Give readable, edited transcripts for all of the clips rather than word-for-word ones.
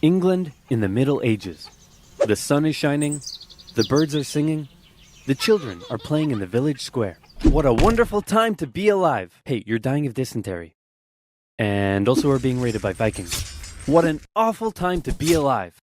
England in the Middle Ages. The sun is shining, the birds are singing, the children are playing in the village square. What a wonderful time to be alive! Hey, you're dying of dysentery. And also are being raided by Vikings. What an awful time to be alive!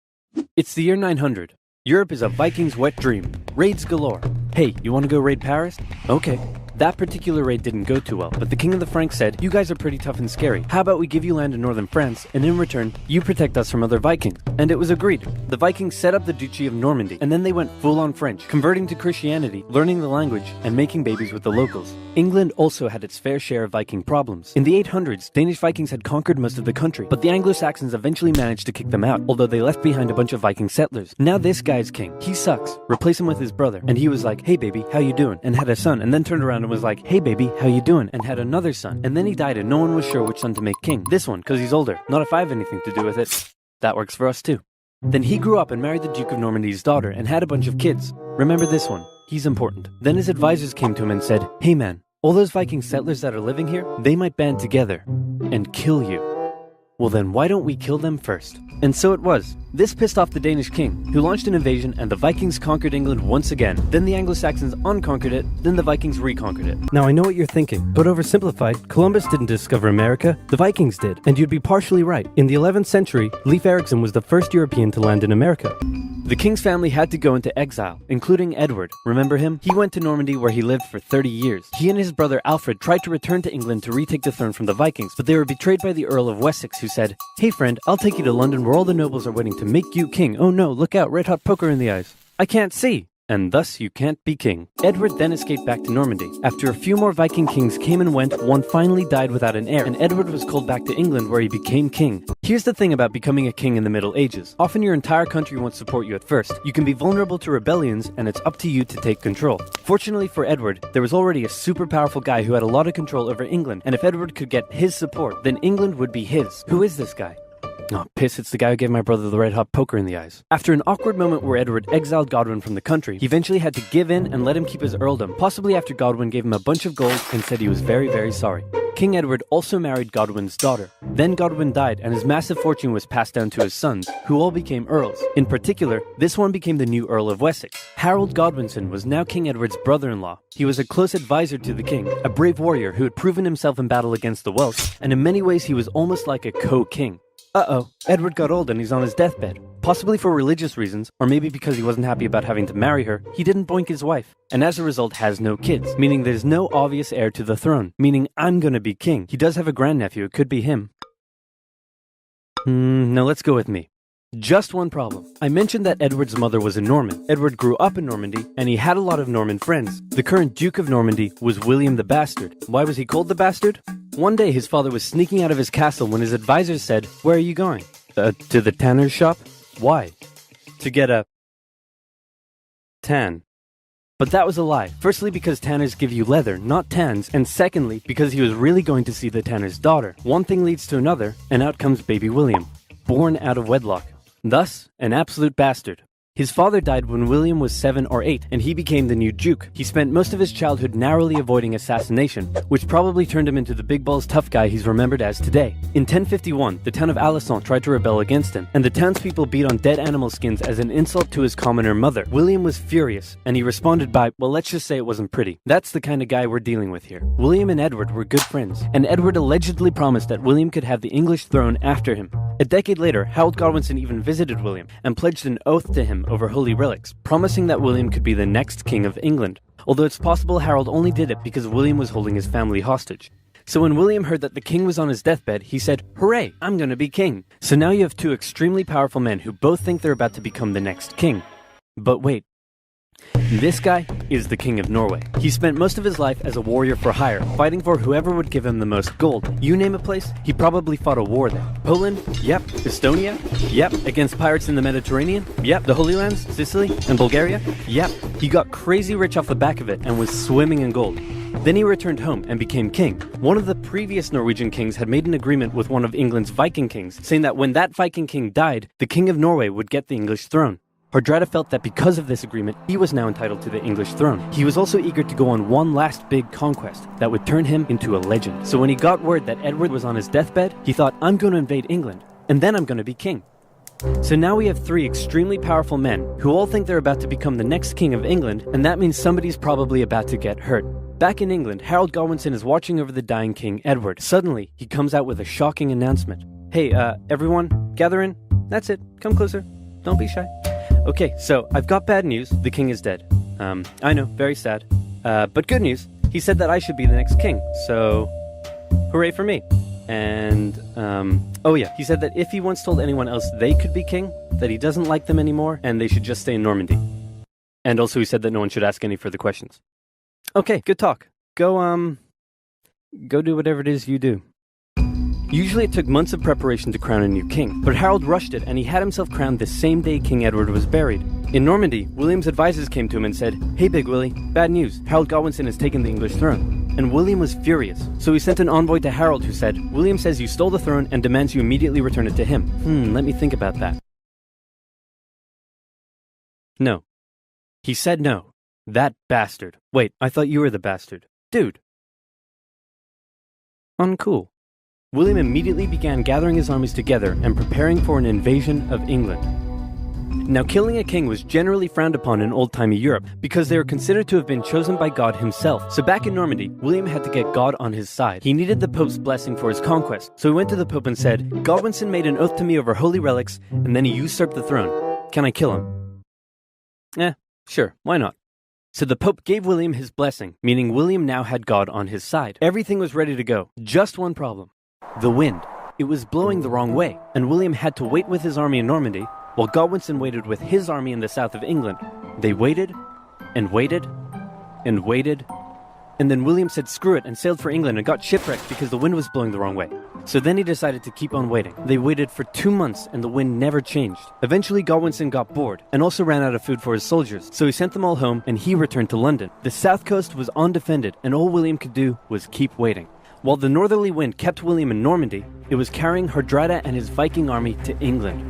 It's the year 900. Europe is a Viking's wet dream. Raids galore. Hey, you want to go raid Paris? Okay. That particular raid didn't go too well, but the King of the Franks said, "You guys are pretty tough and scary. How about we give you land in northern France, and in return, you protect us from other Vikings?" And it was agreed. The Vikings set up the Duchy of Normandy, and then they went full-on French, converting to Christianity, learning the language, and making babies with the locals. England also had its fair share of Viking problems. In the 800s, Danish Vikings had conquered most of the country, but the Anglo-Saxons eventually managed to kick them out, although they left behind a bunch of Viking settlers. Now this guy's king. He sucks. Replace him with his brother. And he was like, "Hey baby, how you doing?" and had a son, and then turned around and was like, "Hey baby, how you doing?" and had another son. And then he died and no one was sure which son to make king. This one, because he's older. Not if I have anything to do with it. That works for us too. Then he grew up and married the Duke of Normandy's daughter and had a bunch of kids. Remember this one. He's important. Then his advisors came to him and said, "Hey man, all those Viking settlers that are living here, they might band together and kill you. Well then why don't we kill them first?" And so it was. This pissed off the Danish king, who launched an invasion, and the Vikings conquered England once again. Then the Anglo-Saxons unconquered it, then the Vikings reconquered it. Now I know what you're thinking, but oversimplified, Columbus didn't discover America, the Vikings did. And you'd be partially right. In the 11th century, Leif Erikson was the first European to land in America. The king's family had to go into exile, including Edward. Remember him? He went to Normandy where he lived for 30 years. He and his brother Alfred tried to return to England to retake the throne from the Vikings, but they were betrayed by the Earl of Wessex, who said, "Hey friend, I'll take you to London where all the nobles are waiting to make you king. Oh no, look out, red hot poker in the eyes. I can't see." And thus you can't be king. Edward then escaped back to Normandy. After a few more Viking kings came and went, one finally died without an heir, and Edward was called back to England where he became king. Here's the thing about becoming a king in the Middle Ages. Often your entire country won't support you at first. You can be vulnerable to rebellions, and it's up to you to take control. Fortunately for Edward, there was already a super powerful guy who had a lot of control over England, and if Edward could get his support, then England would be his. Who is this guy? Oh, piss, it's the guy who gave my brother the red-hot poker in the eyes. After an awkward moment where Edward exiled Godwin from the country, he eventually had to give in and let him keep his earldom, possibly after Godwin gave him a bunch of gold and said he was very, very sorry. King Edward also married Godwin's daughter. Then Godwin died, and his massive fortune was passed down to his sons, who all became earls. In particular, this one became the new Earl of Wessex. Harold Godwinson was now King Edward's brother-in-law. He was a close advisor to the king, a brave warrior who had proven himself in battle against the Welsh, and in many ways he was almost like a co-king. Uh-oh, Edward got old and he's on his deathbed. Possibly for religious reasons, or maybe because he wasn't happy about having to marry her, he didn't boink his wife, and as a result has no kids, meaning there's no obvious heir to the throne, meaning I'm gonna be king. He does have a grandnephew, it could be him. No, let's go with me. Just one problem. I mentioned that Edward's mother was a Norman. Edward grew up in Normandy, and he had a lot of Norman friends. The current Duke of Normandy was William the Bastard. Why was he called the Bastard? One day his father was sneaking out of his castle when his advisors said, "Where are you going?" To the tanner's shop? Why? To get a tan. But that was a lie. Firstly, because tanners give you leather, not tans, and secondly, because he was really going to see the tanner's daughter. One thing leads to another, and out comes baby William, born out of wedlock. Thus, an absolute bastard. His father died when William was 7 or 8, and he became the new Duke. He spent most of his childhood narrowly avoiding assassination, which probably turned him into the big balls tough guy he's remembered as today. In 1051, the town of Alençon tried to rebel against him, and the townspeople beat on dead animal skins as an insult to his commoner mother. William was furious, and he responded by, well, let's just say it wasn't pretty. That's the kind of guy we're dealing with here. William and Edward were good friends, and Edward allegedly promised that William could have the English throne after him. A decade later, Harold Godwinson even visited William, and pledged an oath to him over holy relics, promising that William could be the next king of England. Although it's possible Harold only did it because William was holding his family hostage. So when William heard that the king was on his deathbed, he said, "Hooray, I'm gonna be king." So now you have two extremely powerful men who both think they're about to become the next king. But wait. This guy is the King of Norway. He spent most of his life as a warrior for hire, fighting for whoever would give him the most gold. You name a place, he probably fought a war there. Poland? Yep. Estonia? Yep. Against pirates in the Mediterranean? Yep. The Holy Lands? Sicily? And Bulgaria? Yep. He got crazy rich off the back of it and was swimming in gold. Then he returned home and became king. One of the previous Norwegian kings had made an agreement with one of England's Viking kings, saying that when that Viking king died, the King of Norway would get the English throne. Hardrada felt that because of this agreement, he was now entitled to the English throne. He was also eager to go on one last big conquest that would turn him into a legend. So when he got word that Edward was on his deathbed, he thought, I'm going to invade England, and then I'm going to be king. So now we have three extremely powerful men who all think they're about to become the next king of England, and that means somebody's probably about to get hurt. Back in England, Harold Godwinson is watching over the dying King Edward. Suddenly, he comes out with a shocking announcement. Hey, everyone, gather in. That's it. Come closer. Don't be shy. Okay, so I've got bad news. The king is dead. I know, very sad. But good news. He said that I should be the next king, so hooray for me. And, oh yeah, he said that if he once told anyone else they could be king, that he doesn't like them anymore, and they should just stay in Normandy. And also he said that no one should ask any further questions. Okay, good talk. Go do whatever it is you do. Usually it took months of preparation to crown a new king, but Harold rushed it and he had himself crowned the same day King Edward was buried. In Normandy, William's advisors came to him and said, "Hey Big Willie, bad news, Harold Godwinson has taken the English throne." And William was furious, so he sent an envoy to Harold who said, "William says you stole the throne and demands you immediately return it to him." Let me think about that. No. He said no. That bastard. Wait, I thought you were the bastard. Dude. Uncool. William immediately began gathering his armies together and preparing for an invasion of England. Now, killing a king was generally frowned upon in old-timey Europe because they were considered to have been chosen by God himself. So back in Normandy, William had to get God on his side. He needed the Pope's blessing for his conquest, so he went to the Pope and said, "Godwinson made an oath to me over holy relics, and then he usurped the throne. Can I kill him?" Sure, why not? So the Pope gave William his blessing, meaning William now had God on his side. Everything was ready to go. Just one problem. The wind. It was blowing the wrong way, and William had to wait with his army in Normandy, while Godwinson waited with his army in the south of England. They waited, and waited, and waited, and then William said screw it and sailed for England and got shipwrecked because the wind was blowing the wrong way. So then he decided to keep on waiting. They waited for 2 months and the wind never changed. Eventually Godwinson got bored and also ran out of food for his soldiers, so he sent them all home and he returned to London. The south coast was undefended and all William could do was keep waiting. While the northerly wind kept William in Normandy, it was carrying Hardrada and his Viking army to England.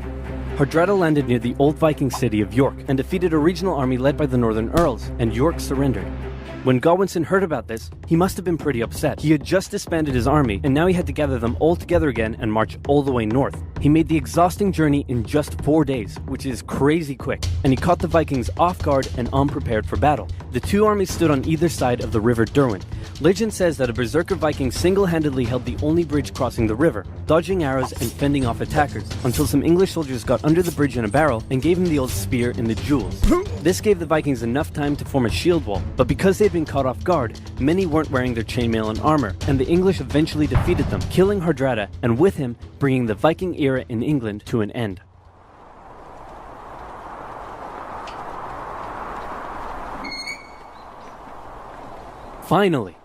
Hardrada landed near the old Viking city of York and defeated a regional army led by the Northern Earls, and York surrendered. When Godwinson heard about this, he must have been pretty upset. He had just disbanded his army, and now he had to gather them all together again and march all the way north. He made the exhausting journey in just 4 days, which is crazy quick, and he caught the Vikings off guard and unprepared for battle. The two armies stood on either side of the river Derwent. Legend says that a berserker Viking single-handedly held the only bridge crossing the river, dodging arrows and fending off attackers, until some English soldiers got under the bridge in a barrel and gave him the old spear in the jewels. This gave the Vikings enough time to form a shield wall, but because they had been caught off guard, many weren't wearing their chainmail and armor, and the English eventually defeated them, killing Hardrada, and with him, bringing the Viking era in England to an end. Finally!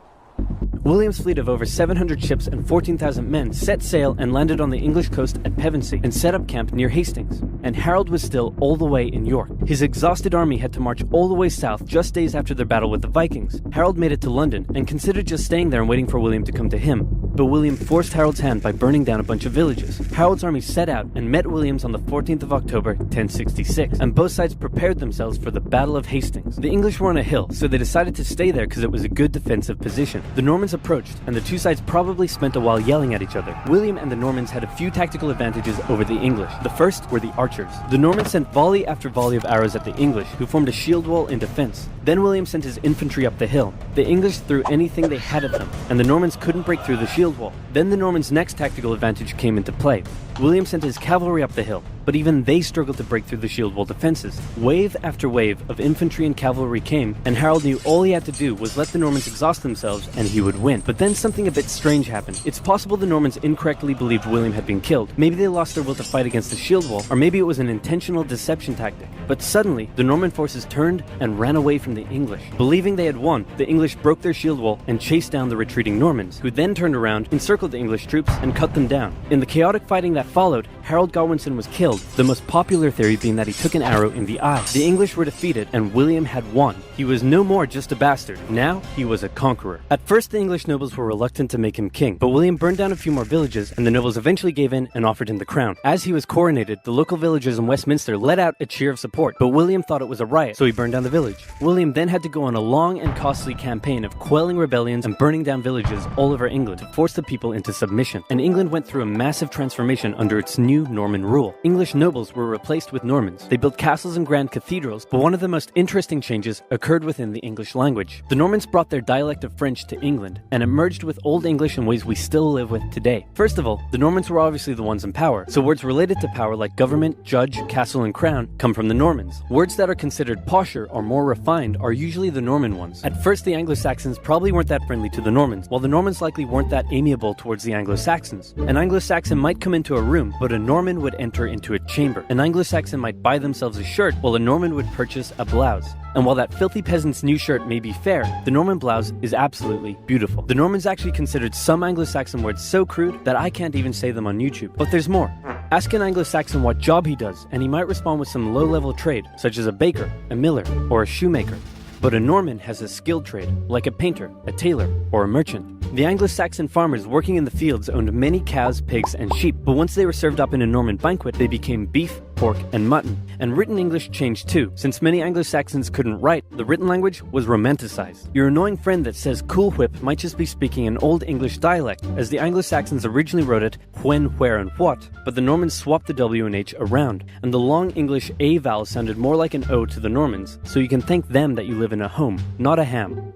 William's fleet of over 700 ships and 14,000 men set sail and landed on the English coast at Pevensey and set up camp near Hastings. And Harold was still all the way in York. His exhausted army had to march all the way south just days after their battle with the Vikings. Harold made it to London and considered just staying there and waiting for William to come to him. But William forced Harold's hand by burning down a bunch of villages. Harold's army set out and met William's on the 14th of October, 1066, and both sides prepared themselves for the Battle of Hastings. The English were on a hill, so they decided to stay there because it was a good defensive position. The Normans approached, and the two sides probably spent a while yelling at each other. William and the Normans had a few tactical advantages over the English. The first were the archers. The Normans sent volley after volley of arrows at the English, who formed a shield wall in defense. Then William sent his infantry up the hill. The English threw anything they had at them, and the Normans couldn't break through the shield wall. Then the Normans' next tactical advantage came into play. William sent his cavalry up the hill, but even they struggled to break through the shield wall defenses. Wave after wave of infantry and cavalry came, and Harold knew all he had to do was let the Normans exhaust themselves and he would win. But then something a bit strange happened. It's possible the Normans incorrectly believed William had been killed. Maybe they lost their will to fight against the shield wall, or maybe it was an intentional deception tactic. But suddenly, the Norman forces turned and ran away from the English. Believing they had won, the English broke their shield wall and chased down the retreating Normans, who then turned around, encircled the English troops, and cut them down. In the chaotic fighting that followed, Harold Godwinson was killed, the most popular theory being that he took an arrow in the eye. The English were defeated, and William had won. He was no more just a bastard. Now, he was a conqueror. At first, the English nobles were reluctant to make him king, but William burned down a few more villages, and the nobles eventually gave in and offered him the crown. As he was coronated, the local villagers in Westminster let out a cheer of support, but William thought it was a riot, so he burned down the village. William then had to go on a long and costly campaign of quelling rebellions and burning down villages all over England to force the people into submission. And England went through a massive transformation under its new Norman rule. English nobles were replaced with Normans. They built castles and grand cathedrals, but one of the most interesting changes occurred within the English language. The Normans brought their dialect of French to England, and it merged with Old English in ways we still live with today. First of all, the Normans were obviously the ones in power, so words related to power like government, judge, castle, and crown come from the Normans. Words that are considered posher or more refined are usually the Norman ones. At first, the Anglo-Saxons probably weren't that friendly to the Normans, while the Normans likely weren't that amiable towards the Anglo-Saxons. An Anglo-Saxon might come into a room, but a Norman would enter into a chamber. An Anglo-Saxon might buy themselves a shirt, while a Norman would purchase a blouse. And while that filthy peasant's new shirt may be fair, the Norman blouse is absolutely beautiful. The Normans actually considered some Anglo-Saxon words so crude that I can't even say them on YouTube. But there's more. Ask an Anglo-Saxon what job he does, and he might respond with some low-level trade, such as a baker, a miller, or a shoemaker. But a Norman has a skilled trade, like a painter, a tailor, or a merchant. The Anglo-Saxon farmers working in the fields owned many cows, pigs, and sheep, but once they were served up in a Norman banquet, they became beef, pork, and mutton. And written English changed too. Since many Anglo-Saxons couldn't write, the written language was romanticized. Your annoying friend that says cool whip might just be speaking an Old English dialect, as the Anglo-Saxons originally wrote it when, where, and what, but the Normans swapped the W and H around, and the long English A vowel sounded more like an O to the Normans, so you can thank them that you live in a home, not a ham.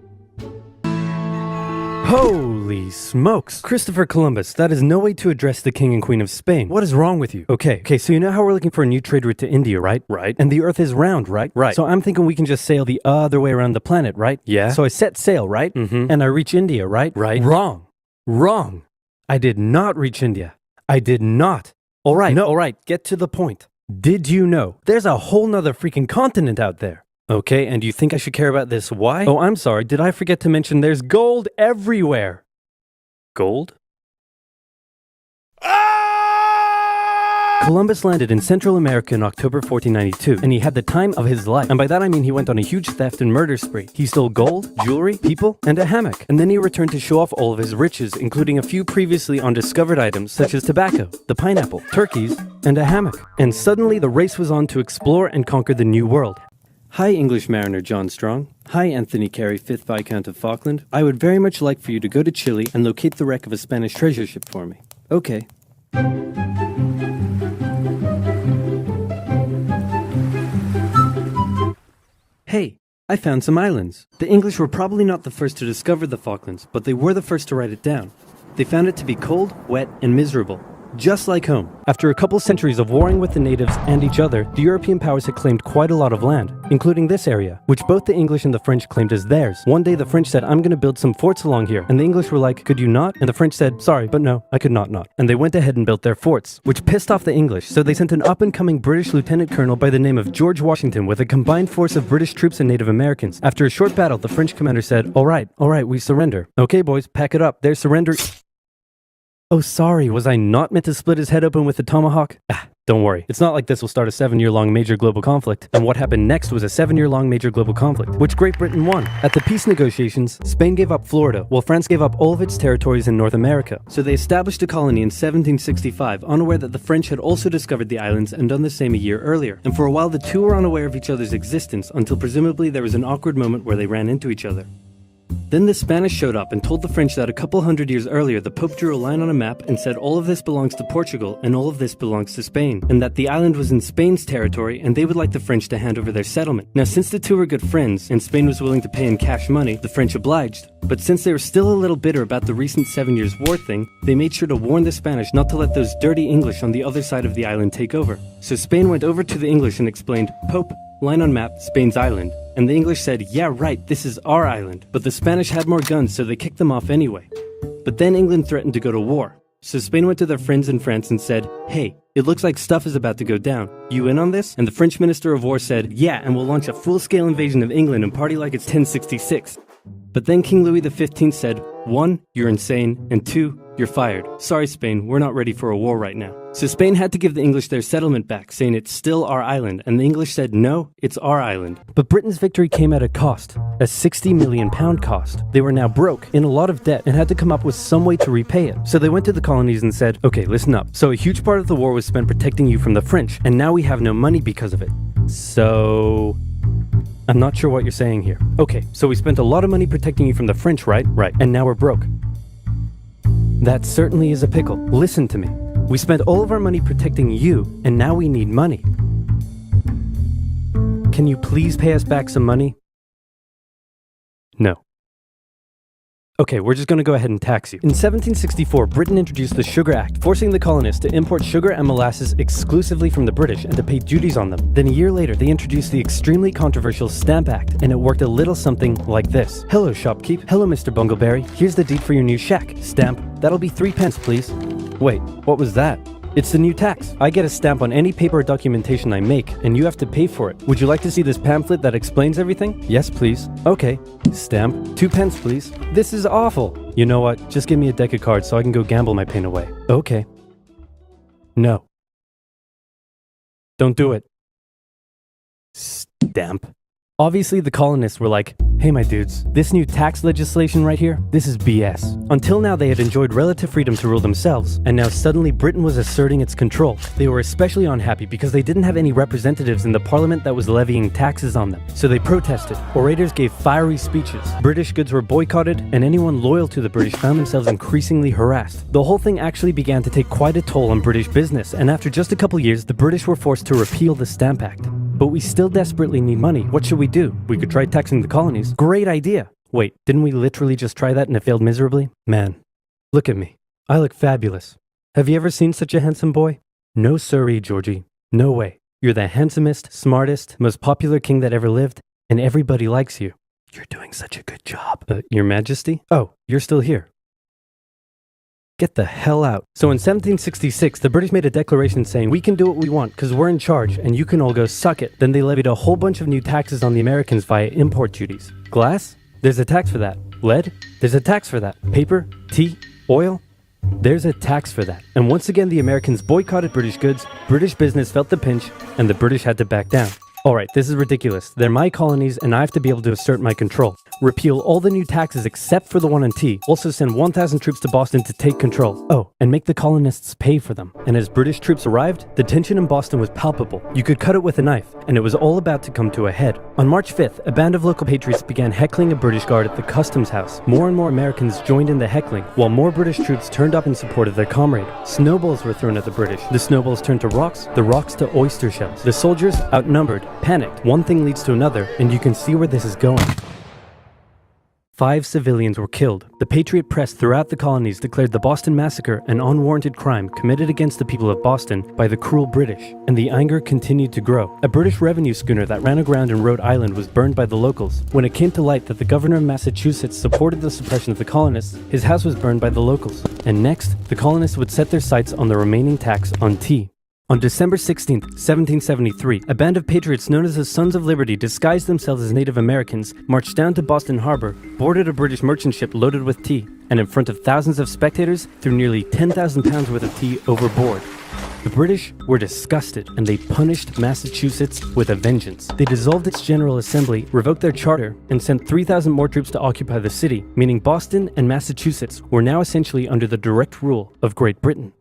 Holy smokes! Christopher Columbus, that is no way to address the King and Queen of Spain. What is wrong with you? Okay, so you know how we're looking for a new trade route to India, right? Right. And the Earth is round, right? Right. So I'm thinking we can just sail the other way around the planet, right? Yeah. So I set sail, right? Mm-hmm. And I reach India, right? Right. Wrong. Wrong. I did not reach India. I did not. Alright, no, alright, get to the point. Did you know there's a whole nother freaking continent out there? Okay, and you think I should care about this? Why? Oh, I'm sorry, did I forget to mention there's gold everywhere? Gold? Columbus landed in Central America in October 1492, and he had the time of his life. And by that I mean he went on a huge theft and murder spree. He stole gold, jewelry, people, and a hammock. And then he returned to show off all of his riches, including a few previously undiscovered items such as tobacco, the pineapple, turkeys, and a hammock. And suddenly the race was on to explore and conquer the New World. Hi, English mariner John Strong. Hi, Anthony Carey, 5th Viscount of Falkland. I would very much like for you to go to Chile and locate the wreck of a Spanish treasure ship for me. Okay. Hey, I found some islands. The English were probably not the first to discover the Falklands, but they were the first to write it down. They found it to be cold, wet, and miserable. Just like home. After a couple centuries of warring with the natives and each other, the European powers had claimed quite a lot of land, including this area, which both the English and the French claimed as theirs. One day the French said, I'm gonna build some forts along here, and the English were like, could you not? And the French said, sorry, but no, I could not. And they went ahead and built their forts, which pissed off the English, so they sent an up-and-coming British lieutenant colonel by the name of George Washington with a combined force of British troops and Native Americans. After a short battle, the French commander said, all right, we surrender. Okay, boys, pack it up, they're surrendering. Oh, sorry, was I not meant to split his head open with a tomahawk? Don't worry. It's not like this will start a 7-year-long major global conflict. And what happened next was a 7-year-long major global conflict, which Great Britain won. At the peace negotiations, Spain gave up Florida, while France gave up all of its territories in North America. So they established a colony in 1765, unaware that the French had also discovered the islands and done the same a year earlier. And for a while, the two were unaware of each other's existence, until presumably there was an awkward moment where they ran into each other. Then the Spanish showed up and told the French that a couple hundred years earlier the Pope drew a line on a map and said all of this belongs to Portugal and all of this belongs to Spain, and that the island was in Spain's territory and they would like the French to hand over their settlement. Now since the two were good friends and Spain was willing to pay in cash money, the French obliged. But since they were still a little bitter about the recent 7 Years' War thing, they made sure to warn the Spanish not to let those dirty English on the other side of the island take over. So Spain went over to the English and explained, Pope, line on map, Spain's island. And the English said, yeah right, this is our island. But the Spanish had more guns, so they kicked them off anyway. But then England threatened to go to war. So Spain went to their friends in France and said, hey, it looks like stuff is about to go down. You in on this? And the French Minister of War said, yeah, and we'll launch a full-scale invasion of England and party like it's 1066. But then King Louis XV said, 1, you're insane, and 2, you're fired. Sorry Spain, we're not ready for a war right now. So Spain had to give the English their settlement back, saying it's still our island, and the English said no, it's our island. But Britain's victory came at a cost, a £60 million cost. They were now broke, in a lot of debt, and had to come up with some way to repay it. So they went to the colonies and said, okay, listen up. So a huge part of the war was spent protecting you from the French, and now we have no money because of it. So I'm not sure what you're saying here. Okay, so we spent a lot of money protecting you from the French, right? Right. And now we're broke. That certainly is a pickle. Listen to me. We spent all of our money protecting you, and now we need money. Can you please pay us back some money? No. Okay, we're just going to go ahead and tax you. In 1764, Britain introduced the Sugar Act, forcing the colonists to import sugar and molasses exclusively from the British and to pay duties on them. Then a year later, they introduced the extremely controversial Stamp Act, and it worked a little something like this. Hello, shopkeep. Hello, Mr. Bungleberry. Here's the deed for your new shack. Stamp. That'll be 3 pence, please. Wait, what was that? It's the new tax. I get a stamp on any paper or documentation I make, and you have to pay for it. Would you like to see this pamphlet that explains everything? Yes, please. Okay. Stamp. 2 pence, please. This is awful. You know what? Just give me a deck of cards so I can go gamble my pain away. Okay. No. Don't do it. Stamp. Obviously, the colonists were like, hey my dudes, this new tax legislation right here, this is BS. Until now they had enjoyed relative freedom to rule themselves, and now suddenly Britain was asserting its control. They were especially unhappy because they didn't have any representatives in the parliament that was levying taxes on them. So they protested. Orators gave fiery speeches. British goods were boycotted, and anyone loyal to the British found themselves increasingly harassed. The whole thing actually began to take quite a toll on British business, and after just a couple years, the British were forced to repeal the Stamp Act. But we still desperately need money. What should we do? We could try taxing the colonies. Great idea. Wait, didn't we literally just try that and it failed miserably? Man, look at me. I look fabulous. Have you ever seen such a handsome boy? No siree, Georgie. No way. You're the handsomest, smartest, most popular king that ever lived, and everybody likes you. You're doing such a good job. Your Majesty? Oh, you're still here. Get the hell out. So in 1766, the British made a declaration saying, we can do what we want because we're in charge and you can all go suck it. Then they levied a whole bunch of new taxes on the Americans via import duties. Glass? There's a tax for that. Lead? There's a tax for that. Paper? Tea? Oil? There's a tax for that. And once again, the Americans boycotted British goods, British business felt the pinch, and the British had to back down. Alright, this is ridiculous. They're my colonies and I have to be able to assert my control. Repeal all the new taxes except for the one on tea. Also send 1,000 troops to Boston to take control. Oh, and make the colonists pay for them. And as British troops arrived, the tension in Boston was palpable. You could cut it with a knife, and it was all about to come to a head. On March 5th, a band of local patriots began heckling a British guard at the customs house. More and more Americans joined in the heckling, while more British troops turned up in support of their comrade. Snowballs were thrown at the British. The snowballs turned to rocks, the rocks to oyster shells. The soldiers, outnumbered, panicked. One thing leads to another, and you can see where this is going. 5 civilians were killed. The Patriot press throughout the colonies declared the Boston Massacre an unwarranted crime committed against the people of Boston by the cruel British, and the anger continued to grow. A British revenue schooner that ran aground in Rhode Island was burned by the locals. When it came to light that the governor of Massachusetts supported the suppression of the colonists, his house was burned by the locals. And next, the colonists would set their sights on the remaining tax on tea. On December 16, 1773, a band of patriots known as the Sons of Liberty disguised themselves as Native Americans, marched down to Boston Harbor, boarded a British merchant ship loaded with tea, and in front of thousands of spectators, threw nearly 10,000 pounds worth of tea overboard. The British were disgusted, and they punished Massachusetts with a vengeance. They dissolved its General Assembly, revoked their charter, and sent 3,000 more troops to occupy the city, meaning Boston and Massachusetts were now essentially under the direct rule of Great Britain.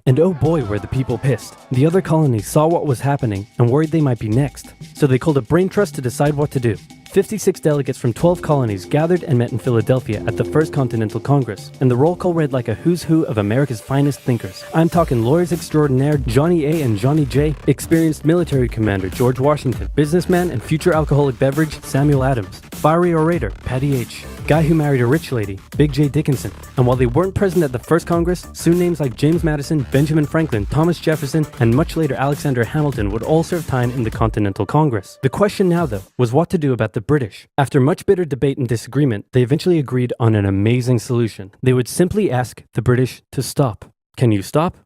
And oh boy, were the people pissed. The other colonies saw what was happening and worried they might be next. So they called a brain trust to decide what to do. 56 delegates from 12 colonies gathered and met in Philadelphia at the First Continental Congress, and the roll call read like a who's who of America's finest thinkers. I'm talking lawyers extraordinaire Johnny A and Johnny J, experienced military commander George Washington, businessman and future alcoholic beverage Samuel Adams, fiery orator Patty H, guy who married a rich lady Big J Dickinson. And while they weren't present at the first Congress, soon names like James Madison, Benjamin Franklin, Thomas Jefferson, and much later Alexander Hamilton would all serve time in the Continental Congress. The question now, though, was what to do about the British. After much bitter debate and disagreement, they eventually agreed on an amazing solution. They would simply ask the British to stop. Can you stop?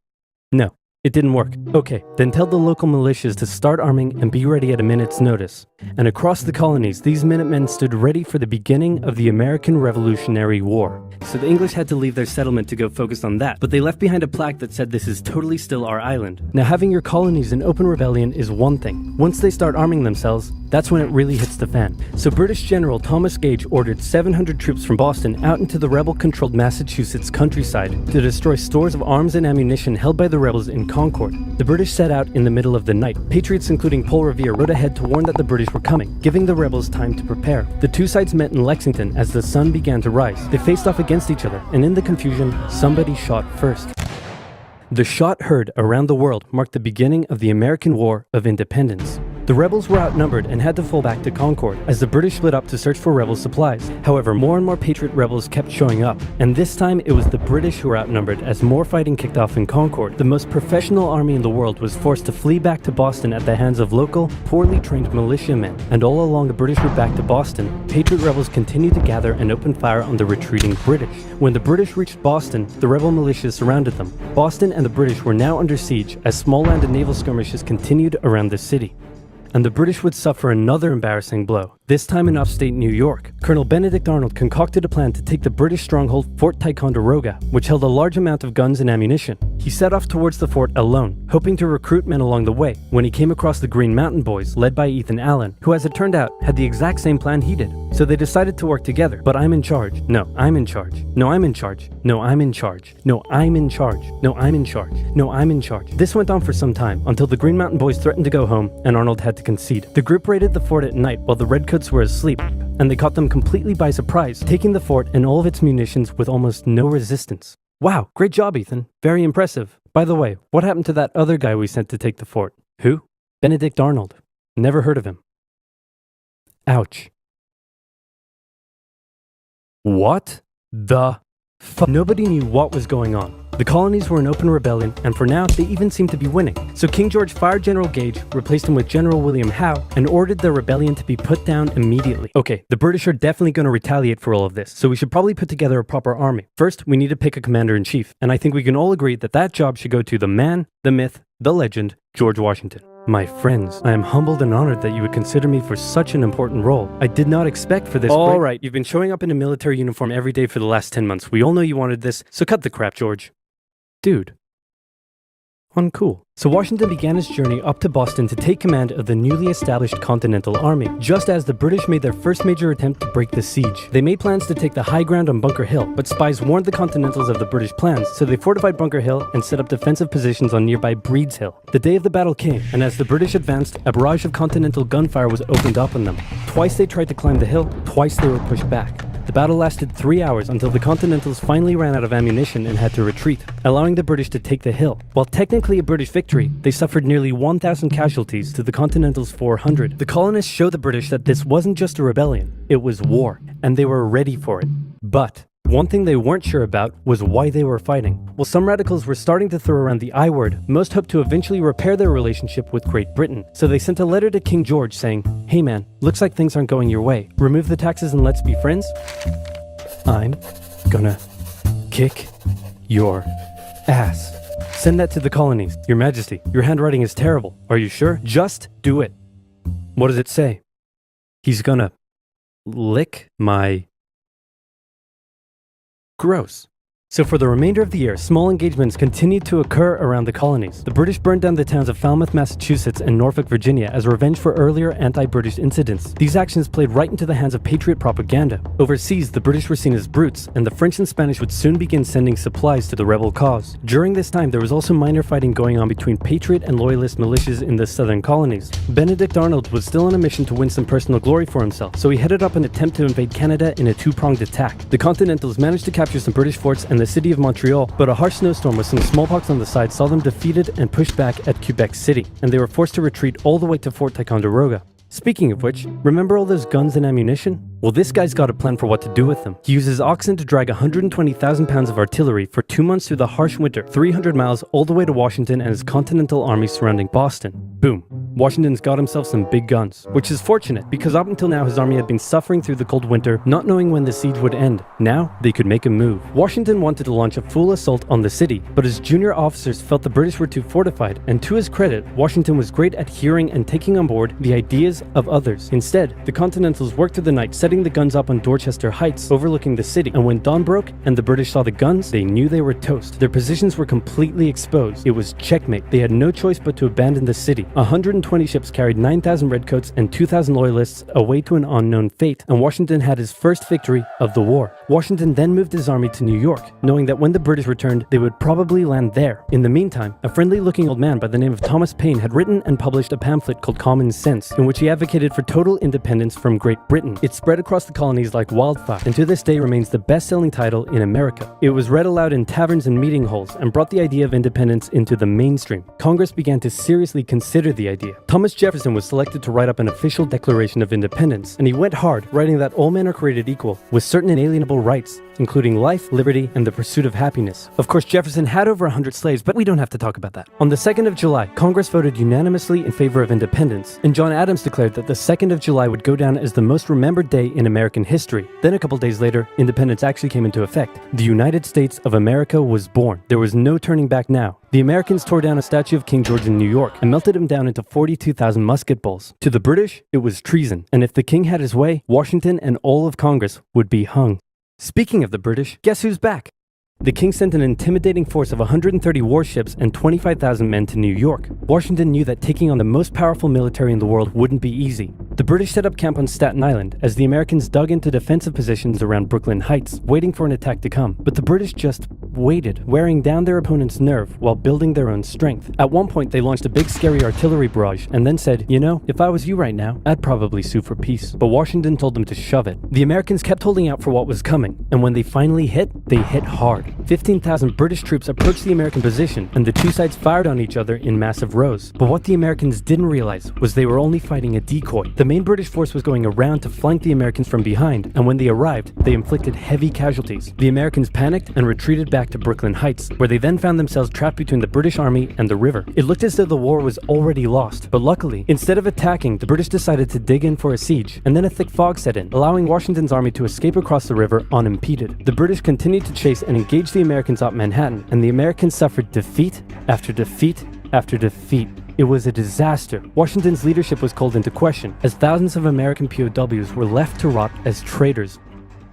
No. It didn't work. Okay, then tell the local militias to start arming and be ready at a minute's notice. And across the colonies, these Minutemen stood ready for the beginning of the American Revolutionary War. So the English had to leave their settlement to go focus on that, but they left behind a plaque that said this is totally still our island. Now having your colonies in open rebellion is one thing. Once they start arming themselves, that's when it really hits the fan. So British General Thomas Gage ordered 700 troops from Boston out into the rebel-controlled Massachusetts countryside to destroy stores of arms and ammunition held by the rebels in Concord. The British set out in the middle of the night. Patriots including Paul Revere rode ahead to warn that the British were coming, giving the rebels time to prepare. The two sides met in Lexington as the sun began to rise. They faced off against each other, and in the confusion, somebody shot first. The shot heard around the world marked the beginning of the American War of Independence. The rebels were outnumbered and had to fall back to Concord as the British split up to search for rebel supplies. However, more and more Patriot rebels kept showing up, and this time it was the British who were outnumbered as more fighting kicked off in Concord. The most professional army in the world was forced to flee back to Boston at the hands of local, poorly trained militiamen, and all along the British route back to Boston, Patriot rebels continued to gather and open fire on the retreating British. When the British reached Boston, the rebel militias surrounded them. Boston and the British were now under siege as small land and naval skirmishes continued around the city. And the British would suffer another embarrassing blow, this time in upstate New York. Colonel Benedict Arnold concocted a plan to take the British stronghold Fort Ticonderoga, which held a large amount of guns and ammunition. He set off towards the fort alone, hoping to recruit men along the way, when he came across the Green Mountain Boys, led by Ethan Allen, who as it turned out, had the exact same plan he did. So they decided to work together. But I'm in charge. No, I'm in charge. No, I'm in charge. No, I'm in charge. No, I'm in charge. No, I'm in charge. No, I'm in charge. This went on for some time, until the Green Mountain Boys threatened to go home, and Arnold had to concede. The group raided the fort at night while the Redcoats were asleep, and they caught them completely by surprise, taking the fort and all of its munitions with almost no resistance. Wow, great job, Ethan. Very impressive. By the way, what happened to that other guy we sent to take the fort? Who? Benedict Arnold. Never heard of him. Ouch. What the fuck? Nobody knew what was going on. The colonies were in open rebellion, and for now, they even seemed to be winning. So King George fired General Gage, replaced him with General William Howe, and ordered the rebellion to be put down immediately. Okay, the British are definitely going to retaliate for all of this, so we should probably put together a proper army. First, we need to pick a commander-in-chief, and I think we can all agree that that job should go to the man, the myth, the legend, George Washington. My friends, I am humbled and honored that you would consider me for such an important role. I did not expect for this. All right, you've been showing up in a military uniform every day for the last 10 months. We all know you wanted this, so cut the crap, George. Dude. Uncool. So Washington began his journey up to Boston to take command of the newly established Continental Army, just as the British made their first major attempt to break the siege. They made plans to take the high ground on Bunker Hill, but spies warned the Continentals of the British plans, so they fortified Bunker Hill and set up defensive positions on nearby Breed's Hill. The day of the battle came, and as the British advanced, a barrage of Continental gunfire was opened up on them. Twice they tried to climb the hill, twice they were pushed back. The battle lasted 3 hours until the Continentals finally ran out of ammunition and had to retreat, allowing the British to take the hill. While technically a British victory, they suffered nearly 1,000 casualties to the Continentals' 400. The colonists showed the British that this wasn't just a rebellion, it was war, and they were ready for it. But one thing they weren't sure about was why they were fighting. While some radicals were starting to throw around the I word, most hoped to eventually repair their relationship with Great Britain. So they sent a letter to King George saying, "Hey man, looks like things aren't going your way. Remove the taxes and let's be friends? I'm gonna kick your ass." Send that to the colonies. Your Majesty, your handwriting is terrible. Are you sure? Just do it. What does it say? He's gonna lick my... Gross. So for the remainder of the year, small engagements continued to occur around the colonies. The British burned down the towns of Falmouth, Massachusetts and Norfolk, Virginia as revenge for earlier anti-British incidents. These actions played right into the hands of Patriot propaganda. Overseas, the British were seen as brutes, and the French and Spanish would soon begin sending supplies to the rebel cause. During this time, there was also minor fighting going on between Patriot and Loyalist militias in the southern colonies. Benedict Arnold was still on a mission to win some personal glory for himself, so he headed up an attempt to invade Canada in a two-pronged attack. The Continentals managed to capture some British forts and the city of Montreal, but a harsh snowstorm with some smallpox on the side saw them defeated and pushed back at Quebec City, and they were forced to retreat all the way to Fort Ticonderoga. Speaking of which, remember all those guns and ammunition? Well, this guy's got a plan for what to do with them. He uses oxen to drag 120,000 pounds of artillery for 2 months through the harsh winter, 300 miles all the way to Washington and his Continental Army surrounding Boston. Boom. Washington's got himself some big guns, which is fortunate because up until now his army had been suffering through the cold winter, not knowing when the siege would end. Now, they could make a move. Washington wanted to launch a full assault on the city, but his junior officers felt the British were too fortified, and to his credit, Washington was great at hearing and taking on board the ideas of others. Instead, the Continentals worked through the night setting the guns up on Dorchester Heights, overlooking the city, and when dawn broke and the British saw the guns, they knew they were toast. Their positions were completely exposed. It was checkmate. They had no choice but to abandon the city. 120 ships carried 9,000 redcoats and 2,000 loyalists away to an unknown fate, and Washington had his first victory of the war. Washington then moved his army to New York, knowing that when the British returned, they would probably land there. In the meantime, a friendly-looking old man by the name of Thomas Paine had written and published a pamphlet called Common Sense, in which he advocated for total independence from Great Britain. It spread across the colonies like wildfire, and to this day remains the best-selling title in America. It was read aloud in taverns and meeting halls, and brought the idea of independence into the mainstream. Congress began to seriously consider the idea. Thomas Jefferson was selected to write up an official Declaration of Independence, and he went hard, writing that all men are created equal, with certain inalienable rights, including life, liberty, and the pursuit of happiness. Of course, Jefferson had over 100 slaves, but we don't have to talk about that. On the 2nd of July, Congress voted unanimously in favor of independence, and John Adams declared that the 2nd of July would go down as the most remembered day in American history. Then a couple days later, independence actually came into effect. The United States of America was born. There was no turning back now. The Americans tore down a statue of King George in New York and melted him down into 42,000 musket balls. To the British, it was treason, and if the king had his way, Washington and all of Congress would be hung. Speaking of the British, guess who's back? The king sent an intimidating force of 130 warships and 25,000 men to New York. Washington knew that taking on the most powerful military in the world wouldn't be easy. The British set up camp on Staten Island as the Americans dug into defensive positions around Brooklyn Heights, waiting for an attack to come. But the British just waited, wearing down their opponent's nerve while building their own strength. At one point, they launched a big scary artillery barrage and then said, you know, if I was you right now, I'd probably sue for peace. But Washington told them to shove it. The Americans kept holding out for what was coming, and when they finally hit, they hit hard. 15,000 British troops approached the American position, and the two sides fired on each other in massive rows. But what the Americans didn't realize was they were only fighting a decoy. The main British force was going around to flank the Americans from behind, and when they arrived, they inflicted heavy casualties. The Americans panicked and retreated back to Brooklyn Heights, where they then found themselves trapped between the British army and the river. It looked as though the war was already lost, but luckily, instead of attacking, the British decided to dig in for a siege, and then a thick fog set in, allowing Washington's army to escape across the river unimpeded. The British continued to chase and engage the Americans up Manhattan, and the Americans suffered defeat after defeat after defeat. It was a disaster. Washington's leadership was called into question, as thousands of American POWs were left to rot as traitors.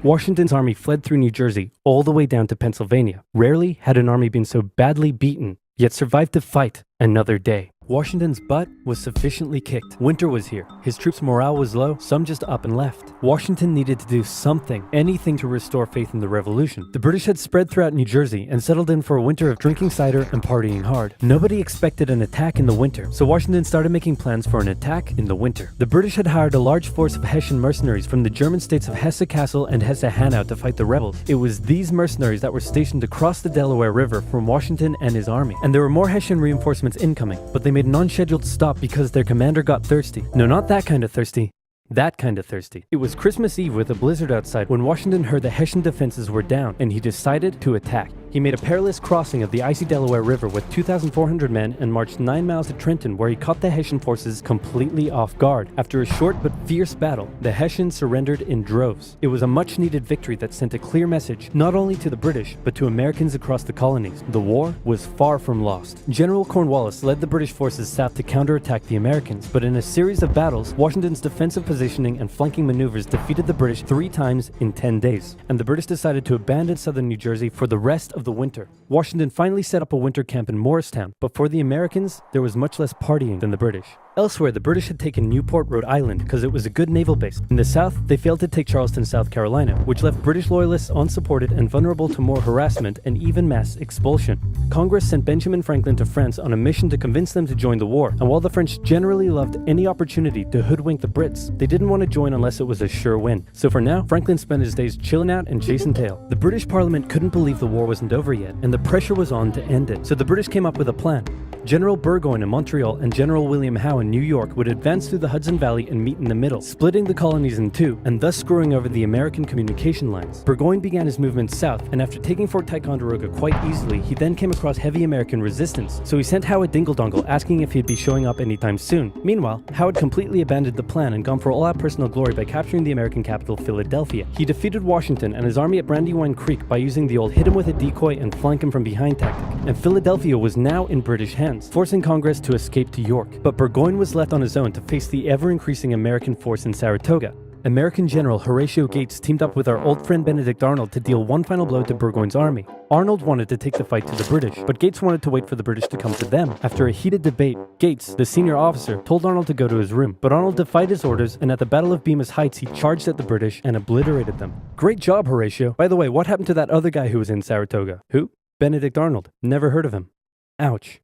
Washington's army fled through New Jersey all the way down to Pennsylvania. Rarely had an army been so badly beaten, yet survived to fight another day. Washington's butt was sufficiently kicked. Winter was here. His troops' morale was low, some just up and left. Washington needed to do something, anything to restore faith in the revolution. The British had spread throughout New Jersey and settled in for a winter of drinking cider and partying hard. Nobody expected an attack in the winter, so Washington started making plans for an attack in the winter. The British had hired a large force of Hessian mercenaries from the German states of Hesse-Kassel and Hesse-Hanau to fight the rebels. It was these mercenaries that were stationed across the Delaware River from Washington and his army. And there were more Hessian reinforcements incoming, but they made an unscheduled stop because their commander got thirsty. No, not that kind of thirsty. That kind of thirsty. It was Christmas Eve with a blizzard outside when Washington heard the Hessian defenses were down, and he decided to attack. He made a perilous crossing of the icy Delaware River with 2,400 men and marched 9 miles to Trenton, where he caught the Hessian forces completely off guard. After a short but fierce battle, the Hessians surrendered in droves. It was a much-needed victory that sent a clear message, not only to the British, but to Americans across the colonies. The war was far from lost. General Cornwallis led the British forces south to counterattack the Americans, but in a series of battles, Washington's defensive positioning and flanking maneuvers defeated the British 3 times in 10 days, and the British decided to abandon southern New Jersey for the rest of the winter. Washington finally set up a winter camp in Morristown, but for the Americans, there was much less partying than the British. Elsewhere, the British had taken Newport, Rhode Island, because it was a good naval base. In the south, they failed to take Charleston, South Carolina, which left British loyalists unsupported and vulnerable to more harassment and even mass expulsion. Congress sent Benjamin Franklin to France on a mission to convince them to join the war, and while the French generally loved any opportunity to hoodwink the Brits, they didn't want to join unless it was a sure win. So for now, Franklin spent his days chilling out and chasing tail. The British Parliament couldn't believe the war wasn't over yet, and the pressure was on to end it. So the British came up with a plan. General Burgoyne in Montreal and General William Howe in New York would advance through the Hudson Valley and meet in the middle, splitting the colonies in two, and thus screwing over the American communication lines. Burgoyne began his movement south, and after taking Fort Ticonderoga quite easily, he then came across heavy American resistance, so he sent Howe a dingle-dongle asking if he'd be showing up anytime soon. Meanwhile, Howe had completely abandoned the plan and gone for all-out personal glory by capturing the American capital, Philadelphia. He defeated Washington and his army at Brandywine Creek by using the old hit him with a decoy and flank him from behind tactic, and Philadelphia was now in British hands, forcing Congress to escape to York. But Burgoyne was left on his own to face the ever-increasing American force in Saratoga. American General Horatio Gates teamed up with our old friend Benedict Arnold to deal one final blow to Burgoyne's army. Arnold wanted to take the fight to the British, but Gates wanted to wait for the British to come to them. After a heated debate, Gates, the senior officer, told Arnold to go to his room, but Arnold defied his orders, and at the Battle of Bemis Heights he charged at the British and obliterated them. Great job, Horatio. By the way, what happened to that other guy who was in Saratoga? Who? Benedict Arnold. Never heard of him. Ouch.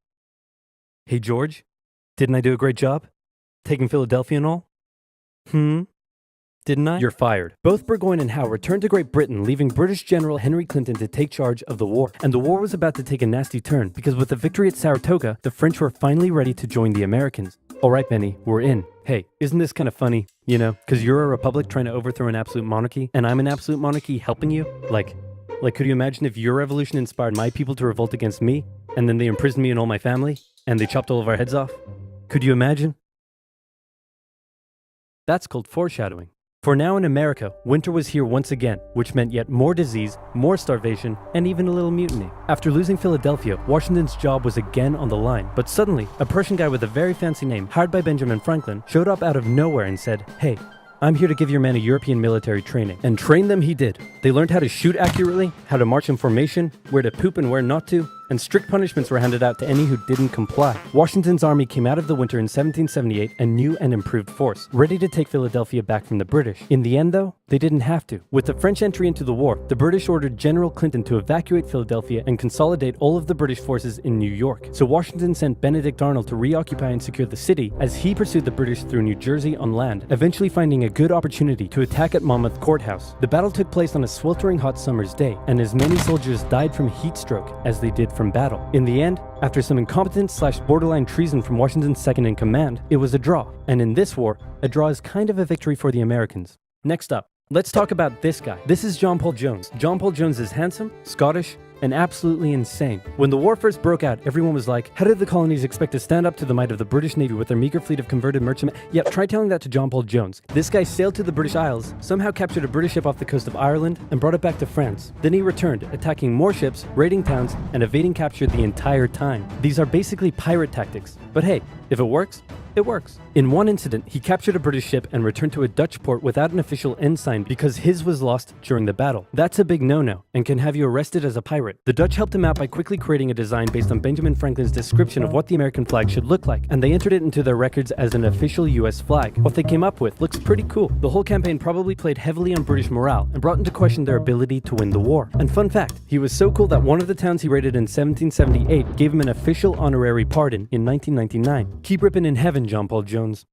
Hey George, didn't I do a great job? Taking Philadelphia and all? Didn't I? You're fired. Both Burgoyne and Howe returned to Great Britain, leaving British General Henry Clinton to take charge of the war. And the war was about to take a nasty turn, because with the victory at Saratoga, the French were finally ready to join the Americans. Alright, Benny, we're in. Hey, isn't this kind of funny? You know, because you're a republic trying to overthrow an absolute monarchy, and I'm an absolute monarchy helping you? Like, could you imagine if your revolution inspired my people to revolt against me, and then they imprisoned me and all my family, and they chopped all of our heads off? Could you imagine? That's called foreshadowing. For now in America, winter was here once again, which meant yet more disease, more starvation, and even a little mutiny. After losing Philadelphia, Washington's job was again on the line, but suddenly, a Prussian guy with a very fancy name, hired by Benjamin Franklin, showed up out of nowhere and said, "Hey, I'm here to give your men a European military training." And train them he did. They learned how to shoot accurately, how to march in formation, where to poop and where not to, and strict punishments were handed out to any who didn't comply. Washington's army came out of the winter in 1778 a new and improved force, ready to take Philadelphia back from the British. In the end, though, they didn't have to. With the French entry into the war, the British ordered General Clinton to evacuate Philadelphia and consolidate all of the British forces in New York. So Washington sent Benedict Arnold to reoccupy and secure the city as he pursued the British through New Jersey on land, eventually finding a good opportunity to attack at Monmouth Courthouse. The battle took place on a sweltering hot summer's day, and as many soldiers died from heat stroke as they did from battle. In the end, after some incompetence/borderline treason from Washington's second in command, it was a draw. And in this war, a draw is kind of a victory for the Americans. Next up, let's talk about this guy. This is John Paul Jones. John Paul Jones is handsome, Scottish, and absolutely insane. When the war first broke out, everyone was like, how did the colonies expect to stand up to the might of the British Navy with their meager fleet of converted merchantmen? Yep, try telling that to John Paul Jones. This guy sailed to the British Isles, somehow captured a British ship off the coast of Ireland, and brought it back to France. Then he returned, attacking more ships, raiding towns, and evading capture the entire time. These are basically pirate tactics. But hey, if it works, it works. In one incident, he captured a British ship and returned to a Dutch port without an official ensign because his was lost during the battle. That's a big no-no and can have you arrested as a pirate. The Dutch helped him out by quickly creating a design based on Benjamin Franklin's description of what the American flag should look like, and they entered it into their records as an official US flag. What they came up with looks pretty cool. The whole campaign probably played heavily on British morale and brought into question their ability to win the war. And fun fact, he was so cool that one of the towns he raided in 1778 gave him an official honorary pardon in 1999. Keep ripping in heaven, John Paul Jones.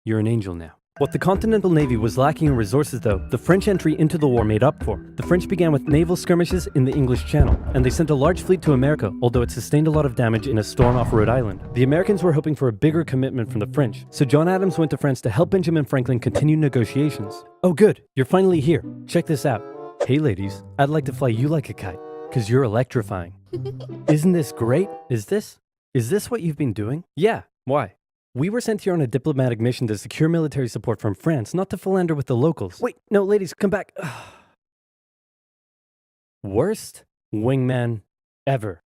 You're an angel now. What the Continental Navy was lacking in resources, though, the French entry into the war made up for. The French began with naval skirmishes in the English Channel, and they sent a large fleet to America, although it sustained a lot of damage in a storm off Rhode Island. The Americans were hoping for a bigger commitment from the French, so John Adams went to France to help Benjamin Franklin continue negotiations. Oh good, you're finally here. Check this out. Hey ladies, I'd like to fly you like a kite, cause you're electrifying. Isn't this great? Is this what you've been doing? Yeah, why? We were sent here on a diplomatic mission to secure military support from France, not to philander with the locals. Wait, no, ladies, come back. Worst wingman ever.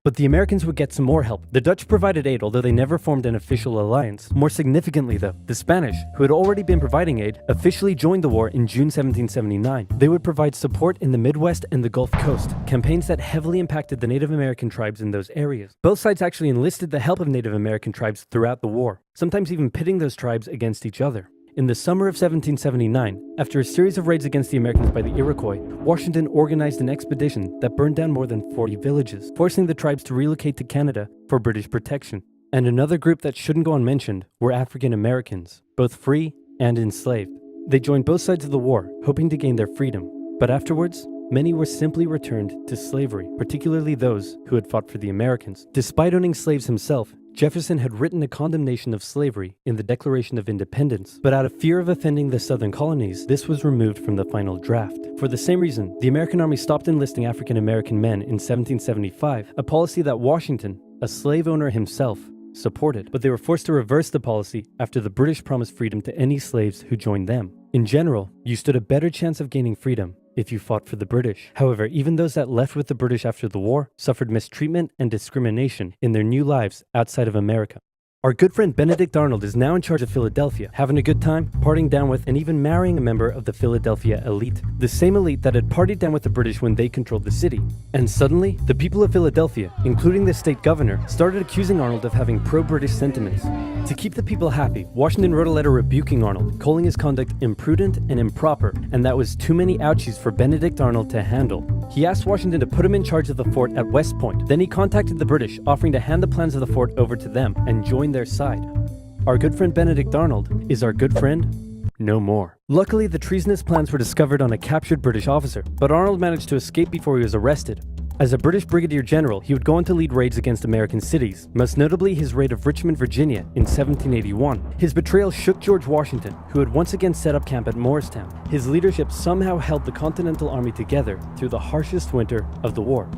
But the Americans would get some more help. The Dutch provided aid, although they never formed an official alliance. More significantly though, the Spanish, who had already been providing aid, officially joined the war in June 1779. They would provide support in the Midwest and the Gulf Coast, campaigns that heavily impacted the Native American tribes in those areas. Both sides actually enlisted the help of Native American tribes throughout the war, sometimes even pitting those tribes against each other. In the summer of 1779, after a series of raids against the Americans by the Iroquois, Washington organized an expedition that burned down more than 40 villages, forcing the tribes to relocate to Canada for British protection. And another group that shouldn't go unmentioned were African Americans, both free and enslaved. They joined both sides of the war, hoping to gain their freedom. But afterwards, many were simply returned to slavery, particularly those who had fought for the Americans. Despite owning slaves himself, Jefferson had written a condemnation of slavery in the Declaration of Independence, but out of fear of offending the southern colonies, this was removed from the final draft. For the same reason, the American Army stopped enlisting African American men in 1775, a policy that Washington, a slave owner himself, supported, but they were forced to reverse the policy after the British promised freedom to any slaves who joined them. In general, you stood a better chance of gaining freedom if you fought for the British. However, even those that left with the British after the war suffered mistreatment and discrimination in their new lives outside of America. Our good friend Benedict Arnold is now in charge of Philadelphia, having a good time, partying down with, and even marrying a member of the Philadelphia elite. The same elite that had partied down with the British when they controlled the city. And suddenly, the people of Philadelphia, including the state governor, started accusing Arnold of having pro-British sentiments. To keep the people happy, Washington wrote a letter rebuking Arnold, calling his conduct imprudent and improper, and that was too many ouchies for Benedict Arnold to handle. He asked Washington to put him in charge of the fort at West Point. Then he contacted the British, offering to hand the plans of the fort over to them and join their side. Our good friend Benedict Arnold is our good friend no more. Luckily, the treasonous plans were discovered on a captured British officer, but Arnold managed to escape before he was arrested. As a British brigadier general, he would go on to lead raids against American cities, most notably his raid of Richmond, Virginia in 1781. His betrayal shook George Washington, who had once again set up camp at Morristown. His leadership somehow held the Continental Army together through the harshest winter of the war.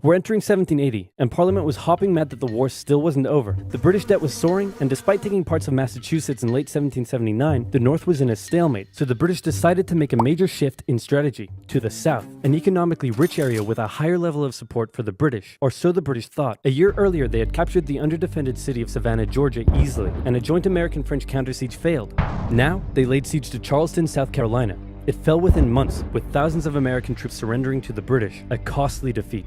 We're entering 1780, and Parliament was hopping mad that the war still wasn't over. The British debt was soaring, and despite taking parts of Massachusetts in late 1779, the North was in a stalemate, so the British decided to make a major shift in strategy to the south, an economically rich area with a higher level of support for the British, or so the British thought. A year earlier, they had captured the underdefended city of Savannah, Georgia easily, and a joint American-French counter-siege failed. Now, they laid siege to Charleston, South Carolina. It fell within months, with thousands of American troops surrendering to the British, a costly defeat.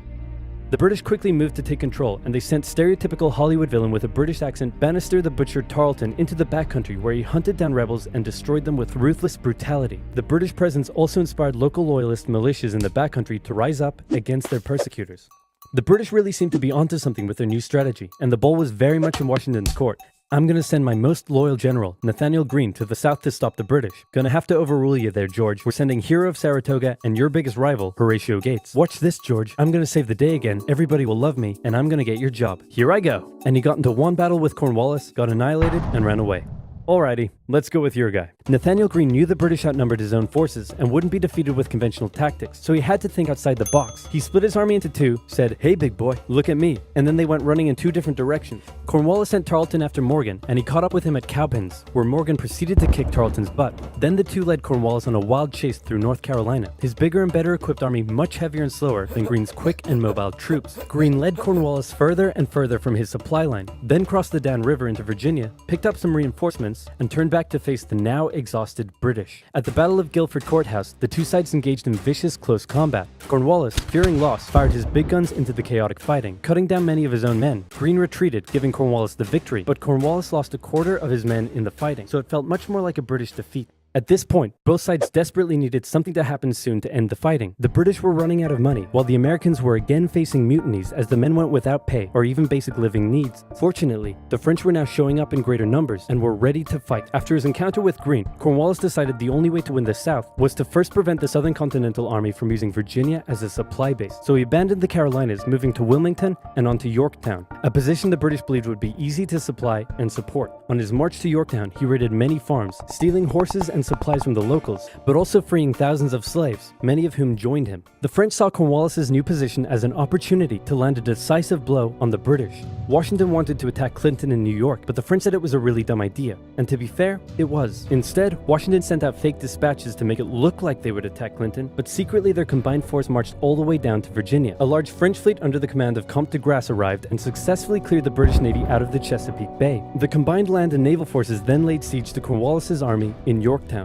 The British quickly moved to take control, and they sent stereotypical Hollywood villain with a British accent Bannister the Butcher Tarleton into the backcountry, where he hunted down rebels and destroyed them with ruthless brutality. The British presence also inspired local loyalist militias in the backcountry to rise up against their persecutors. The British really seemed to be onto something with their new strategy, and the ball was very much in Washington's court. I'm gonna send my most loyal general, Nathaniel Greene, to the south to stop the British. Gonna have to overrule you there, George. We're sending hero of Saratoga and your biggest rival, Horatio Gates. Watch this, George. I'm gonna save the day again, everybody will love me, and I'm gonna get your job. Here I go. And he got into one battle with Cornwallis, got annihilated, and ran away. Alrighty, let's go with your guy. Nathaniel Greene knew the British outnumbered his own forces and wouldn't be defeated with conventional tactics, so he had to think outside the box. He split his army into two, said, "Hey big boy, look at me," and then they went running in two different directions. Cornwallis sent Tarleton after Morgan, and he caught up with him at Cowpens, where Morgan proceeded to kick Tarleton's butt. Then the two led Cornwallis on a wild chase through North Carolina, his bigger and better equipped army much heavier and slower than Greene's quick and mobile troops. Greene led Cornwallis further and further from his supply line, then crossed the Dan River into Virginia, picked up some reinforcements, and turned back to face the now exhausted British. At the Battle of Guilford Courthouse, the two sides engaged in vicious close combat. Cornwallis, fearing loss, fired his big guns into the chaotic fighting, cutting down many of his own men. Greene retreated, giving Cornwallis the victory, but Cornwallis lost a quarter of his men in the fighting, so it felt much more like a British defeat. At this point, both sides desperately needed something to happen soon to end the fighting. The British were running out of money, while the Americans were again facing mutinies as the men went without pay or even basic living needs. Fortunately, the French were now showing up in greater numbers and were ready to fight. After his encounter with Greene, Cornwallis decided the only way to win the South was to first prevent the Southern Continental Army from using Virginia as a supply base. So he abandoned the Carolinas, moving to Wilmington and on to Yorktown, a position the British believed would be easy to supply and support. On his march to Yorktown, he raided many farms, stealing horses and supplies from the locals, but also freeing thousands of slaves, many of whom joined him. The French saw Cornwallis's new position as an opportunity to land a decisive blow on the British. Washington wanted to attack Clinton in New York, but the French said it was a really dumb idea. And to be fair, it was. Instead, Washington sent out fake dispatches to make it look like they would attack Clinton, but secretly their combined force marched all the way down to Virginia. A large French fleet under the command of Comte de Grasse arrived and successfully cleared the British Navy out of the Chesapeake Bay. The combined land and naval forces then laid siege to Cornwallis's army in Yorktown.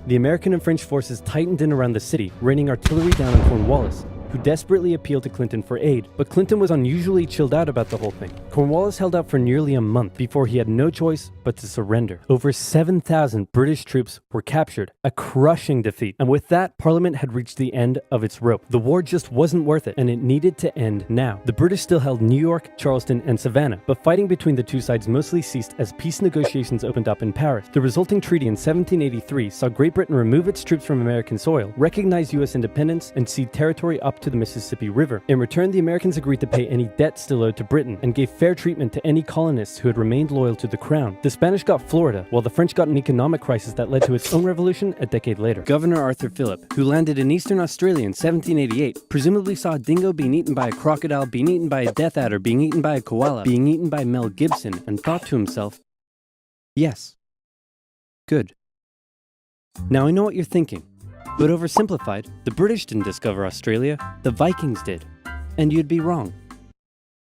The American and French forces tightened in around the city, raining artillery down on Cornwallis, who desperately appealed to Clinton for aid, but Clinton was unusually chilled out about the whole thing. Cornwallis held out for nearly a month before he had no choice but to surrender. Over 7,000 British troops were captured, a crushing defeat, and with that, Parliament had reached the end of its rope. The war just wasn't worth it, and it needed to end now. The British still held New York, Charleston, and Savannah, but fighting between the two sides mostly ceased as peace negotiations opened up in Paris. The resulting treaty in 1783 saw Great Britain remove its troops from American soil, recognize U.S. independence, and cede territory up to the Mississippi River. In return, the Americans agreed to pay any debt still owed to Britain and gave fair treatment to any colonists who had remained loyal to the crown. The Spanish got Florida, while the French got an economic crisis that led to its own revolution a decade later. Governor Arthur Phillip, who landed in eastern Australia in 1788, presumably saw a dingo being eaten by a crocodile, being eaten by a death adder, being eaten by a koala, being eaten by Mel Gibson, and thought to himself, yes, good. Now I know what you're thinking. But oversimplified, the British didn't discover Australia, the Vikings did. And you'd be wrong.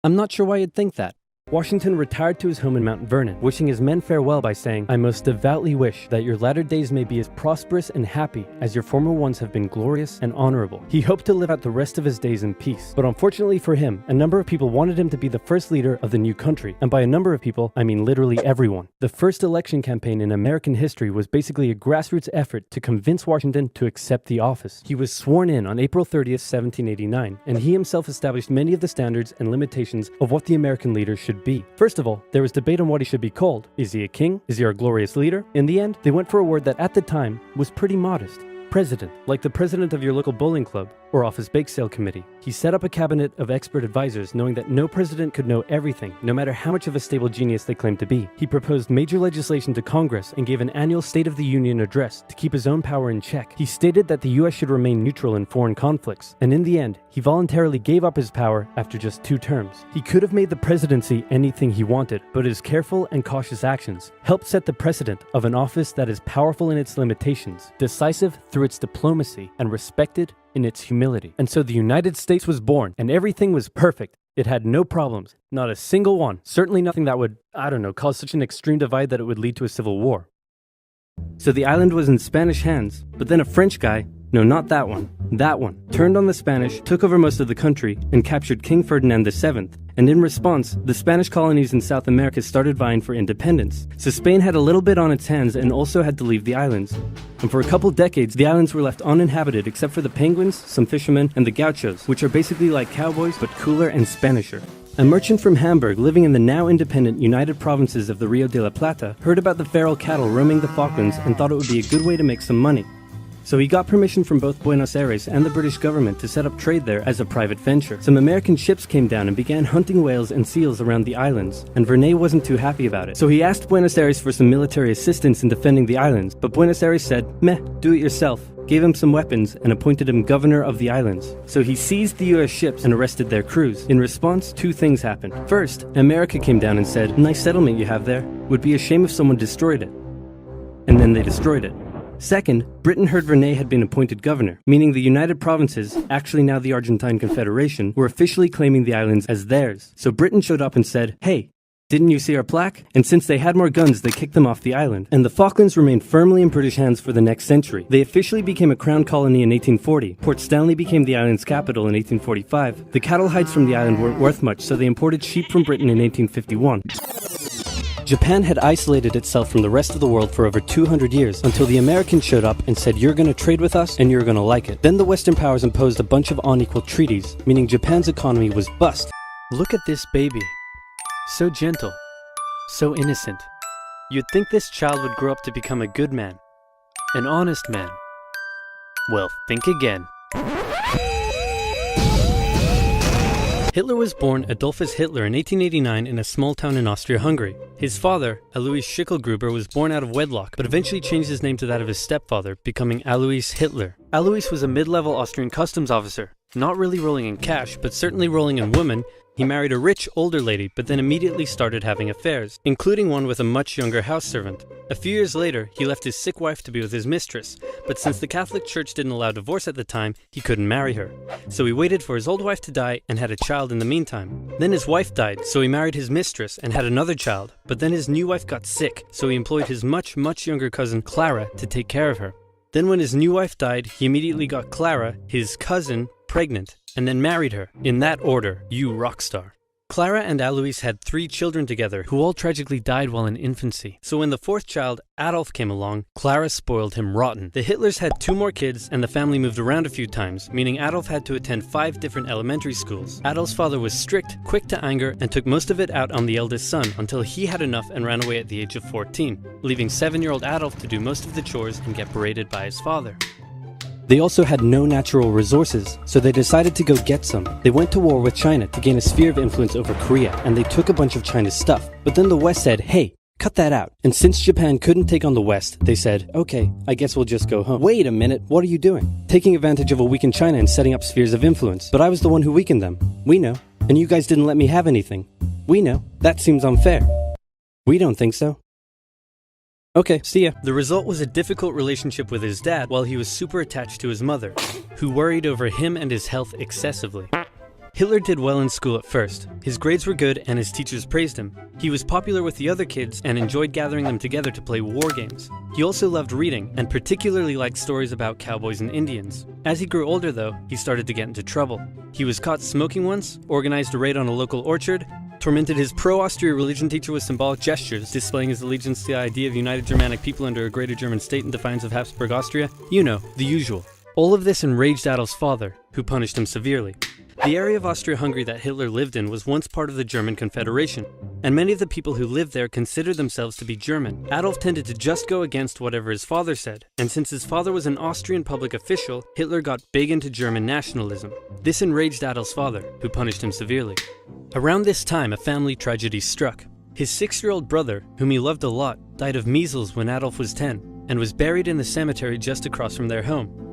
I'm not sure why you'd think that. Washington retired to his home in Mount Vernon, wishing his men farewell by saying, "I most devoutly wish that your latter days may be as prosperous and happy as your former ones have been glorious and honorable." He hoped to live out the rest of his days in peace. But unfortunately for him, a number of people wanted him to be the first leader of the new country. And by a number of people, I mean literally everyone. The first election campaign in American history was basically a grassroots effort to convince Washington to accept the office. He was sworn in on April 30th, 1789, and he himself established many of the standards and limitations of what the American leaders should should be. First of all, there was debate on what he should be called. Is he a king? Is he our glorious leader? In the end, they went for a word that at the time was pretty modest. President, like the president of your local bowling club or office bake sale committee. He set up a cabinet of expert advisors knowing that no president could know everything, no matter how much of a stable genius they claimed to be. He proposed major legislation to Congress and gave an annual State of the Union address to keep his own power in check. He stated that the US should remain neutral in foreign conflicts, and in the end, he voluntarily gave up his power after just 2 terms. He could have made the presidency anything he wanted, but his careful and cautious actions helped set the precedent of an office that is powerful in its limitations, decisive through its diplomacy, and respected in its humility. And so the United States was born, and everything was perfect. It had no problems, not a single one. Certainly nothing that would, cause such an extreme divide that it would lead to a civil war. So the island was in Spanish hands, but then a French guy, no, not that one, turned on the Spanish, took over most of the country, and captured King Ferdinand VII. And in response, the Spanish colonies in South America started vying for independence. So Spain had a little bit on its hands and also had to leave the islands. And for a couple decades, the islands were left uninhabited except for the penguins, some fishermen, and the gauchos, which are basically like cowboys but cooler and Spanisher. A merchant from Hamburg living in the now independent United Provinces of the Rio de la Plata heard about the feral cattle roaming the Falklands and thought it would be a good way to make some money. So he got permission from both Buenos Aires and the British government to set up trade there as a private venture. Some American ships came down and began hunting whales and seals around the islands, and Verney wasn't too happy about it. So he asked Buenos Aires for some military assistance in defending the islands, but Buenos Aires said, meh, do it yourself, gave him some weapons, and appointed him governor of the islands. So he seized the US ships and arrested their crews. In response, 2 things happened. First, America came down and said, nice settlement you have there. Would be a shame if someone destroyed it. And then they destroyed it. Second, Britain heard Verney had been appointed governor, meaning the United Provinces, actually now the Argentine Confederation, were officially claiming the islands as theirs. So Britain showed up and said, hey, didn't you see our plaque? And since they had more guns, they kicked them off the island. And the Falklands remained firmly in British hands for the next century. They officially became a crown colony in 1840. Port Stanley became the island's capital in 1845. The cattle hides from the island weren't worth much, so they imported sheep from Britain in 1851. Japan had isolated itself from the rest of the world for over 200 years until the Americans showed up and said, you're gonna trade with us and you're gonna like it. Then the Western powers imposed a bunch of unequal treaties, meaning Japan's economy was bust. Look at this baby. So gentle. So innocent. You'd think this child would grow up to become a good man. An honest man. Well, think again. Hitler was born Adolphus Hitler in 1889 in a small town in Austria-Hungary. His father, Alois Schicklgruber, was born out of wedlock, but eventually changed his name to that of his stepfather, becoming Alois Hitler. Alois was a mid-level Austrian customs officer, not really rolling in cash, but certainly rolling in women. He married a rich, older lady, but then immediately started having affairs, including one with a much younger house servant. A few years later, he left his sick wife to be with his mistress, but since the Catholic Church didn't allow divorce at the time, he couldn't marry her. So he waited for his old wife to die and had a child in the meantime. Then his wife died, so he married his mistress and had another child, but then his new wife got sick, so he employed his much younger cousin, Clara, to take care of her. Then when his new wife died, he immediately got Clara, his cousin, pregnant, and then married her. In that order, you rock star. Clara and Alois had 3 children together, who all tragically died while in infancy. So when the 4th child, Adolf, came along, Clara spoiled him rotten. The Hitlers had 2 more kids, and the family moved around a few times, meaning Adolf had to attend 5 different elementary schools. Adolf's father was strict, quick to anger, and took most of it out on the eldest son until he had enough and ran away at the age of 14, leaving 7-year-old Adolf to do most of the chores and get berated by his father. They also had no natural resources, so they decided to go get some. They went to war with China to gain a sphere of influence over Korea, and they took a bunch of China's stuff. But then the West said, hey, cut that out. And since Japan couldn't take on the West, they said, okay, I guess we'll just go home. Wait a minute, what are you doing? Taking advantage of a weakened China and setting up spheres of influence. But I was the one who weakened them. We know. And you guys didn't let me have anything. We know. That seems unfair. We don't think so. Okay, see ya. The result was a difficult relationship with his dad while he was super attached to his mother, who worried over him and his health excessively. Hitler did well in school at first. His grades were good and his teachers praised him. He was popular with the other kids and enjoyed gathering them together to play war games. He also loved reading and particularly liked stories about cowboys and Indians. As he grew older though, he started to get into trouble. He was caught smoking once, organized a raid on a local orchard, tormented his pro-Austria religion teacher with symbolic gestures, displaying his allegiance to the idea of united Germanic people under a greater German state in defiance of Habsburg Austria. You know, the usual. All of this enraged Adolf's father, who punished him severely. The area of Austria-Hungary that Hitler lived in was once part of the German Confederation, and many of the people who lived there considered themselves to be German. Adolf tended to just go against whatever his father said, and since his father was an Austrian public official, Hitler got big into German nationalism. This enraged Adolf's father, who punished him severely. Around this time, a family tragedy struck. His 6-year-old brother, whom he loved a lot, died of measles when Adolf was 10, and was buried in the cemetery just across from their home.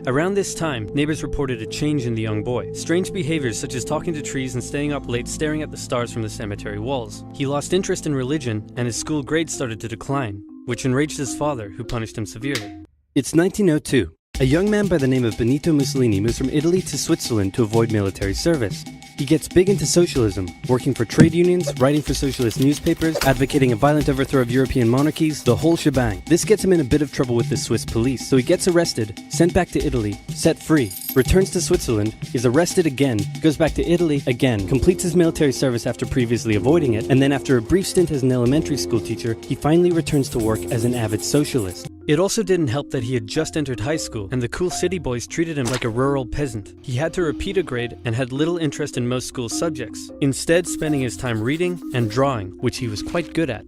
Around this time, neighbors reported a change in the young boy. Strange behaviors such as talking to trees and staying up late staring at the stars from the cemetery walls. He lost interest in religion, and his school grades started to decline, which enraged his father, who punished him severely. It's 1902. A young man by the name of Benito Mussolini moves from Italy to Switzerland to avoid military service. He gets big into socialism, working for trade unions, writing for socialist newspapers, advocating a violent overthrow of European monarchies, the whole shebang. This gets him in a bit of trouble with the Swiss police, so he gets arrested, sent back to Italy, set free, returns to Switzerland, is arrested again, goes back to Italy again, completes his military service after previously avoiding it, and then after a brief stint as an elementary school teacher, he finally returns to work as an avid socialist. It also didn't help that he had just entered high school, and the cool city boys treated him like a rural peasant. He had to repeat a grade and had little interest in most school subjects, instead spending his time reading and drawing, which he was quite good at.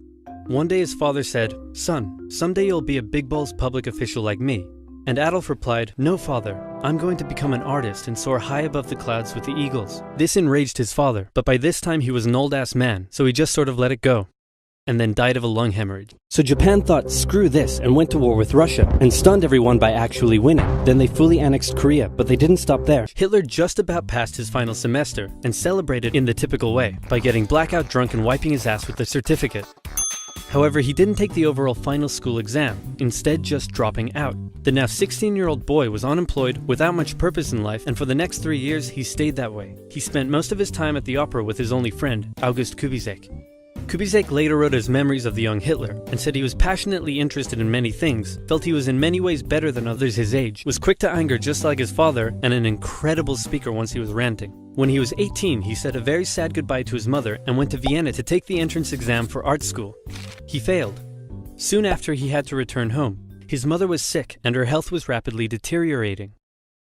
One day his father said, "Son, someday you'll be a big balls public official like me." And Adolf replied, "No, father, I'm going to become an artist and soar high above the clouds with the eagles." This enraged his father, but by this time he was an old-ass man, so he just sort of let it go, and then died of a lung hemorrhage. So Japan thought, screw this, and went to war with Russia, and stunned everyone by actually winning. Then they fully annexed Korea, but they didn't stop there. Hitler just about passed his final semester, and celebrated in the typical way, by getting blackout drunk and wiping his ass with the certificate. However, he didn't take the overall final school exam, instead just dropping out. The now 16-year-old boy was unemployed, without much purpose in life, and for the next 3 years he stayed that way. He spent most of his time at the opera with his only friend, August Kubizek. Kubizek later wrote his memories of the young Hitler, and said he was passionately interested in many things, felt he was in many ways better than others his age, was quick to anger just like his father, and an incredible speaker once he was ranting. When he was 18, he said a very sad goodbye to his mother and went to Vienna to take the entrance exam for art school. He failed. Soon after, he had to return home. His mother was sick, and her health was rapidly deteriorating.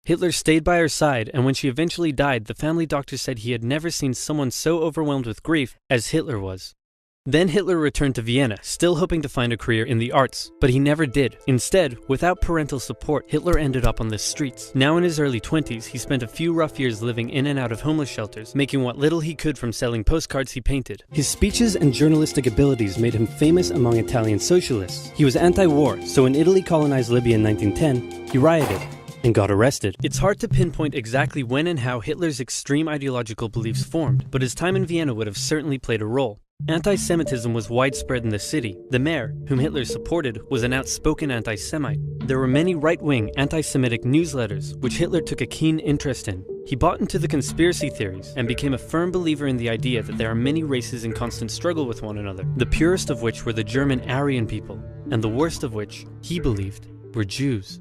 Hitler stayed by her side, and when she eventually died, the family doctor said he had never seen someone so overwhelmed with grief as Hitler was. Then Hitler returned to Vienna, still hoping to find a career in the arts, but he never did. Instead, without parental support, Hitler ended up on the streets. Now in his early 20s, he spent a few rough years living in and out of homeless shelters, making what little he could from selling postcards he painted. His speeches and journalistic abilities made him famous among Italian socialists. He was anti-war, so when Italy colonized Libya in 1910, he rioted and got arrested. It's hard to pinpoint exactly when and how Hitler's extreme ideological beliefs formed, but his time in Vienna would have certainly played a role. Anti-Semitism was widespread in the city. The mayor, whom Hitler supported, was an outspoken anti-Semite. There were many right-wing anti-Semitic newsletters, which Hitler took a keen interest in. He bought into the conspiracy theories and became a firm believer in the idea that there are many races in constant struggle with one another, the purest of which were the German Aryan people, and the worst of which, he believed, were Jews.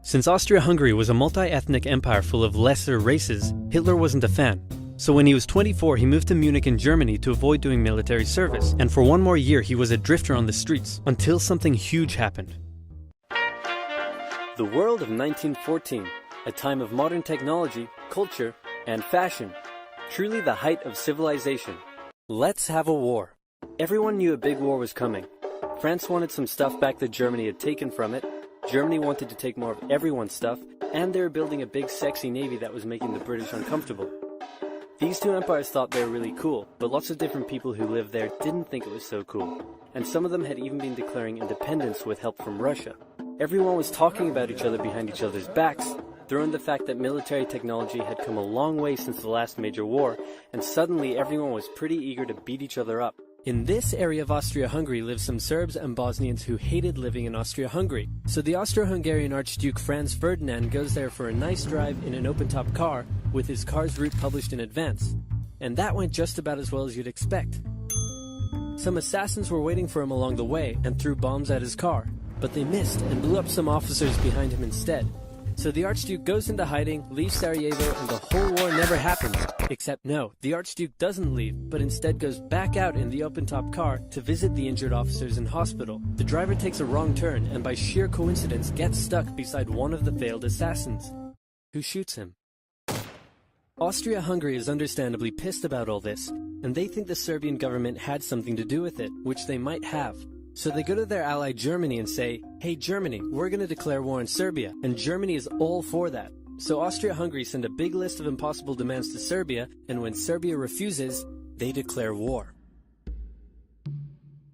Since Austria-Hungary was a multi-ethnic empire full of lesser races, Hitler wasn't a fan. So when he was 24, he moved to Munich in Germany to avoid doing military service, and for one more year he was a drifter on the streets, until something huge happened. The world of 1914, a time of modern technology, culture, and fashion. Truly the height of civilization. Let's have a war. Everyone knew a big war was coming. France wanted some stuff back that Germany had taken from it, Germany wanted to take more of everyone's stuff, and they were building a big sexy navy that was making the British uncomfortable. These two empires thought they were really cool, but lots of different people who lived there didn't think it was so cool. And some of them had even been declaring independence with help from Russia. Everyone was talking about each other behind each other's backs, throwing the fact that military technology had come a long way since the last major war, and suddenly everyone was pretty eager to beat each other up. In this area of Austria-Hungary lived some Serbs and Bosnians who hated living in Austria-Hungary. So the Austro-Hungarian Archduke Franz Ferdinand goes there for a nice drive in an open-top car with his car's route published in advance. And that went just about as well as you'd expect. Some assassins were waiting for him along the way and threw bombs at his car, but they missed and blew up some officers behind him instead. So the Archduke goes into hiding, leaves Sarajevo, and the whole war never happens. Except no, the Archduke doesn't leave, but instead goes back out in the open-top car to visit the injured officers in hospital. The driver takes a wrong turn and by sheer coincidence gets stuck beside one of the failed assassins, who shoots him. Austria-Hungary is understandably pissed about all this, and they think the Serbian government had something to do with it, which they might have. So they go to their ally Germany and say, "Hey Germany, we're going to declare war on Serbia," and Germany is all for that. So Austria-Hungary send a big list of impossible demands to Serbia, and when Serbia refuses, they declare war.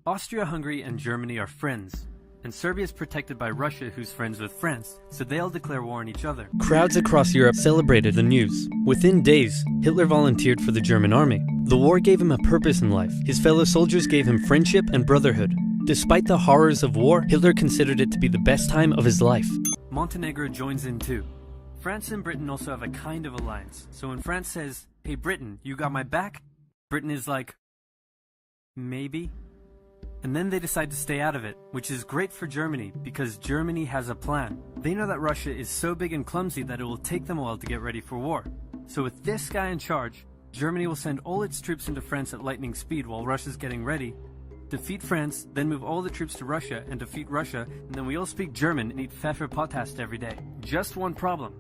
Austria-Hungary and Germany are friends, and Serbia is protected by Russia, who's friends with France, so they'll declare war on each other. Crowds across Europe celebrated the news. Within days, Hitler volunteered for the German army. The war gave him a purpose in life. His fellow soldiers gave him friendship and brotherhood. Despite the horrors of war, Hitler considered it to be the best time of his life. Montenegro joins in too. France and Britain also have a kind of alliance, so when France says, "Hey Britain, you got my back?" Britain is like, maybe? And then they decide to stay out of it, which is great for Germany because Germany has a plan. They know that Russia is so big and clumsy that it will take them a while to get ready for war. So with this guy in charge, Germany will send all its troops into France at lightning speed while Russia's getting ready, defeat France, then move all the troops to Russia and defeat Russia, and then we all speak German and eat Pfefferpottast every day. Just one problem.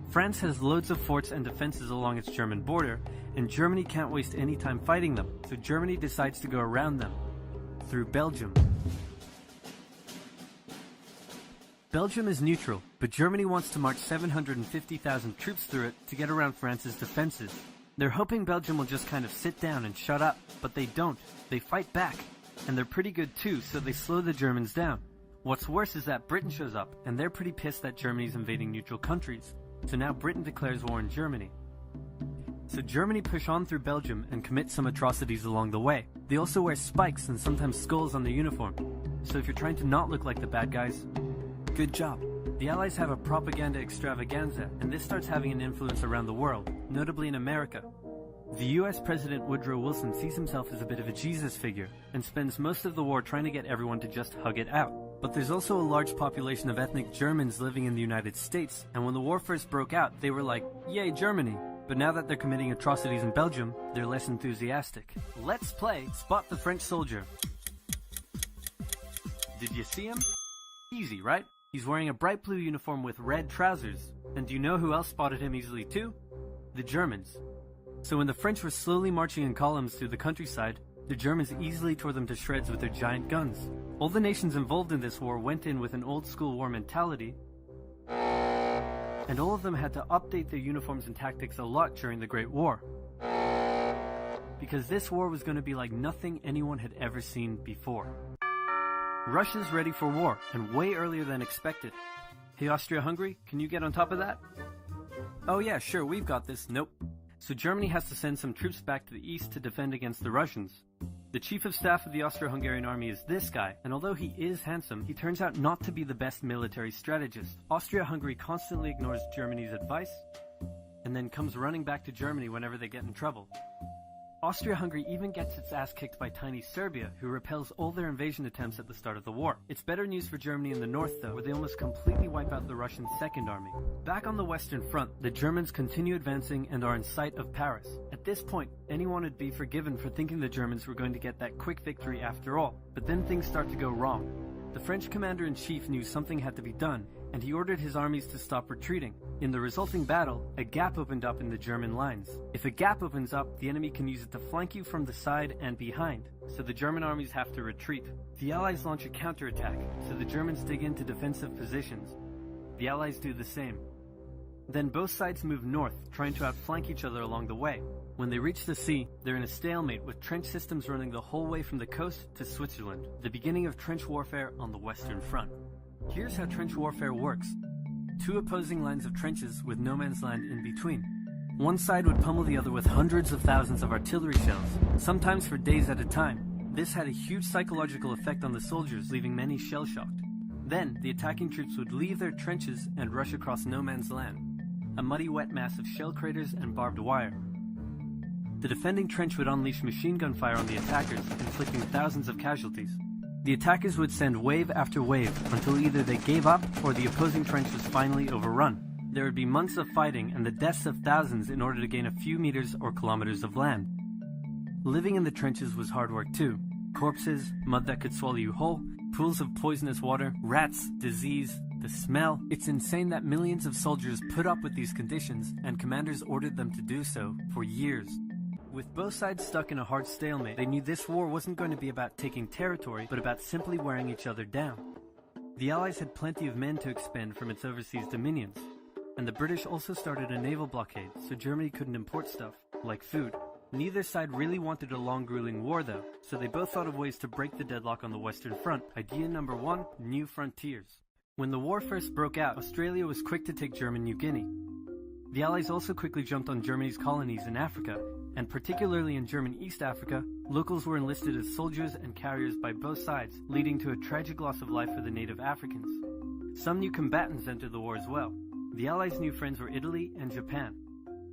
France has loads of forts and defenses along its German border, and Germany can't waste any time fighting them, so Germany decides to go around them. Through Belgium. Belgium is neutral, but Germany wants to march 750,000 troops through it to get around France's defenses. They're hoping Belgium will just kind of sit down and shut up, but they don't. They fight back, and they're pretty good too, so they slow the Germans down. What's worse is that Britain shows up, and they're pretty pissed that Germany's invading neutral countries. So now Britain declares war on Germany. So Germany push on through Belgium and commit some atrocities along the way. They also wear spikes and sometimes skulls on their uniform. So if you're trying to not look like the bad guys, good job. The Allies have a propaganda extravaganza, and this starts having an influence around the world, notably in America. The US President Woodrow Wilson sees himself as a bit of a Jesus figure, and spends most of the war trying to get everyone to just hug it out. But there's also a large population of ethnic Germans living in the United States, and when the war first broke out, they were like, "Yay, Germany!" But now that they're committing atrocities in Belgium, they're less enthusiastic. Let's play Spot the French Soldier. Did you see him? Easy, right? He's wearing a bright blue uniform with red trousers. And do you know who else spotted him easily too? The Germans. So when the French were slowly marching in columns through the countryside, the Germans easily tore them to shreds with their giant guns. All the nations involved in this war went in with an old-school war mentality, and all of them had to update their uniforms and tactics a lot during the Great War. Because this war was going to be like nothing anyone had ever seen before. Russia's ready for war, and way earlier than expected. Hey Austria-Hungary, can you get on top of that? Oh yeah, sure, we've got this. Nope. So Germany has to send some troops back to the east to defend against the Russians. The chief of staff of the Austro-Hungarian army is this guy, and although he is handsome, he turns out not to be the best military strategist. Austria-Hungary constantly ignores Germany's advice, and then comes running back to Germany whenever they get in trouble. Austria-Hungary even gets its ass kicked by tiny Serbia, who repels all their invasion attempts at the start of the war. It's better news for Germany in the north though, where they almost completely wipe out the Russian Second Army. Back on the Western Front, the Germans continue advancing and are in sight of Paris. At this point, anyone would be forgiven for thinking the Germans were going to get that quick victory after all, but then things start to go wrong. The French commander-in-chief knew something had to be done, and he ordered his armies to stop retreating. In the resulting battle, a gap opened up in the German lines. If a gap opens up, the enemy can use it to flank you from the side and behind, so the German armies have to retreat. The Allies launch a counterattack, so the Germans dig into defensive positions. The Allies do the same. Then both sides move north, trying to outflank each other along the way. When they reach the sea, they're in a stalemate with trench systems running the whole way from the coast to Switzerland, the beginning of trench warfare on the Western Front. Here's how trench warfare works. Two opposing lines of trenches with no man's land in between. One side would pummel the other with hundreds of thousands of artillery shells, sometimes for days at a time. This had a huge psychological effect on the soldiers, leaving many shell-shocked. Then, the attacking troops would leave their trenches and rush across no man's land, a muddy wet mass of shell craters and barbed wire. The defending trench would unleash machine gun fire on the attackers, inflicting thousands of casualties. The attackers would send wave after wave until either they gave up or the opposing trench was finally overrun. There would be months of fighting and the deaths of thousands in order to gain a few meters or kilometers of land. Living in the trenches was hard work too. Corpses, mud that could swallow you whole, pools of poisonous water, rats, disease, The smell. It's insane that millions of soldiers put up with these conditions, and commanders ordered them to do so for years. With both sides stuck in a hard stalemate, they knew this war wasn't going to be about taking territory, but about simply wearing each other down. The Allies had plenty of men to expend from its overseas dominions, and the British also started a naval blockade, so Germany couldn't import stuff, like food. Neither side really wanted a long grueling war though, so they both thought of ways to break the deadlock on the Western Front. Idea number 1, new frontiers. When the war first broke out, Australia was quick to take German New Guinea. The Allies also quickly jumped on Germany's colonies in Africa, and particularly in German East Africa, locals were enlisted as soldiers and carriers by both sides, leading to a tragic loss of life for the native Africans. Some new combatants entered the war as well. The Allies' new friends were Italy and Japan.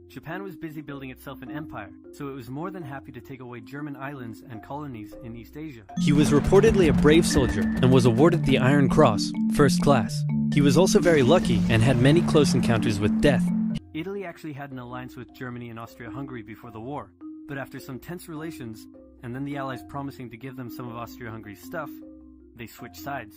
Japan was busy building itself an empire, so it was more than happy to take away German islands and colonies in East Asia. He was reportedly a brave soldier and was awarded the Iron Cross, first class. He was also very lucky and had many close encounters with death. Italy actually had an alliance with Germany and Austria-Hungary before the war, but after some tense relations, and then the Allies promising to give them some of Austria-Hungary's stuff, they switched sides.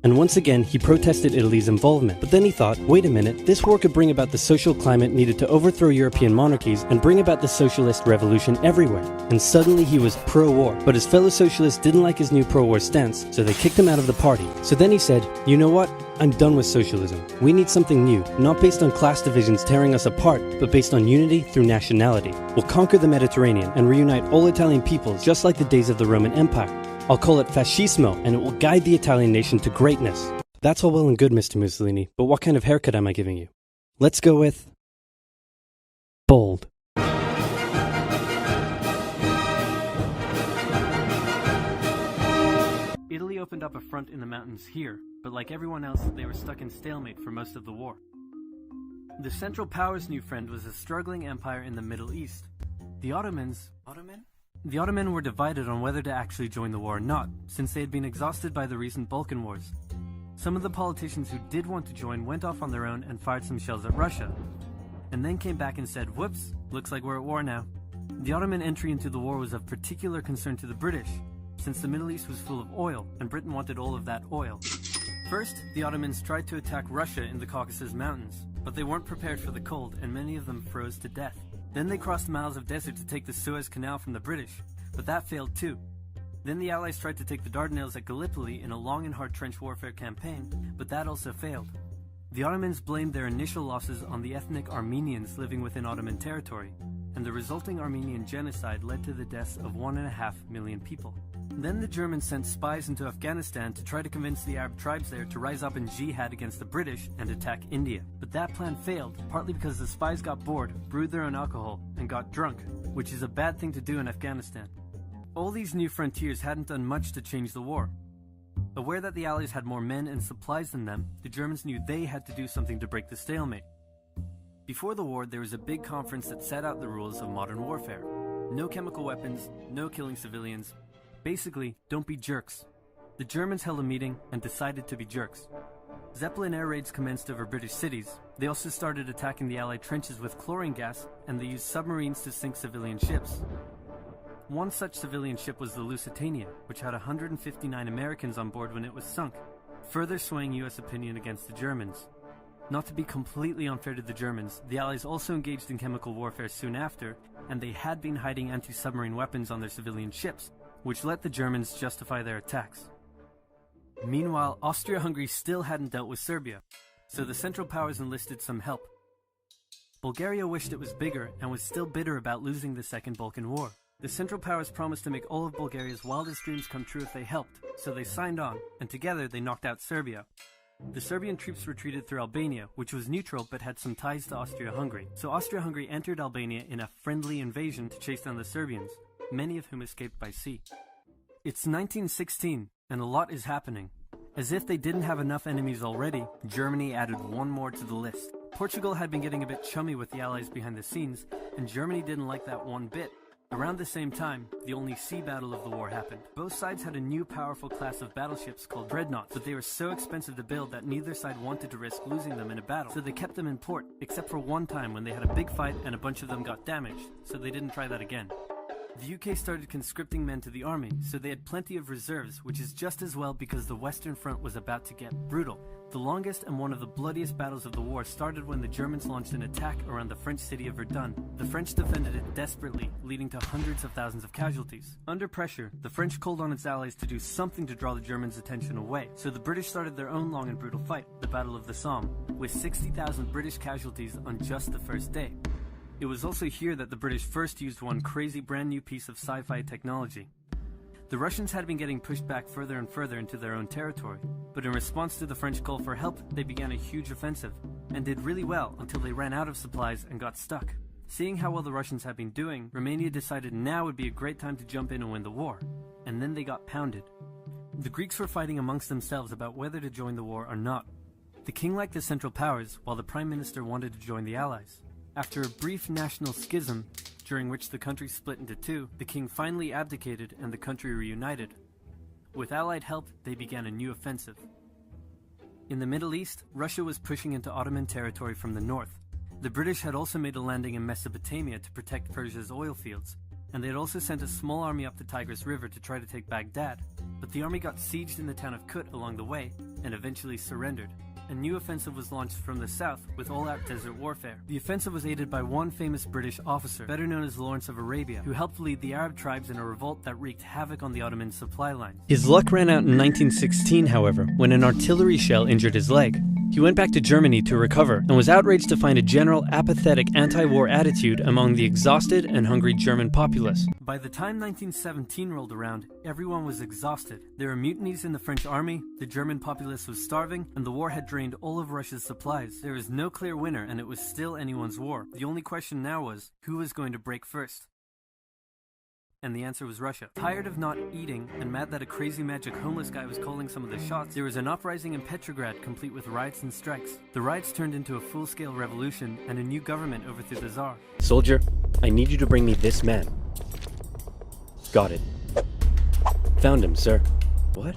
And once again, he protested Italy's involvement. But then he thought, wait a minute, this war could bring about the social climate needed to overthrow European monarchies and bring about the socialist revolution everywhere. And suddenly he was pro-war. But his fellow socialists didn't like his new pro-war stance, so they kicked him out of the party. So then he said, you know what? I'm done with socialism. We need something new, not based on class divisions tearing us apart, but based on unity through nationality. We'll conquer the Mediterranean and reunite all Italian peoples, just like the days of the Roman Empire. I'll call it fascismo, and it will guide the Italian nation to greatness. That's all well and good, Mr. Mussolini, but what kind of haircut am I giving you? Let's go with bold. Italy opened up a front in the mountains here, but like everyone else, they were stuck in stalemate for most of the war. The Central Powers' new friend was a struggling empire in the Middle East. The Ottomans were divided on whether to actually join the war or not, since they had been exhausted by the recent Balkan Wars. Some of the politicians who did want to join went off on their own and fired some shells at Russia, and then came back and said, whoops, looks like we're at war now. The Ottoman entry into the war was of particular concern to the British, since the Middle East was full of oil, and Britain wanted all of that oil. First, the Ottomans tried to attack Russia in the Caucasus Mountains, but they weren't prepared for the cold, and many of them froze to death. Then they crossed miles of desert to take the Suez Canal from the British, but that failed too. Then the Allies tried to take the Dardanelles at Gallipoli in a long and hard trench warfare campaign, but that also failed. The Ottomans blamed their initial losses on the ethnic Armenians living within Ottoman territory, and the resulting Armenian genocide led to the deaths of 1.5 million people. Then the Germans sent spies into Afghanistan to try to convince the Arab tribes there to rise up in jihad against the British and attack India. But that plan failed, partly because the spies got bored, brewed their own alcohol, and got drunk, which is a bad thing to do in Afghanistan. All these new frontiers hadn't done much to change the war. Aware that the Allies had more men and supplies than them, the Germans knew they had to do something to break the stalemate. Before the war, there was a big conference that set out the rules of modern warfare. No chemical weapons, no killing civilians. Basically, don't be jerks. The Germans held a meeting and decided to be jerks. Zeppelin air raids commenced over British cities. They also started attacking the Allied trenches with chlorine gas, and they used submarines to sink civilian ships. One such civilian ship was the Lusitania, which had 159 Americans on board when it was sunk, further swaying US opinion against the Germans. Not to be completely unfair to the Germans, the Allies also engaged in chemical warfare soon after, and they had been hiding anti-submarine weapons on their civilian ships, which let the Germans justify their attacks. Meanwhile, Austria-Hungary still hadn't dealt with Serbia, so the Central Powers enlisted some help. Bulgaria wished it was bigger and was still bitter about losing the Second Balkan War. The Central Powers promised to make all of Bulgaria's wildest dreams come true if they helped, so they signed on, and together they knocked out Serbia. The Serbian troops retreated through Albania, which was neutral but had some ties to Austria-Hungary. So Austria-Hungary entered Albania in a friendly invasion to chase down the Serbians, many of whom escaped by sea. It's 1916, and a lot is happening. As if they didn't have enough enemies already, Germany added one more to the list. Portugal had been getting a bit chummy with the Allies behind the scenes, and Germany didn't like that one bit. Around the same time, the only sea battle of the war happened. Both sides had a new powerful class of battleships called dreadnoughts, but they were so expensive to build that neither side wanted to risk losing them in a battle, so they kept them in port, except for one time when they had a big fight and a bunch of them got damaged, so they didn't try that again. The UK started conscripting men to the army, so they had plenty of reserves, which is just as well because the Western Front was about to get brutal. The longest and one of the bloodiest battles of the war started when the Germans launched an attack around the French city of Verdun. The French defended it desperately, leading to hundreds of thousands of casualties. Under pressure, the French called on its allies to do something to draw the Germans' attention away, so the British started their own long and brutal fight, the Battle of the Somme, with 60,000 British casualties on just the first day. It was also here that the British first used one crazy brand new piece of sci-fi technology. The Russians had been getting pushed back further and further into their own territory, but in response to the French call for help, they began a huge offensive, and did really well until they ran out of supplies and got stuck. Seeing how well the Russians had been doing, Romania decided now would be a great time to jump in and win the war, and then they got pounded. The Greeks were fighting amongst themselves about whether to join the war or not. The king liked the Central Powers, while the Prime Minister wanted to join the Allies. After a brief national schism, during which the country split into two, the king finally abdicated and the country reunited. With Allied help, they began a new offensive. In the Middle East, Russia was pushing into Ottoman territory from the north. The British had also made a landing in Mesopotamia to protect Persia's oil fields, and they had also sent a small army up the Tigris River to try to take Baghdad, but the army got sieged in the town of Kut along the way, and eventually surrendered. A new offensive was launched from the south with all-out desert warfare. The offensive was aided by one famous British officer, better known as Lawrence of Arabia, who helped lead the Arab tribes in a revolt that wreaked havoc on the Ottoman supply lines. His luck ran out in 1916, however, when an artillery shell injured his leg. He went back to Germany to recover and was outraged to find a general apathetic anti-war attitude among the exhausted and hungry German populace. By the time 1917 rolled around, everyone was exhausted. There were mutinies in the French army, the German populace was starving, and the war had drained all of Russia's supplies. There was no clear winner, and it was still anyone's war. The only question now was, who was going to break first? And the answer was Russia. Tired of not eating and mad that a crazy magic homeless guy was calling some of the shots, there was an uprising in Petrograd complete with riots and strikes. The riots turned into a full-scale revolution and a new government overthrew the Tsar. Soldier, I need you to bring me this man. Got it. Found him, sir. What?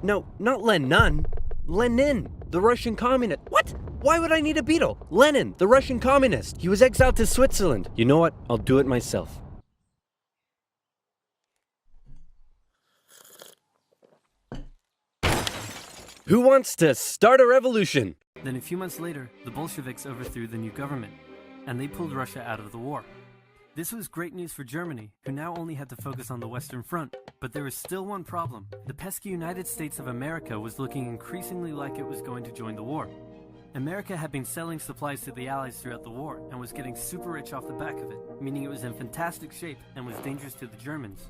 No, not Lenin. Lenin, the Russian communist. What? Why would I need a beetle? Lenin, the Russian communist. He was exiled to Switzerland. You know what? I'll do it myself. Who wants to start a revolution? Then a few months later, the Bolsheviks overthrew the new government, and they pulled Russia out of the war. This was great news for Germany, who now only had to focus on the Western Front. But there was still one problem. The pesky United States of America was looking increasingly like it was going to join the war. America had been selling supplies to the Allies throughout the war, and was getting super rich off the back of it, meaning it was in fantastic shape and was dangerous to the Germans.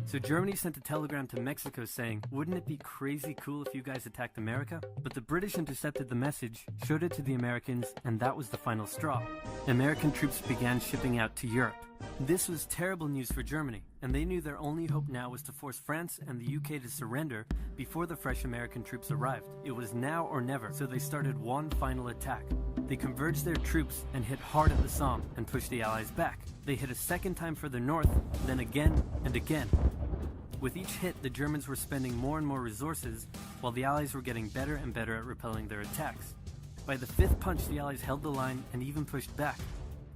So Germany sent a telegram to Mexico saying, wouldn't it be crazy cool if you guys attacked America? But the British intercepted the message, showed it to the Americans, and that was the final straw. American troops began shipping out to Europe. This was terrible news for Germany, and they knew their only hope now was to force France and the UK to surrender before the fresh American troops arrived. It was now or never, so they started one final attack. They converged their troops and hit hard at the Somme and pushed the Allies back. They hit a second time further north, then again and again. With each hit, the Germans were spending more and more resources, while the Allies were getting better and better at repelling their attacks. By the fifth punch, the Allies held the line and even pushed back.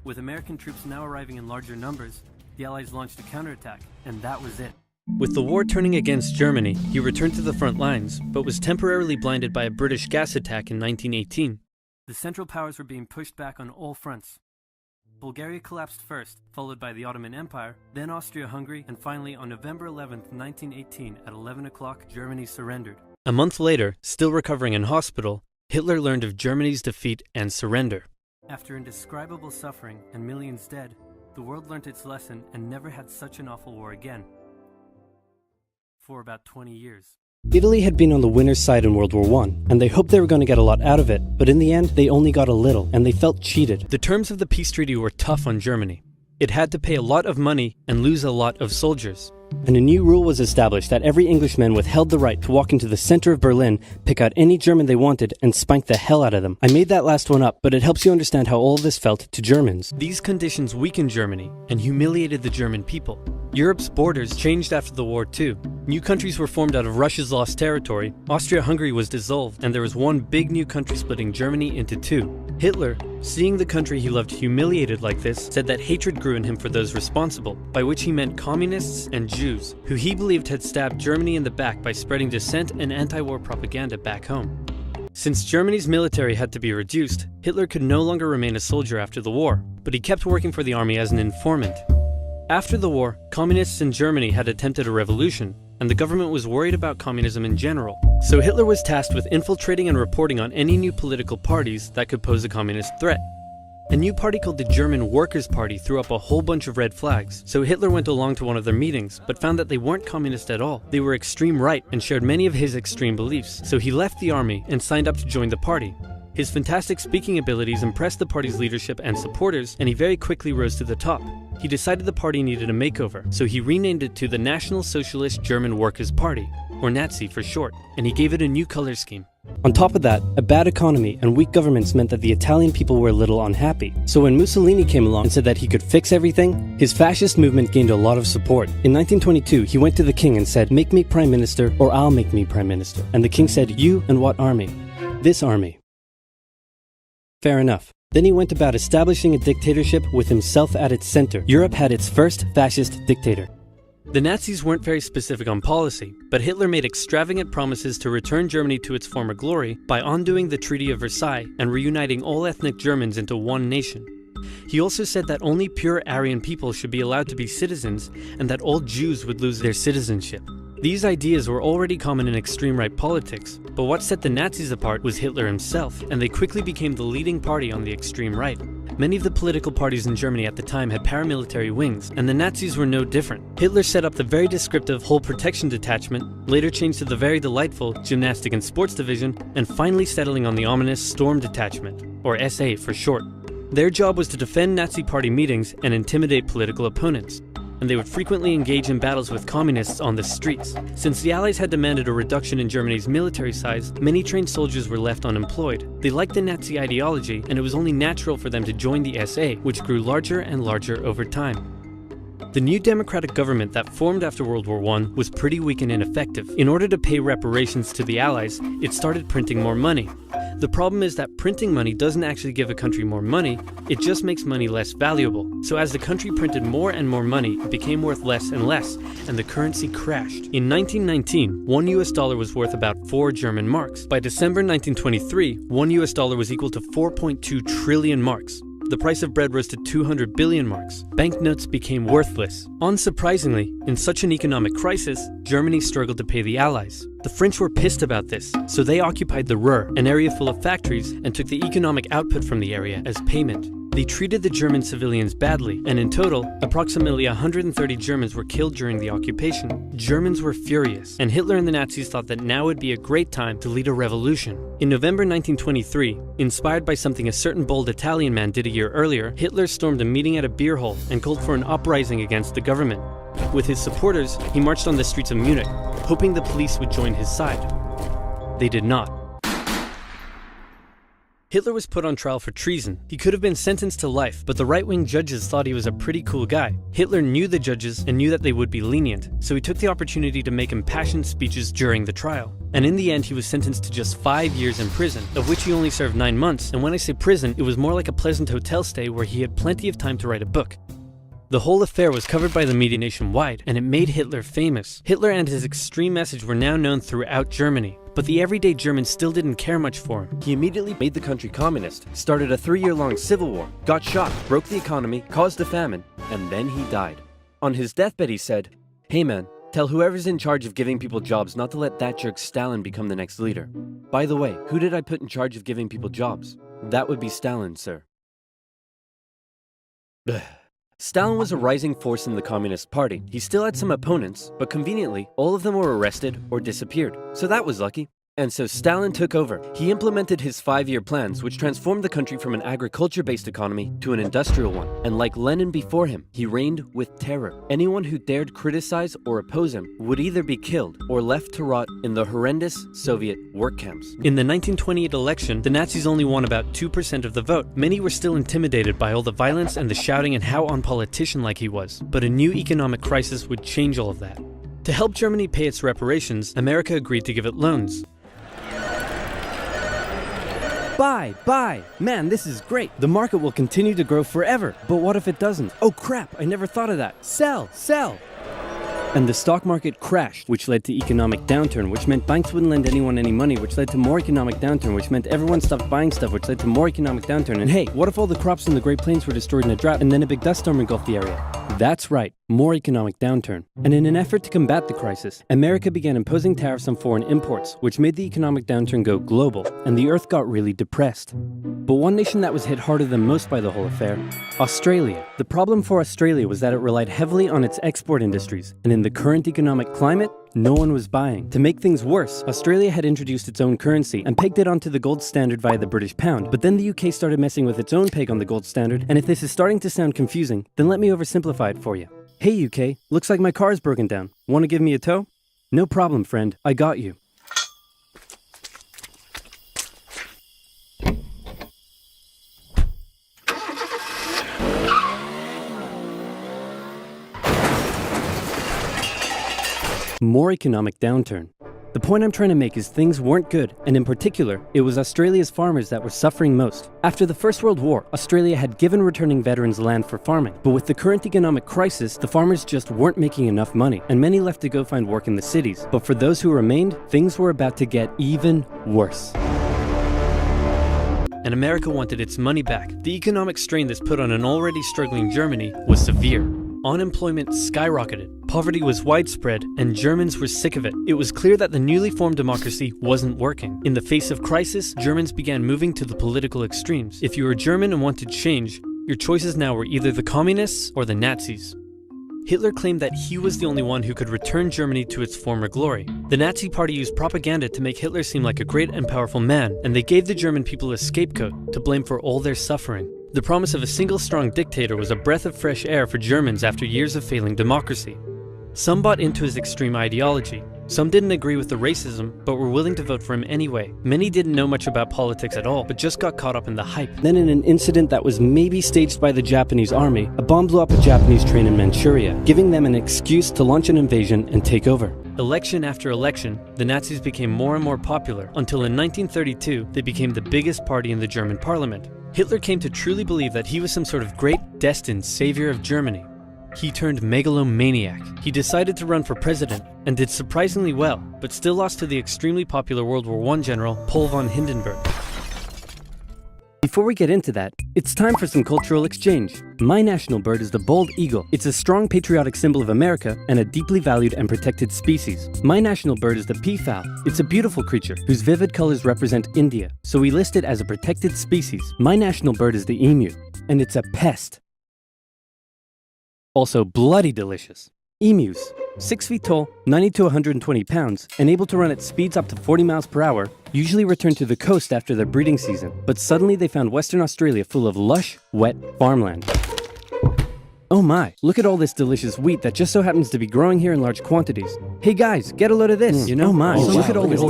With American troops now arriving in larger numbers, the Allies launched a counterattack, and that was it. With the war turning against Germany, he returned to the front lines, but was temporarily blinded by a British gas attack in 1918. The Central Powers were being pushed back on all fronts. Bulgaria collapsed first, followed by the Ottoman Empire, then Austria-Hungary, and finally on November 11, 1918, at 11 o'clock, Germany surrendered. A month later, still recovering in hospital, Hitler learned of Germany's defeat and surrender. After indescribable suffering and millions dead, the world learnt its lesson and never had such an awful war again. For about 20 years. Italy had been on the winner's side in World War I, and they hoped they were going to get a lot out of it, but in the end, they only got a little, and they felt cheated. The terms of the peace treaty were tough on Germany. It had to pay a lot of money and lose a lot of soldiers. And a new rule was established that every Englishman withheld the right to walk into the center of Berlin, pick out any German they wanted, and spank the hell out of them. I made that last one up, but it helps you understand how all of this felt to Germans. These conditions weakened Germany and humiliated the German people. Europe's borders changed after the war too. New countries were formed out of Russia's lost territory, Austria-Hungary was dissolved, and there was one big new country splitting Germany into two. Hitler, seeing the country he loved humiliated like this, said that hatred grew in him for those responsible, by which he meant communists and Jews, who he believed had stabbed Germany in the back by spreading dissent and anti-war propaganda back home. Since Germany's military had to be reduced, Hitler could no longer remain a soldier after the war, but he kept working for the army as an informant. After the war, communists in Germany had attempted a revolution, and the government was worried about communism in general. So Hitler was tasked with infiltrating and reporting on any new political parties that could pose a communist threat. A new party called the German Workers' Party threw up a whole bunch of red flags, so Hitler went along to one of their meetings, but found that they weren't communist at all. They were extreme right and shared many of his extreme beliefs, so he left the army and signed up to join the party. His fantastic speaking abilities impressed the party's leadership and supporters, and he very quickly rose to the top. He decided the party needed a makeover, so he renamed it to the National Socialist German Workers' Party, or Nazi for short, and he gave it a new color scheme. On top of that, a bad economy and weak governments meant that the Italian people were a little unhappy. So when Mussolini came along and said that he could fix everything, his fascist movement gained a lot of support. In 1922, he went to the king and said, "Make me prime minister or I'll make me prime minister." And the king said, "You and what army?" "This army." Fair enough. Then he went about establishing a dictatorship with himself at its center. Europe had its first fascist dictator. The Nazis weren't very specific on policy, but Hitler made extravagant promises to return Germany to its former glory by undoing the Treaty of Versailles and reuniting all ethnic Germans into one nation. He also said that only pure Aryan people should be allowed to be citizens and that all Jews would lose their citizenship. These ideas were already common in extreme right politics, but what set the Nazis apart was Hitler himself, and they quickly became the leading party on the extreme right. Many of the political parties in Germany at the time had paramilitary wings, and the Nazis were no different. Hitler set up the very descriptive Whole Protection Detachment, later changed to the very delightful Gymnastic and Sports Division, and finally settling on the ominous Storm Detachment, or SA for short. Their job was to defend Nazi party meetings and intimidate political opponents, and they would frequently engage in battles with communists on the streets. Since the Allies had demanded a reduction in Germany's military size, many trained soldiers were left unemployed. They liked the Nazi ideology, and it was only natural for them to join the SA, which grew larger and larger over time. The new democratic government that formed after World War I was pretty weak and ineffective. In order to pay reparations to the Allies, it started printing more money. The problem is that printing money doesn't actually give a country more money, it just makes money less valuable. So as the country printed more and more money, it became worth less and less, and the currency crashed. In 1919, $1 US was worth about 4 German marks. By December 1923, $1 US was equal to 4.2 trillion marks. The price of bread rose to 200 billion marks. Banknotes became worthless. Unsurprisingly, in such an economic crisis, Germany struggled to pay the Allies. The French were pissed about this, so they occupied the Ruhr, an area full of factories, and took the economic output from the area as payment. They treated the German civilians badly, and in total, approximately 130 Germans were killed during the occupation. Germans were furious, and Hitler and the Nazis thought that now would be a great time to lead a revolution. In November 1923, inspired by something a certain bold Italian man did a year earlier, Hitler stormed a meeting at a beer hall and called for an uprising against the government. With his supporters, he marched on the streets of Munich, hoping the police would join his side. They did not. Hitler was put on trial for treason. He could have been sentenced to life, but the right-wing judges thought he was a pretty cool guy. Hitler knew the judges and knew that they would be lenient, so he took the opportunity to make impassioned speeches during the trial. And in the end, he was sentenced to just 5 years in prison, of which he only served 9 months. And when I say prison, it was more like a pleasant hotel stay where he had plenty of time to write a book. The whole affair was covered by the media nationwide, and it made Hitler famous. Hitler and his extreme message were now known throughout Germany, but the everyday German still didn't care much for him. He immediately made the country communist, started a 3-year-long civil war, got shot, broke the economy, caused a famine, and then he died. On his deathbed he said, "Hey man, tell whoever's in charge of giving people jobs not to let that jerk Stalin become the next leader. By the way, who did I put in charge of giving people jobs? That would be Stalin, sir." Stalin was a rising force in the Communist Party. He still had some opponents, but conveniently, all of them were arrested or disappeared. So that was lucky. And so Stalin took over. He implemented his 5-year plans, which transformed the country from an agriculture-based economy to an industrial one. And like Lenin before him, he reigned with terror. Anyone who dared criticize or oppose him would either be killed or left to rot in the horrendous Soviet work camps. In the 1928 election, the Nazis only won about 2% of the vote. Many were still intimidated by all the violence and the shouting and how unpolitician-like he was. But a new economic crisis would change all of that. To help Germany pay its reparations, America agreed to give it loans. Buy! Man, this is great. The market will continue to grow forever. But what if it doesn't? Oh crap, I never thought of that. Sell! And the stock market crashed, which led to economic downturn, which meant banks wouldn't lend anyone any money, which led to more economic downturn, which meant everyone stopped buying stuff, which led to more economic downturn. And hey, what if all the crops in the Great Plains were destroyed in a drought and then a big dust storm engulfed the area? That's right, more economic downturn. And in an effort to combat the crisis, America began imposing tariffs on foreign imports, which made the economic downturn go global, and the earth got really depressed. But one nation that was hit harder than most by the whole affair, Australia. The problem for Australia was that it relied heavily on its export industries, and in the current economic climate, no one was buying. To make things worse, Australia had introduced its own currency and pegged it onto the gold standard via the British pound, but then the UK started messing with its own peg on the gold standard, and if this is starting to sound confusing, then let me oversimplify it for you. Hey UK, looks like my car's broken down. Want to give me a tow? No problem, friend, I got you. More economic downturn. The point I'm trying to make is things weren't good, and in particular, it was Australia's farmers that were suffering most. After the First World War, Australia had given returning veterans land for farming, but with the current economic crisis, the farmers just weren't making enough money, and many left to go find work in the cities. But for those who remained, things were about to get even worse. And America wanted its money back. The economic strain this put on an already struggling Germany was severe. Unemployment skyrocketed, poverty was widespread, and Germans were sick of it. It was clear that the newly formed democracy wasn't working. In the face of crisis, Germans began moving to the political extremes. If you were German and wanted change, your choices now were either the communists or the Nazis. Hitler claimed that he was the only one who could return Germany to its former glory. The Nazi Party used propaganda to make Hitler seem like a great and powerful man, and they gave the German people a scapegoat to blame for all their suffering. The promise of a single strong dictator was a breath of fresh air for Germans after years of failing democracy. Some bought into his extreme ideology. Some didn't agree with the racism, but were willing to vote for him anyway. Many didn't know much about politics at all, but just got caught up in the hype. Then in an incident that was maybe staged by the Japanese army, a bomb blew up a Japanese train in Manchuria, giving them an excuse to launch an invasion and take over. Election after election, the Nazis became more and more popular, until in 1932 they became the biggest party in the German parliament. Hitler came to truly believe that he was some sort of great, destined savior of Germany. He turned megalomaniac. He decided to run for president, and did surprisingly well, but still lost to the extremely popular World War I general, Paul von Hindenburg. Before we get into that, it's time for some cultural exchange. My national bird is the bald eagle. It's a strong patriotic symbol of America and a deeply valued and protected species. My national bird is the peafowl. It's a beautiful creature whose vivid colors represent India, so we list it as a protected species. My national bird is the emu, and it's a pest. Also bloody delicious. Emus, 6 feet tall, 90 to 120 pounds, and able to run at speeds up to 40 miles per hour, usually return to the coast after their breeding season. But suddenly they found Western Australia full of lush, wet farmland. Oh my, look at all this delicious wheat that just so happens to be growing here in large quantities. Hey guys, get a load of this. You know, oh my, wow. Look at all this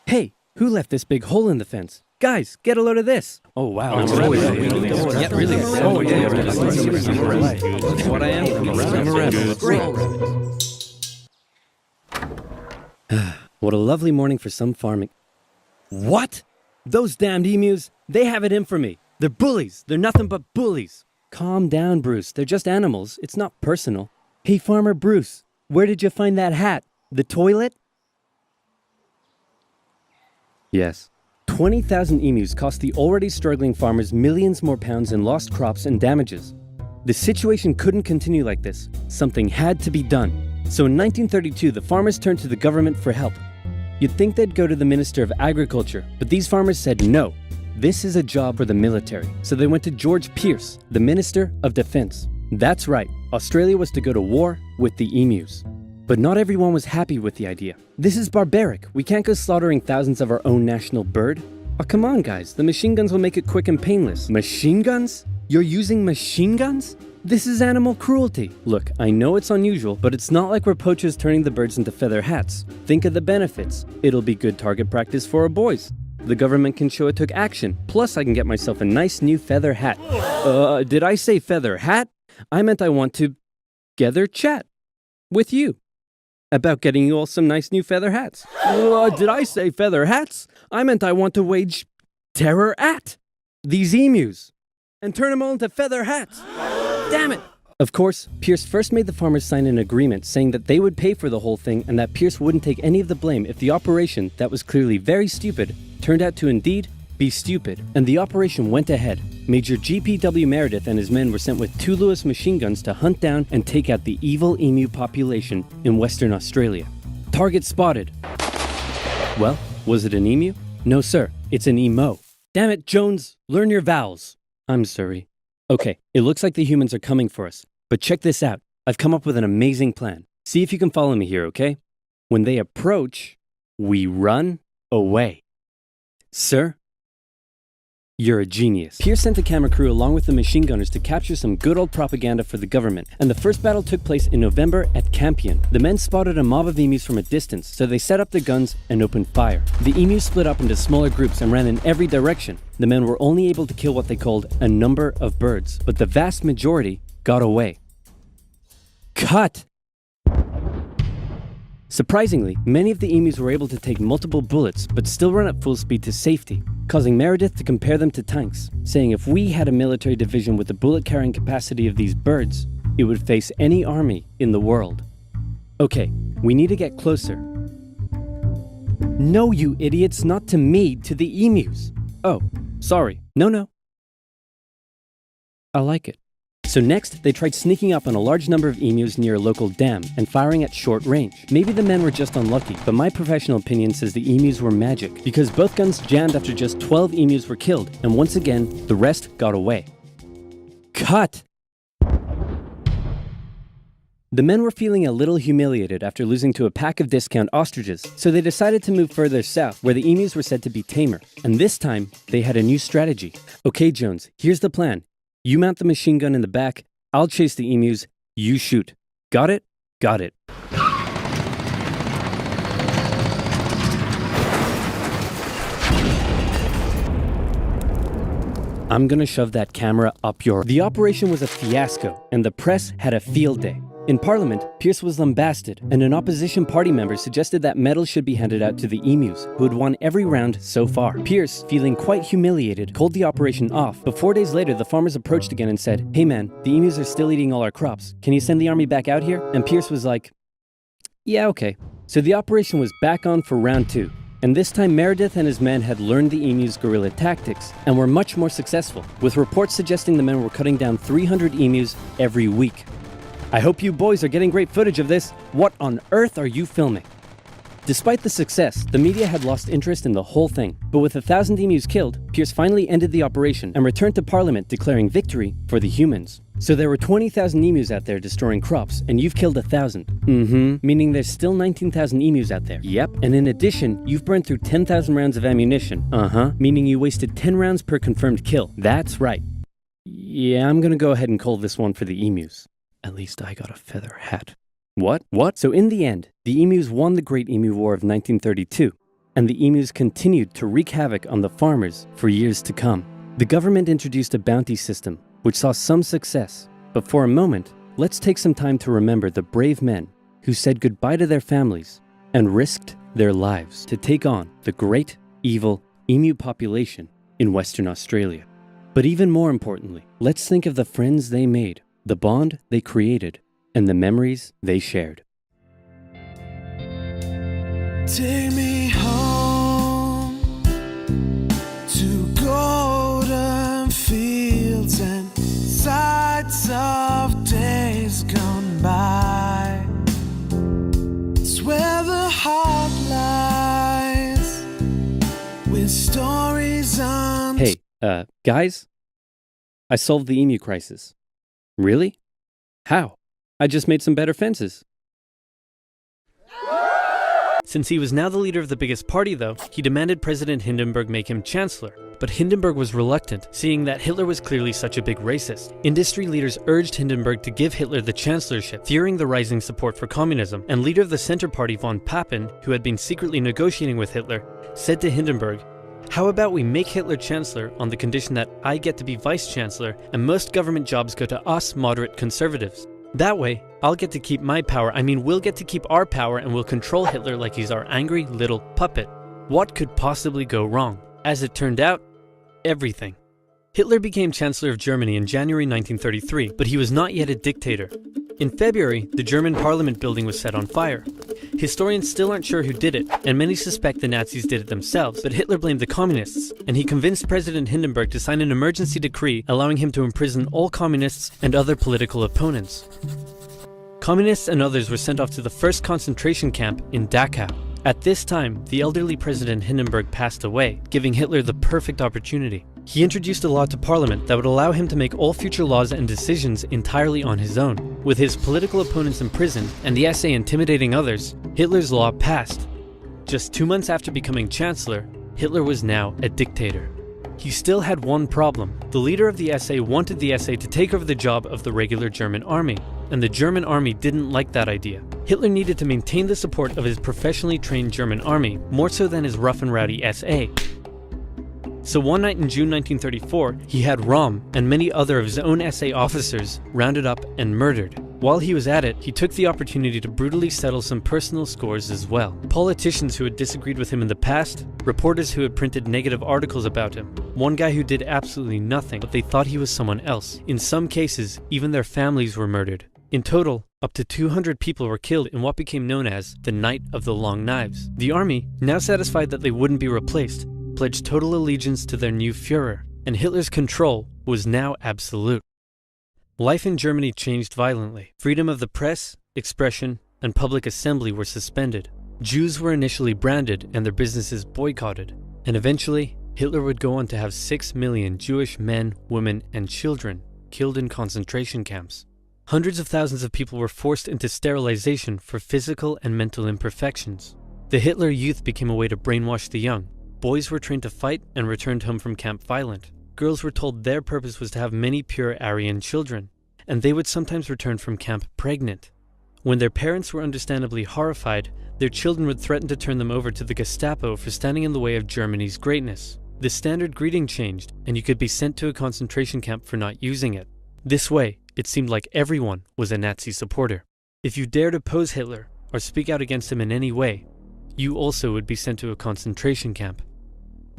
Hey, who left this big hole in the fence? Guys, get a load of this. Oh wow. What I am. What a lovely morning for some farming. What? Those damned emus, they have it in for me. They're bullies. They're nothing but bullies. Calm down, Bruce. They're just animals. It's not personal. Hey, Farmer Bruce, where did you find that hat? The toilet? Yes. 20,000 emus cost the already struggling farmers millions more pounds in lost crops and damages. The situation couldn't continue like this. Something had to be done. So in 1932, the farmers turned to the government for help. You'd think they'd go to the Minister of Agriculture, but these farmers said no. This is a job for the military. So they went to George Pearce, the Minister of Defense. That's right, Australia was to go to war with the emus. But not everyone was happy with the idea. This is barbaric. We can't go slaughtering thousands of our own national bird. Oh, come on, guys. The machine guns will make it quick and painless. Machine guns? You're using machine guns? This is animal cruelty. Look, I know it's unusual, but it's not like we're poachers turning the birds into feather hats. Think of the benefits. It'll be good target practice for our boys. The government can show it took action. Plus, I can get myself a nice new feather hat. Did I say feather hat? I meant I want to gather chat with you about getting you all some nice new feather hats. Did I say feather hats? I meant I want to wage terror at these emus and turn them all into feather hats. Damn it! Of course, Pearce first made the farmers sign an agreement saying that they would pay for the whole thing and that Pearce wouldn't take any of the blame if the operation, that was clearly very stupid, turned out to indeed be stupid. And the operation went ahead. Major G.P.W. Meredith and his men were sent with 2 Lewis machine guns to hunt down and take out the evil emu population in Western Australia. Target spotted. Well, was it an emu? No, sir. It's an emo. Damn it, Jones. Learn your vowels. I'm sorry. Okay, it looks like the humans are coming for us. But check this out. I've come up with an amazing plan. See if you can follow me here, okay? When they approach, we run away. Sir, you're a genius. Pearce sent the camera crew along with the machine gunners to capture some good old propaganda for the government, and the first battle took place in November at Campion. The men spotted a mob of emus from a distance, so they set up their guns and opened fire. The emus split up into smaller groups and ran in every direction. The men were only able to kill what they called a number of birds, but the vast majority got away. Cut! Surprisingly, many of the emus were able to take multiple bullets, but still run at full speed to safety, causing Meredith to compare them to tanks, saying if we had a military division with the bullet-carrying capacity of these birds, it would face any army in the world. Okay, we need to get closer. No, you idiots, not to me, to the emus. Oh, sorry. No. I like it. So next, they tried sneaking up on a large number of emus near a local dam and firing at short range. Maybe the men were just unlucky, but my professional opinion says the emus were magic, because both guns jammed after just 12 emus were killed, and once again, the rest got away. Cut! The men were feeling a little humiliated after losing to a pack of discount ostriches, so they decided to move further south, where the emus were said to be tamer. And this time, they had a new strategy. Okay, Jones, here's the plan. You mount the machine gun in the back, I'll chase the emus, you shoot. Got it? Got it. I'm gonna shove that camera up your... The operation was a fiasco, and the press had a field day. In Parliament, Pearce was lambasted, and an opposition party member suggested that medals should be handed out to the emus, who had won every round so far. Pearce, feeling quite humiliated, called the operation off, but 4 days later the farmers approached again and said, "Hey man, the emus are still eating all our crops. Can you send the army back out here?" And Pearce was like, "Yeah, okay." So the operation was back on for round 2. And this time Meredith and his men had learned the emus' guerrilla tactics and were much more successful, with reports suggesting the men were cutting down 300 emus every week. I hope you boys are getting great footage of this. What on earth are you filming? Despite the success, the media had lost interest in the whole thing. But with 1,000 emus killed, Pearce finally ended the operation and returned to Parliament declaring victory for the humans. So there were 20,000 emus out there destroying crops, and you've killed 1,000. Meaning there's still 19,000 emus out there. Yep. And in addition, you've burned through 10,000 rounds of ammunition. Meaning you wasted 10 rounds per confirmed kill. That's right. Yeah, I'm gonna go ahead and call this one for the emus. At least I got a feather hat. What? So in the end, the emus won the Great Emu War of 1932, and the emus continued to wreak havoc on the farmers for years to come. The government introduced a bounty system, which saw some success. But for a moment, let's take some time to remember the brave men who said goodbye to their families and risked their lives to take on the great, evil emu population in Western Australia. But even more importantly, let's think of the friends they made, the bond they created, and the memories they shared. Take me home to golden fields and sights of days gone by. It's where the heart lies. Guys, I solved the emu crisis. Really? How? I just made some better fences. Since he was now the leader of the biggest party though, he demanded President Hindenburg make him chancellor. But Hindenburg was reluctant, seeing that Hitler was clearly such a big racist. Industry leaders urged Hindenburg to give Hitler the chancellorship, fearing the rising support for communism, and leader of the Center Party von Papen, who had been secretly negotiating with Hitler, said to Hindenburg, "How about we make Hitler chancellor on the condition that I get to be vice-chancellor and most government jobs go to us moderate conservatives? That way, I'll get to keep my power, we'll get to keep our power and we'll control Hitler like he's our angry little puppet." What could possibly go wrong? As it turned out, everything. Hitler became Chancellor of Germany in January 1933, but he was not yet a dictator. In February, the German parliament building was set on fire. Historians still aren't sure who did it, and many suspect the Nazis did it themselves, but Hitler blamed the communists, and he convinced President Hindenburg to sign an emergency decree allowing him to imprison all communists and other political opponents. Communists and others were sent off to the first concentration camp in Dachau. At this time, the elderly President Hindenburg passed away, giving Hitler the perfect opportunity. He introduced a law to parliament that would allow him to make all future laws and decisions entirely on his own. With his political opponents imprisoned and the SA intimidating others, Hitler's law passed. Just 2 months after becoming Chancellor, Hitler was now a dictator. He still had one problem. The leader of the SA wanted the SA to take over the job of the regular German army, and the German army didn't like that idea. Hitler needed to maintain the support of his professionally trained German army, more so than his rough and rowdy SA. So one night in June 1934, he had Röhm and many other of his own SA officers rounded up and murdered. While he was at it, he took the opportunity to brutally settle some personal scores as well. Politicians who had disagreed with him in the past, reporters who had printed negative articles about him, one guy who did absolutely nothing, but they thought he was someone else. In some cases, even their families were murdered. In total, up to 200 people were killed in what became known as the Night of the Long Knives. The army, now satisfied that they wouldn't be replaced, pledged total allegiance to their new Führer, and Hitler's control was now absolute. Life in Germany changed violently. Freedom of the press, expression, and public assembly were suspended. Jews were initially branded and their businesses boycotted. And eventually, Hitler would go on to have 6 million Jewish men, women, and children killed in concentration camps. Hundreds of thousands of people were forced into sterilization for physical and mental imperfections. The Hitler Youth became a way to brainwash the young. Boys were trained to fight and returned home from camp violent. Girls were told their purpose was to have many pure Aryan children, and they would sometimes return from camp pregnant. When their parents were understandably horrified, their children would threaten to turn them over to the Gestapo for standing in the way of Germany's greatness. The standard greeting changed, and you could be sent to a concentration camp for not using it. This way, it seemed like everyone was a Nazi supporter. If you dared oppose Hitler or speak out against him in any way, you also would be sent to a concentration camp.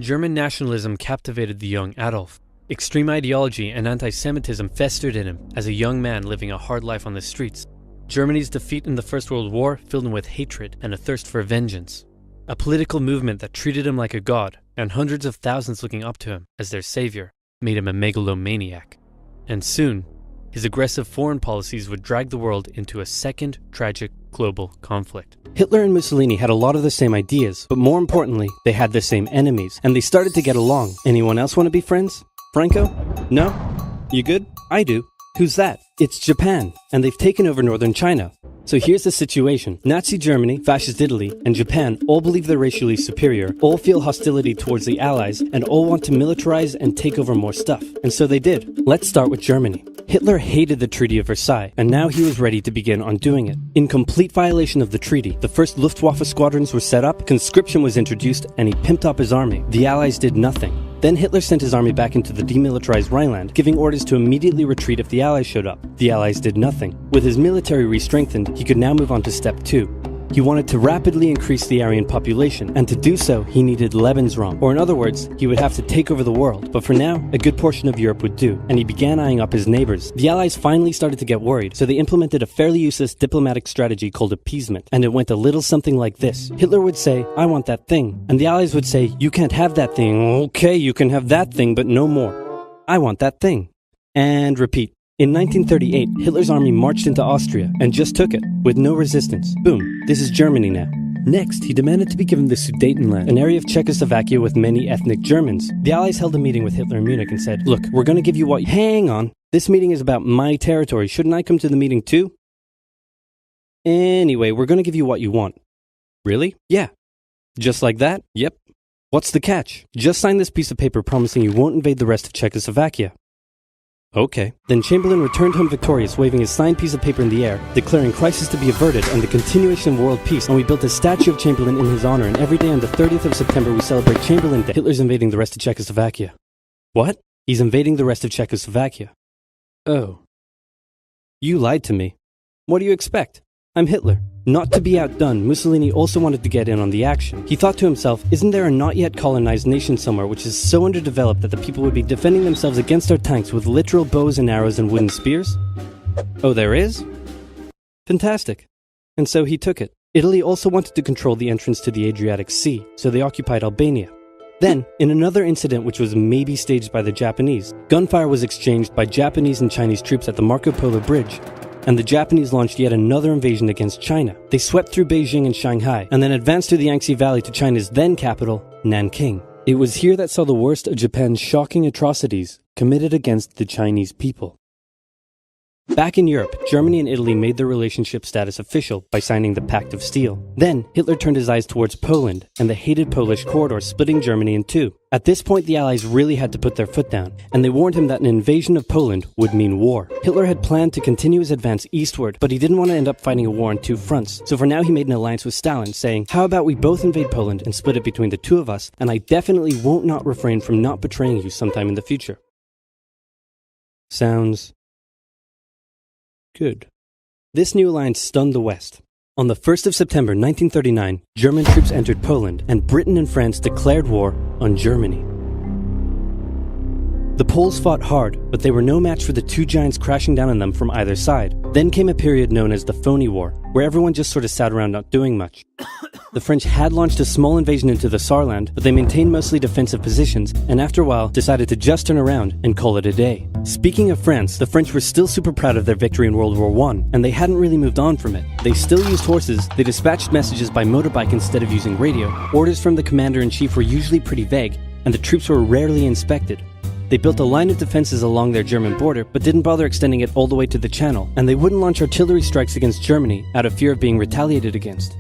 German nationalism captivated the young Adolf. Extreme ideology and anti-Semitism festered in him as a young man living a hard life on the streets. Germany's defeat in the First World War filled him with hatred and a thirst for vengeance. A political movement that treated him like a god, and hundreds of thousands looking up to him as their savior, made him a megalomaniac. And soon, his aggressive foreign policies would drag the world into a second tragic global conflict. Hitler and Mussolini had a lot of the same ideas, but more importantly, they had the same enemies, and they started to get along. Anyone else want to be friends? Franco? No? You good? I do. Who's that? It's Japan, and they've taken over northern China. So here's the situation. Nazi Germany, Fascist Italy, and Japan all believe they're racially superior, all feel hostility towards the Allies, and all want to militarize and take over more stuff. And so they did. Let's start with Germany. Hitler hated the Treaty of Versailles, and now he was ready to begin undoing it. In complete violation of the treaty, the first Luftwaffe squadrons were set up, conscription was introduced, and he pimped up his army. The Allies did nothing. Then Hitler sent his army back into the demilitarized Rhineland, giving orders to immediately retreat if the Allies showed up. The Allies did nothing. With his military re-strengthened, he could now move on to step 2. He wanted to rapidly increase the Aryan population, and to do so, he needed Lebensraum, or in other words, he would have to take over the world. But for now, a good portion of Europe would do, and he began eyeing up his neighbors. The Allies finally started to get worried, so they implemented a fairly useless diplomatic strategy called appeasement, and it went a little something like this. Hitler would say, "I want that thing," and the Allies would say, "You can't have that thing." "Okay, you can have that thing, but no more." "I want that thing." And repeat. In 1938, Hitler's army marched into Austria and just took it, with no resistance. Boom, this is Germany now. Next, he demanded to be given the Sudetenland, an area of Czechoslovakia with many ethnic Germans. The Allies held a meeting with Hitler in Munich and said, "Look, we're going to give you what— Hang on. This meeting is about my territory. Shouldn't I come to the meeting too? Anyway, we're going to give you what you want." "Really?" "Yeah." "Just like that?" "Yep." "What's the catch?" "Just sign this piece of paper promising you won't invade the rest of Czechoslovakia." "Okay." Then Chamberlain returned home victorious, waving his signed piece of paper in the air, declaring crisis to be averted and the continuation of world peace, and we built a statue of Chamberlain in his honor, and every day on the 30th of September we celebrate Chamberlain Day. Hitler's invading the rest of Czechoslovakia. What? He's invading the rest of Czechoslovakia. Oh. You lied to me. What do you expect? I'm Hitler. Not to be outdone, Mussolini also wanted to get in on the action. He thought to himself, isn't there a not yet colonized nation somewhere which is so underdeveloped that the people would be defending themselves against our tanks with literal bows and arrows and wooden spears? Oh, there is? Fantastic. And so he took it. Italy also wanted to control the entrance to the Adriatic Sea, so they occupied Albania. Then, in another incident which was maybe staged by the Japanese, gunfire was exchanged by Japanese and Chinese troops at the Marco Polo Bridge, and the Japanese launched yet another invasion against China. They swept through Beijing and Shanghai, and then advanced through the Yangtze Valley to China's then capital, Nanking. It was here that saw the worst of Japan's shocking atrocities committed against the Chinese people. Back in Europe, Germany and Italy made their relationship status official by signing the Pact of Steel. Then, Hitler turned his eyes towards Poland and the hated Polish corridor, splitting Germany in two. At this point, the Allies really had to put their foot down, and they warned him that an invasion of Poland would mean war. Hitler had planned to continue his advance eastward, but he didn't want to end up fighting a war on two fronts. So for now, he made an alliance with Stalin, saying, "How about we both invade Poland and split it between the two of us, and I definitely won't not refrain from not betraying you sometime in the future." Sounds good. This new alliance stunned the West. On the 1st of September 1939, German troops entered Poland, and Britain and France declared war on Germany. The Poles fought hard, but they were no match for the two giants crashing down on them from either side. Then came a period known as the Phony War, where everyone just sort of sat around not doing much. The French had launched a small invasion into the Saarland, but they maintained mostly defensive positions, and after a while decided to just turn around and call it a day. Speaking of France, the French were still super proud of their victory in World War I, and they hadn't really moved on from it. They still used horses, they dispatched messages by motorbike instead of using radio, orders from the commander-in-chief were usually pretty vague, and the troops were rarely inspected. They built a line of defenses along their German border, but didn't bother extending it all the way to the Channel, and they wouldn't launch artillery strikes against Germany out of fear of being retaliated against.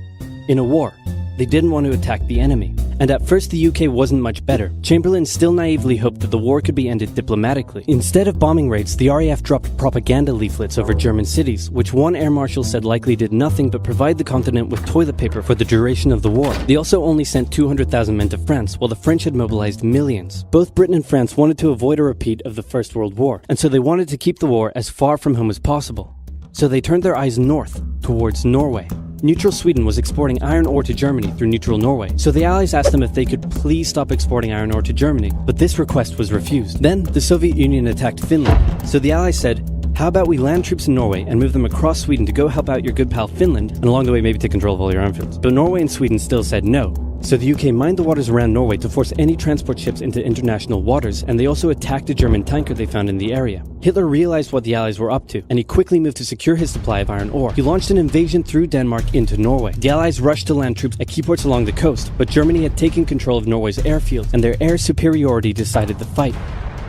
In a war, they didn't want to attack the enemy. And at first the UK wasn't much better. Chamberlain still naively hoped that the war could be ended diplomatically. Instead of bombing raids, the RAF dropped propaganda leaflets over German cities, which one air marshal said likely did nothing but provide the continent with toilet paper for the duration of the war. They also only sent 200,000 men to France, while the French had mobilized millions. Both Britain and France wanted to avoid a repeat of the First World War, and so they wanted to keep the war as far from home as possible. So they turned their eyes north, towards Norway. Neutral Sweden was exporting iron ore to Germany through neutral Norway, so the Allies asked them if they could please stop exporting iron ore to Germany, but this request was refused. Then, the Soviet Union attacked Finland, so the Allies said, how about we land troops in Norway and move them across Sweden to go help out your good pal Finland, and along the way maybe take control of all your airfields. But Norway and Sweden still said no. So the UK mined the waters around Norway to force any transport ships into international waters, and they also attacked a German tanker they found in the area. Hitler realized what the Allies were up to, and he quickly moved to secure his supply of iron ore. He launched an invasion through Denmark into Norway. The Allies rushed to land troops at key ports along the coast, but Germany had taken control of Norway's airfields, and their air superiority decided the fight.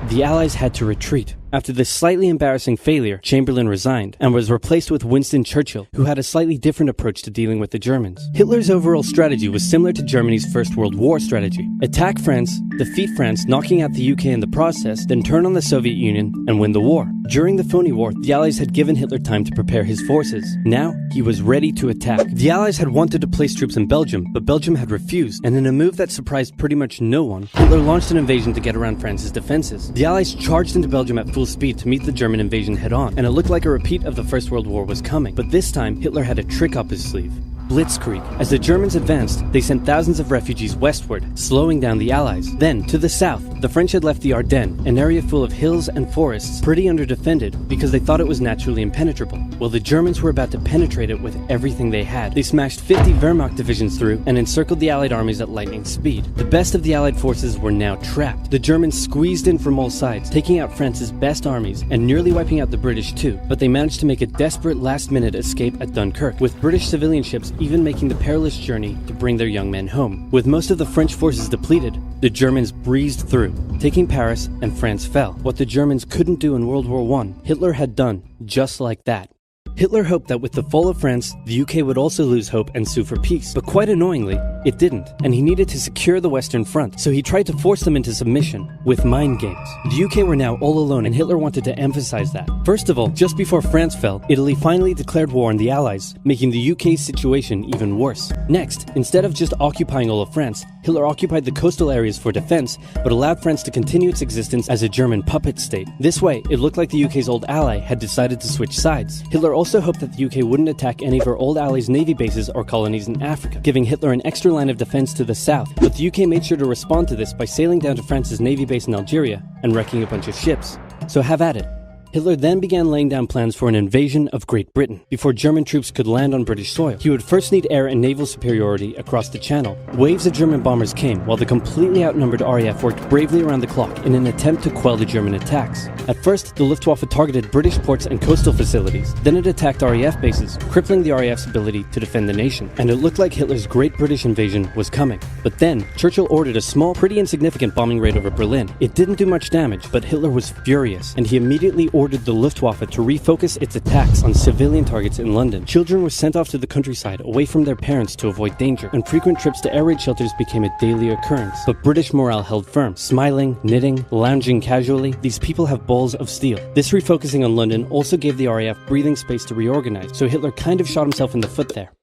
The Allies had to retreat. After this slightly embarrassing failure, Chamberlain resigned and was replaced with Winston Churchill, who had a slightly different approach to dealing with the Germans. Hitler's overall strategy was similar to Germany's First World War strategy. Attack France, defeat France, knocking out the UK in the process, then turn on the Soviet Union and win the war. During the Phony War, the Allies had given Hitler time to prepare his forces. Now, he was ready to attack. The Allies had wanted to place troops in Belgium, but Belgium had refused, and in a move that surprised pretty much no one, Hitler launched an invasion to get around France's defenses. The Allies charged into Belgium at full speed to meet the German invasion head-on, and it looked like a repeat of the First World War was coming. But this time, Hitler had a trick up his sleeve. Blitzkrieg. As the Germans advanced, they sent thousands of refugees westward, slowing down the Allies. Then, to the south, the French had left the Ardennes, an area full of hills and forests, pretty underdefended because they thought it was naturally impenetrable. Well, the Germans were about to penetrate it with everything they had. They smashed 50 Wehrmacht divisions through and encircled the Allied armies at lightning speed. The best of the Allied forces were now trapped. The Germans squeezed in from all sides, taking out France's best armies and nearly wiping out the British too, but they managed to make a desperate last-minute escape at Dunkirk, with British civilian ships generals even making the perilous journey to bring their young men home. With most of the French forces depleted, the Germans breezed through, taking Paris, and France fell. What the Germans couldn't do in World War I, Hitler had done just like that. Hitler hoped that with the fall of France, the UK would also lose hope and sue for peace. But quite annoyingly, it didn't, and he needed to secure the Western Front, so he tried to force them into submission with mind games. The UK were now all alone, and Hitler wanted to emphasize that. First of all, just before France fell, Italy finally declared war on the Allies, making the UK's situation even worse. Next, instead of just occupying all of France, Hitler occupied the coastal areas for defense, but allowed France to continue its existence as a German puppet state. This way, it looked like the UK's old ally had decided to switch sides. Hitler also hoped that the UK wouldn't attack any of her old allies' navy bases or colonies in Africa, giving Hitler an extra line of defense to the south. But the UK made sure to respond to this by sailing down to France's navy base in Algeria and wrecking a bunch of ships. So have at it. Hitler then began laying down plans for an invasion of Great Britain. Before German troops could land on British soil, he would first need air and naval superiority across the Channel. Waves of German bombers came, while the completely outnumbered RAF worked bravely around the clock in an attempt to quell the German attacks. At first, the Luftwaffe targeted British ports and coastal facilities. Then it attacked RAF bases, crippling the RAF's ability to defend the nation. And it looked like Hitler's Great British invasion was coming. But then, Churchill ordered a small, pretty insignificant bombing raid over Berlin. It didn't do much damage, but Hitler was furious, and he immediately ordered the Luftwaffe to refocus its attacks on civilian targets in London. Children were sent off to the countryside away from their parents to avoid danger, and frequent trips to air raid shelters became a daily occurrence. But British morale held firm. Smiling, knitting, lounging casually, these people have balls of steel. This refocusing on London also gave the RAF breathing space to reorganize, so Hitler kind of shot himself in the foot there.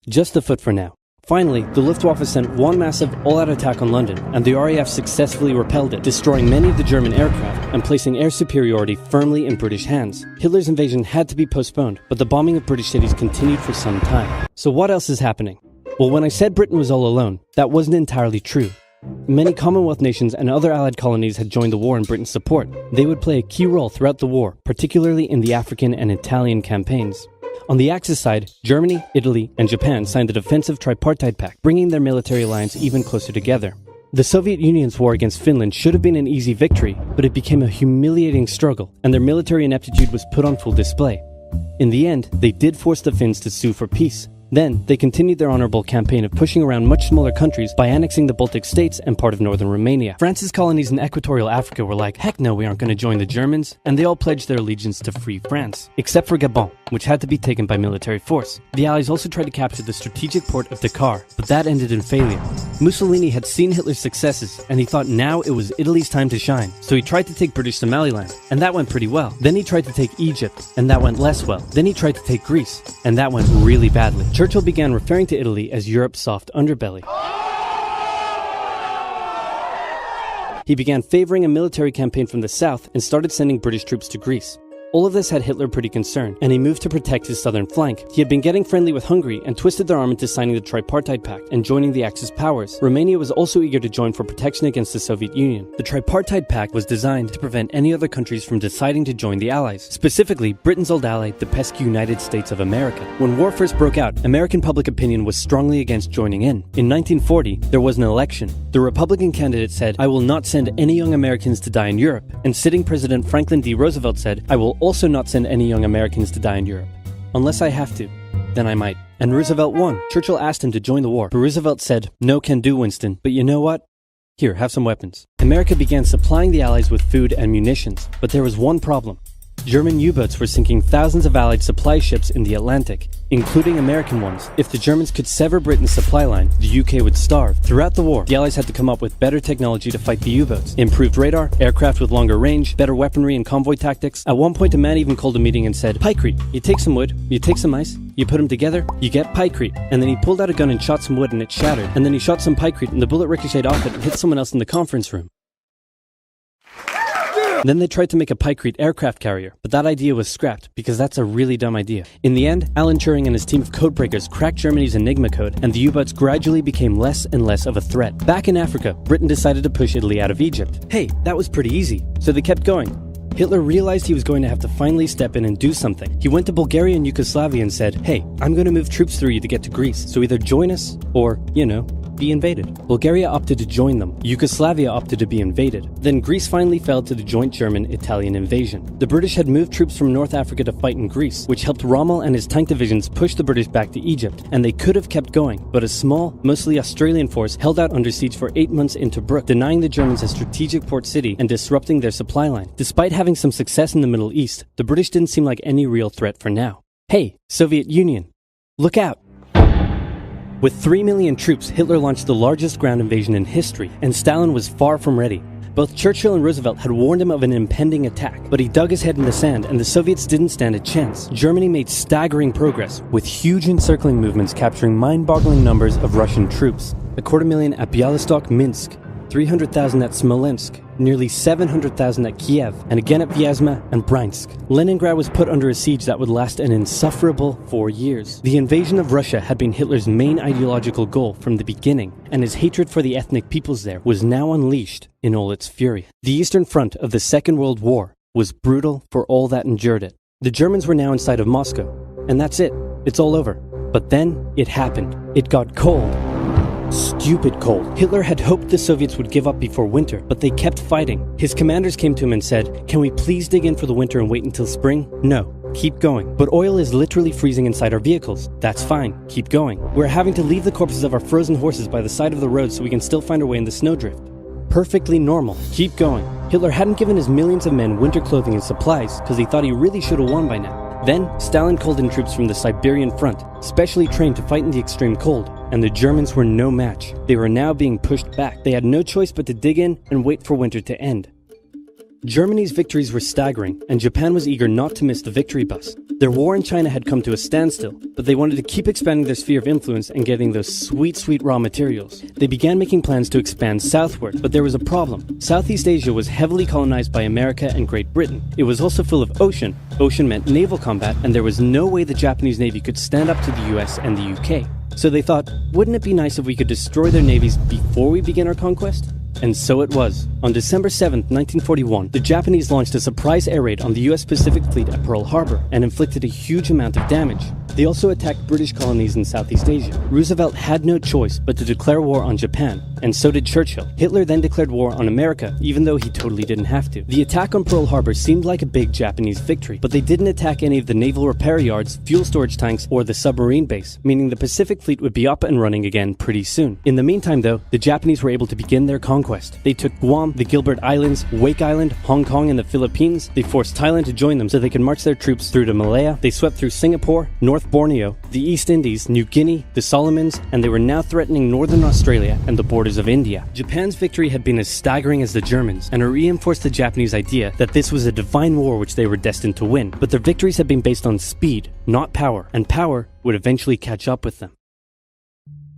Just the foot for now. Finally, the Luftwaffe sent one massive all-out attack on London, and the RAF successfully repelled it, destroying many of the German aircraft and placing air superiority firmly in British hands. Hitler's invasion had to be postponed, but the bombing of British cities continued for some time. So what else is happening? Well, when I said Britain was all alone, that wasn't entirely true. Many Commonwealth nations and other Allied colonies had joined the war in Britain's support. They would play a key role throughout the war, particularly in the African and Italian campaigns. On the Axis side, Germany, Italy, and Japan signed the defensive tripartite pact, bringing their military alliance even closer together. The Soviet Union's war against Finland should have been an easy victory, but it became a humiliating struggle, and their military ineptitude was put on full display. In the end, they did force the Finns to sue for peace. Then, they continued their honorable campaign of pushing around much smaller countries by annexing the Baltic states and part of northern Romania. France's colonies in equatorial Africa were like, heck no, we aren't going to join the Germans, and they all pledged their allegiance to free France, except for Gabon, which had to be taken by military force. The Allies also tried to capture the strategic port of Dakar, but that ended in failure. Mussolini had seen Hitler's successes, and he thought now it was Italy's time to shine, so he tried to take British Somaliland, and that went pretty well. Then he tried to take Egypt, and that went less well. Then he tried to take Greece, and that went really badly. Churchill began referring to Italy as Europe's soft underbelly. He began favoring a military campaign from the south and started sending British troops to Greece. All of this had Hitler pretty concerned, and he moved to protect his southern flank. He had been getting friendly with Hungary and twisted their arm into signing the Tripartite Pact and joining the Axis powers. Romania was also eager to join for protection against the Soviet Union. The Tripartite Pact was designed to prevent any other countries from deciding to join the Allies, specifically Britain's old ally, the pesky United States of America. When war first broke out, American public opinion was strongly against joining in. In 1940, there was an election. The Republican candidate said, "I will not send any young Americans to die in Europe," and sitting President Franklin D. Roosevelt said, "I will also not send any young Americans to die in Europe. Unless I have to, then I might." And Roosevelt won. Churchill asked him to join the war, but Roosevelt said, "No can do, Winston, but you know what? Here, have some weapons." America began supplying the Allies with food and munitions, but there was one problem. German U-boats were sinking thousands of Allied supply ships in the Atlantic, including American ones. If the Germans could sever Britain's supply line, the UK would starve. Throughout the war, the Allies had to come up with better technology to fight the U-boats. Improved radar, aircraft with longer range, better weaponry and convoy tactics. At one point, a man even called a meeting and said, "Pykrete, you take some wood, you take some ice, you put them together, you get pykrete." And then he pulled out a gun and shot some wood and it shattered. And then he shot some pykrete and the bullet ricocheted off it and hit someone else in the conference room. Then they tried to make a pykrete aircraft carrier, but that idea was scrapped because that's a really dumb idea. In the end, Alan Turing and his team of codebreakers cracked Germany's Enigma code, and the U-boats gradually became less and less of a threat. Back in Africa, Britain decided to push Italy out of Egypt. Hey, that was pretty easy, so they kept going. Hitler realized he was going to have to finally step in and do something. He went to Bulgaria and Yugoslavia and said, "Hey, I'm going to move troops through you to get to Greece, so either join us or, be invaded. Bulgaria opted to join them. Yugoslavia opted to be invaded. Then Greece finally fell to the joint German-Italian invasion. The British had moved troops from North Africa to fight in Greece, which helped Rommel and his tank divisions push the British back to Egypt, and they could have kept going, but a small, mostly Australian force held out under siege for 8 months in Tobruk, denying the Germans a strategic port city and disrupting their supply line. Despite having some success in the Middle East, the British didn't seem like any real threat for now. Hey, Soviet Union, look out! With 3 million troops, Hitler launched the largest ground invasion in history, and Stalin was far from ready. Both Churchill and Roosevelt had warned him of an impending attack, but he dug his head in the sand and the Soviets didn't stand a chance. Germany made staggering progress, with huge encircling movements capturing mind-boggling numbers of Russian troops. 250,000 at Bialystok, Minsk, 300,000 at Smolensk, nearly 700,000 at Kiev, and again at Vyazma and Bryansk. Leningrad was put under a siege that would last an insufferable 4 years. The invasion of Russia had been Hitler's main ideological goal from the beginning, and his hatred for the ethnic peoples there was now unleashed in all its fury. The Eastern Front of the Second World War was brutal for all that endured it. The Germans were now inside of Moscow, and that's it. It's all over. But then it happened. It got cold. Stupid cold. Hitler had hoped the Soviets would give up before winter, but they kept fighting. His commanders came to him and said, "Can we please dig in for the winter and wait until spring?" "No, keep going." "But oil is literally freezing inside our vehicles." "That's fine, keep going." "We're having to leave the corpses of our frozen horses by the side of the road so we can still find our way in the snowdrift." "Perfectly normal, keep going." Hitler hadn't given his millions of men winter clothing and supplies because he thought he really should have won by now. Then, Stalin called in troops from the Siberian front, specially trained to fight in the extreme cold, and the Germans were no match. They were now being pushed back. They had no choice but to dig in and wait for winter to end. Germany's victories were staggering, and Japan was eager not to miss the victory bus. Their war in China had come to a standstill, but they wanted to keep expanding their sphere of influence and getting those sweet, sweet raw materials. They began making plans to expand southward, but there was a problem. Southeast Asia was heavily colonized by America and Great Britain. It was also full of ocean. Ocean meant naval combat, and there was no way the Japanese Navy could stand up to the US and the UK. So they thought, wouldn't it be nice if we could destroy their navies before we begin our conquest? And so it was. On December 7, 1941, the Japanese launched a surprise air raid on the US Pacific Fleet at Pearl Harbor and inflicted a huge amount of damage. They also attacked British colonies in Southeast Asia. Roosevelt had no choice but to declare war on Japan, and so did Churchill. Hitler then declared war on America, even though he totally didn't have to. The attack on Pearl Harbor seemed like a big Japanese victory, but they didn't attack any of the naval repair yards, fuel storage tanks, or the submarine base, meaning the Pacific Fleet would be up and running again pretty soon. In the meantime, though, the Japanese were able to begin their conquest. They took Guam, the Gilbert Islands, Wake Island, Hong Kong, and the Philippines. They forced Thailand to join them so they could march their troops through to Malaya. They swept through Singapore, North Borneo, the East Indies, New Guinea, the Solomons, and they were now threatening northern Australia and the borders of India. Japan's victory had been as staggering as the Germans, and it reinforced the Japanese idea that this was a divine war which they were destined to win. But their victories had been based on speed, not power, and power would eventually catch up with them.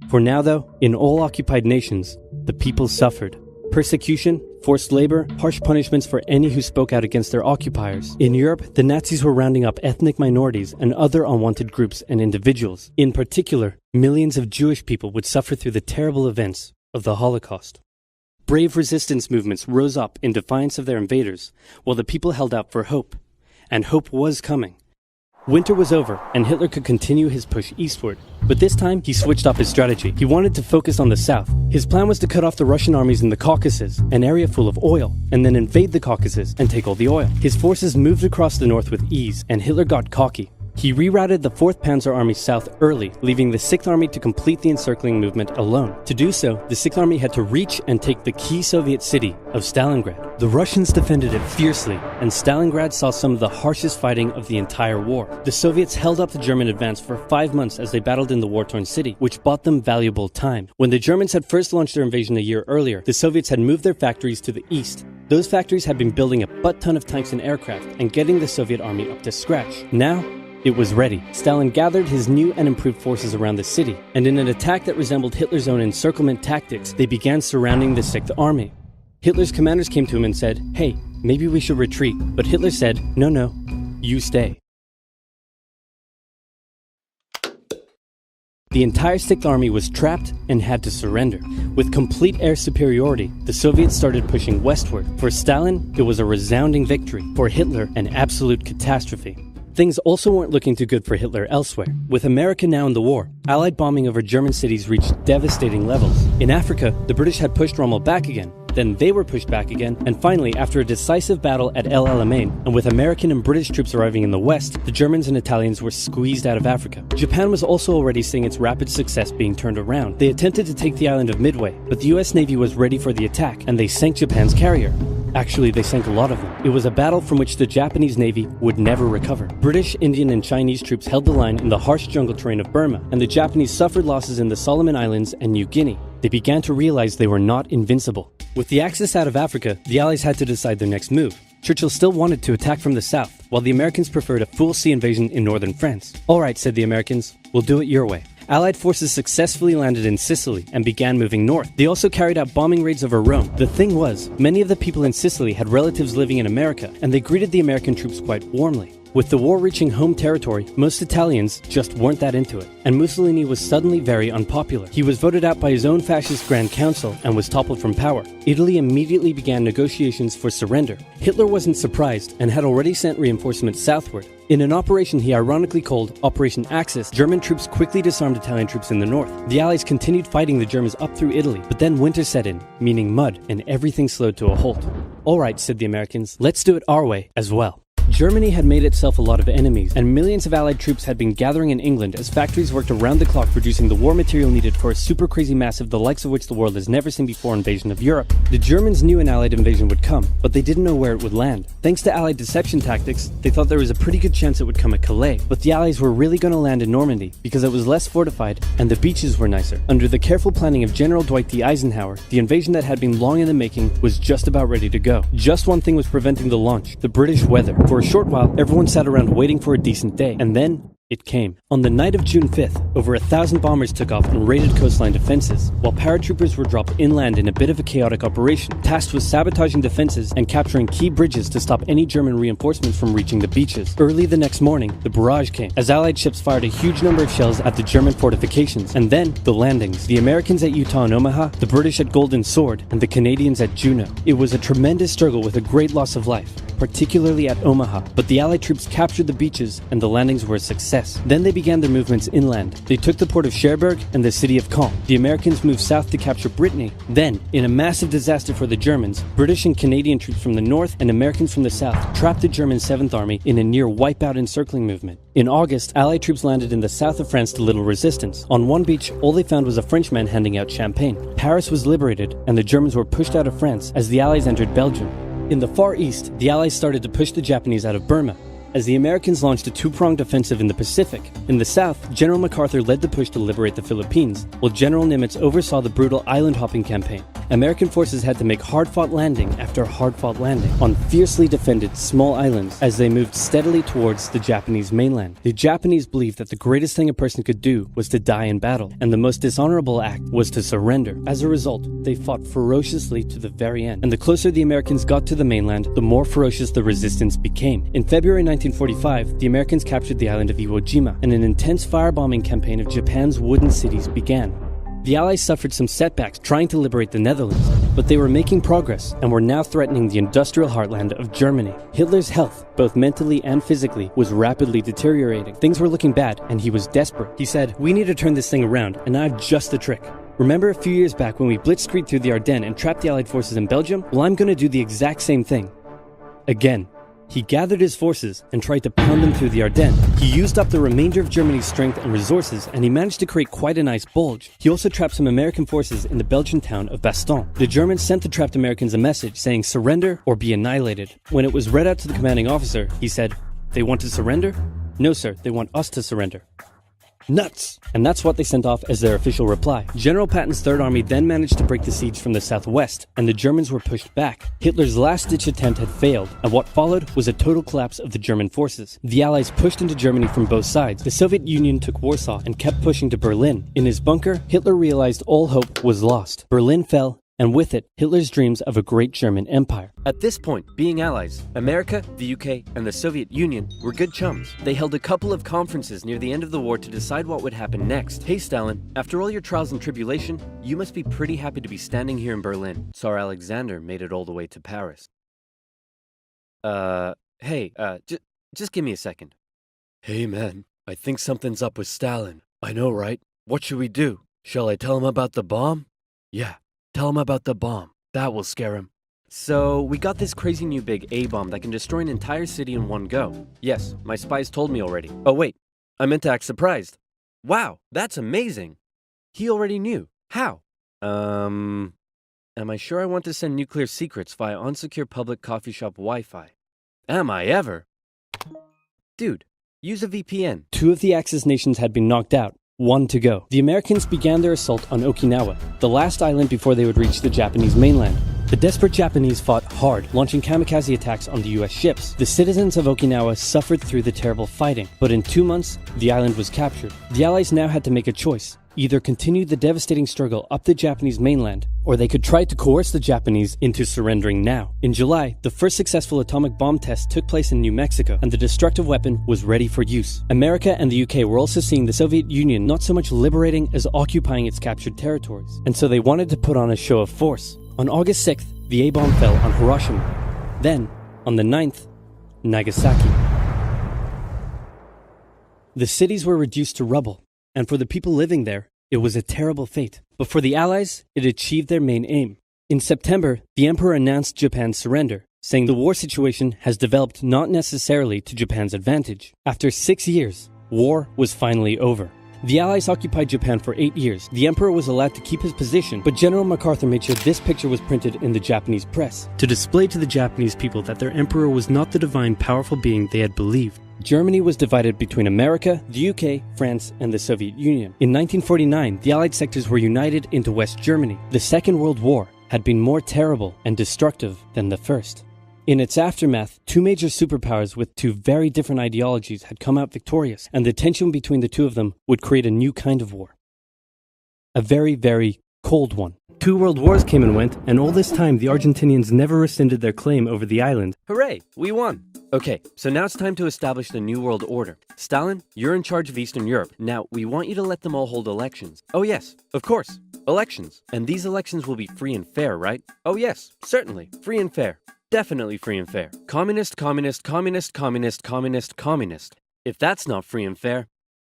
For now, though, in all occupied nations, the people suffered. Persecution, forced labor, harsh punishments for any who spoke out against their occupiers. In Europe, the Nazis were rounding up ethnic minorities and other unwanted groups and individuals. In particular, millions of Jewish people would suffer through the terrible events of the Holocaust. Brave resistance movements rose up in defiance of their invaders, while the people held out for hope. And hope was coming. Winter was over, and Hitler could continue his push eastward. But this time, he switched up his strategy. He wanted to focus on the south. His plan was to cut off the Russian armies in the Caucasus, an area full of oil, and then invade the Caucasus and take all the oil. His forces moved across the north with ease, and Hitler got cocky. He rerouted the 4th Panzer Army south early, leaving the 6th Army to complete the encircling movement alone. To do so, the 6th Army had to reach and take the key Soviet city of Stalingrad. The Russians defended it fiercely, and Stalingrad saw some of the harshest fighting of the entire war. The Soviets held up the German advance for 5 months as they battled in the war-torn city, which bought them valuable time. When the Germans had first launched their invasion a year earlier, the Soviets had moved their factories to the east. Those factories had been building a butt-ton of tanks and aircraft and getting the Soviet army up to scratch. Now, it was ready. Stalin gathered his new and improved forces around the city, and in an attack that resembled Hitler's own encirclement tactics, they began surrounding the 6th Army. Hitler's commanders came to him and said, "Hey, maybe we should retreat." But Hitler said, No, you stay. The entire 6th Army was trapped and had to surrender. With complete air superiority, the Soviets started pushing westward. For Stalin, it was a resounding victory. For Hitler, an absolute catastrophe. Things also weren't looking too good for Hitler elsewhere. With America now in the war, Allied bombing over German cities reached devastating levels. In Africa, the British had pushed Rommel back again, then they were pushed back again, and finally, after a decisive battle at El Alamein, and with American and British troops arriving in the west, the Germans and Italians were squeezed out of Africa. Japan was also already seeing its rapid success being turned around. They attempted to take the island of Midway, but the US Navy was ready for the attack, and they sank Japan's carrier. Actually, they sank a lot of them. It was a battle from which the Japanese Navy would never recover. British, Indian, and Chinese troops held the line in the harsh jungle terrain of Burma, and the Japanese suffered losses in the Solomon Islands and New Guinea. They began to realize they were not invincible. With the Axis out of Africa, the Allies had to decide their next move. Churchill still wanted to attack from the south, while the Americans preferred a full sea invasion in northern France. Alright, said the Americans, we'll do it your way. Allied forces successfully landed in Sicily and began moving north. They also carried out bombing raids over Rome. The thing was, many of the people in Sicily had relatives living in America, and they greeted the American troops quite warmly. With the war reaching home territory, most Italians just weren't that into it, and Mussolini was suddenly very unpopular. He was voted out by his own fascist Grand Council and was toppled from power. Italy immediately began negotiations for surrender. Hitler wasn't surprised and had already sent reinforcements southward. In an operation he ironically called Operation Axis, German troops quickly disarmed Italian troops in the north. The Allies continued fighting the Germans up through Italy, but then winter set in, meaning mud, and everything slowed to a halt. Alright, said the Americans, let's do it our way as well. Germany had made itself a lot of enemies, and millions of Allied troops had been gathering in England as factories worked around the clock producing the war material needed for a super crazy massive the likes of which the world has never seen before invasion of Europe. The Germans knew an Allied invasion would come, but they didn't know where it would land. Thanks to Allied deception tactics, they thought there was a pretty good chance it would come at Calais, but the Allies were really going to land in Normandy because it was less fortified and the beaches were nicer. Under the careful planning of General Dwight D. Eisenhower, the invasion that had been long in the making was just about ready to go. Just one thing was preventing the launch: the British weather. For a short while, everyone sat around waiting for a decent day, and then it came. On the night of June 5th, over 1,000 bombers took off and raided coastline defenses, while paratroopers were dropped inland in a bit of a chaotic operation, tasked with sabotaging defenses and capturing key bridges to stop any German reinforcements from reaching the beaches. Early the next morning, the barrage came, as Allied ships fired a huge number of shells at the German fortifications, and then the landings. The Americans at Utah and Omaha, the British at Golden Sword, and the Canadians at Juneau. It was a tremendous struggle with a great loss of life, particularly at Omaha, but the Allied troops captured the beaches and the landings were a success. Then they began their movements inland. They took the port of Cherbourg and the city of Caen. The Americans moved south to capture Brittany. Then, in a massive disaster for the Germans, British and Canadian troops from the north and Americans from the south trapped the German 7th Army in a near wipeout encircling movement. In August, Allied troops landed in the south of France to little resistance. On one beach, all they found was a Frenchman handing out champagne. Paris was liberated, and the Germans were pushed out of France as the Allies entered Belgium. In the Far East, the Allies started to push the Japanese out of Burma, as the Americans launched a two-pronged offensive in the Pacific. In the south, General MacArthur led the push to liberate the Philippines, while General Nimitz oversaw the brutal island-hopping campaign. American forces had to make hard-fought landing after hard-fought landing on fiercely defended small islands as they moved steadily towards the Japanese mainland. The Japanese believed that the greatest thing a person could do was to die in battle, and the most dishonorable act was to surrender. As a result, they fought ferociously to the very end, and the closer the Americans got to the mainland, the more ferocious the resistance became. In February 1945, the Americans captured the island of Iwo Jima, and an intense firebombing campaign of Japan's wooden cities began. The Allies suffered some setbacks trying to liberate the Netherlands, but they were making progress and were now threatening the industrial heartland of Germany. Hitler's health, both mentally and physically, was rapidly deteriorating. Things were looking bad, and he was desperate. He said, "We need to turn this thing around, and I've just the trick. Remember a few years back when we blitzkrieged through the Ardennes and trapped the Allied forces in Belgium? Well, I'm going to do the exact same thing. Again." He gathered his forces and tried to pound them through the Ardennes. He used up the remainder of Germany's strength and resources, and he managed to create quite a nice bulge. He also trapped some American forces in the Belgian town of Bastogne. The Germans sent the trapped Americans a message saying surrender or be annihilated. When it was read out to the commanding officer, he said, "They want to surrender? No, sir, they want us to surrender." Nuts! And that's what they sent off as their official reply. General Patton's Third Army then managed to break the siege from the southwest, and the Germans were pushed back. Hitler's last-ditch attempt had failed, and what followed was a total collapse of the German forces. The Allies pushed into Germany from both sides. The Soviet Union took Warsaw and kept pushing to Berlin. In his bunker, Hitler realized all hope was lost. Berlin fell, and with it, Hitler's dreams of a great German empire. At this point, being allies, America, the UK, and the Soviet Union were good chums. They held a couple of conferences near the end of the war to decide what would happen next. "Hey Stalin, after all your trials and tribulation, you must be pretty happy to be standing here in Berlin. Tsar Alexander made it all the way to Paris. Just give me a second." Hey man, I think something's up with Stalin. I know, right? What should we do? Shall I tell him about the bomb? Yeah, tell him about the bomb. That will scare him. So, we got this crazy new big A-bomb that can destroy an entire city in one go. Yes, my spies told me already. Oh wait, I meant to act surprised. Wow, that's amazing. He already knew. How? Am I sure I want to send nuclear secrets via unsecure public coffee shop Wi-Fi? Am I ever? Dude, use a VPN. 2 of the Axis nations had been knocked out, 1 to go. The Americans began their assault on Okinawa, the last island before they would reach the Japanese mainland. The desperate Japanese fought hard, launching kamikaze attacks on the US ships. The citizens of Okinawa suffered through the terrible fighting, but in 2 months, the island was captured. The Allies now had to make a choice. Either continue the devastating struggle up the Japanese mainland, or they could try to coerce the Japanese into surrendering now. In July, the first successful atomic bomb test took place in New Mexico, and the destructive weapon was ready for use. America and the UK were also seeing the Soviet Union not so much liberating as occupying its captured territories, and so they wanted to put on a show of force. On August 6th, the A-bomb fell on Hiroshima. Then, on the 9th, Nagasaki. The cities were reduced to rubble, and for the people living there, it was a terrible fate. But for the Allies, it achieved their main aim. In September, the Emperor announced Japan's surrender, saying the war situation has developed not necessarily to Japan's advantage. After 6 years, war was finally over. The Allies occupied Japan for 8 years. The Emperor was allowed to keep his position, but General MacArthur made sure this picture was printed in the Japanese press, to display to the Japanese people that their Emperor was not the divine, powerful being they had believed. Germany was divided between America, the UK, France, and the Soviet Union. In 1949, the Allied sectors were united into West Germany. The Second World War had been more terrible and destructive than the first. In its aftermath, 2 major superpowers with 2 very different ideologies had come out victorious, and the tension between the 2 of them would create a new kind of war. A very, very cold one. 2 world wars came and went, and all this time the Argentinians never rescinded their claim over the island. Hooray, we won. Okay, so now it's time to establish the New World Order. Stalin, you're in charge of Eastern Europe. Now, we want you to let them all hold elections. Oh yes, of course, elections. And these elections will be free and fair, right? Oh yes, certainly, free and fair. Definitely free and fair. Communist, communist, communist, communist, communist, communist. If that's not free and fair,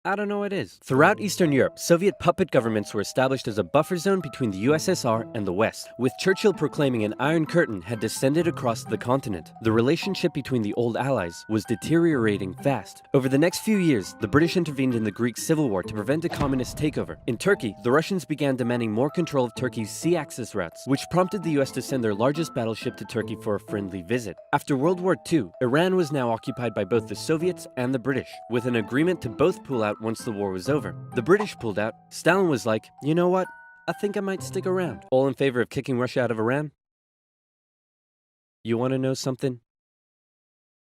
I don't know what is. Throughout Eastern Europe, Soviet puppet governments were established as a buffer zone between the USSR and the West, with Churchill proclaiming an Iron Curtain had descended across the continent. The relationship between the old allies was deteriorating fast. Over the next few years, the British intervened in the Greek Civil War to prevent a communist takeover. In Turkey, the Russians began demanding more control of Turkey's sea access routes, which prompted the US to send their largest battleship to Turkey for a friendly visit. After World War II, Iran was now occupied by both the Soviets and the British, with an agreement to both pull out once the war was over. The British pulled out. Stalin was like, you know what? I think I might stick around. All in favor of kicking Russia out of Iran? You want to know something?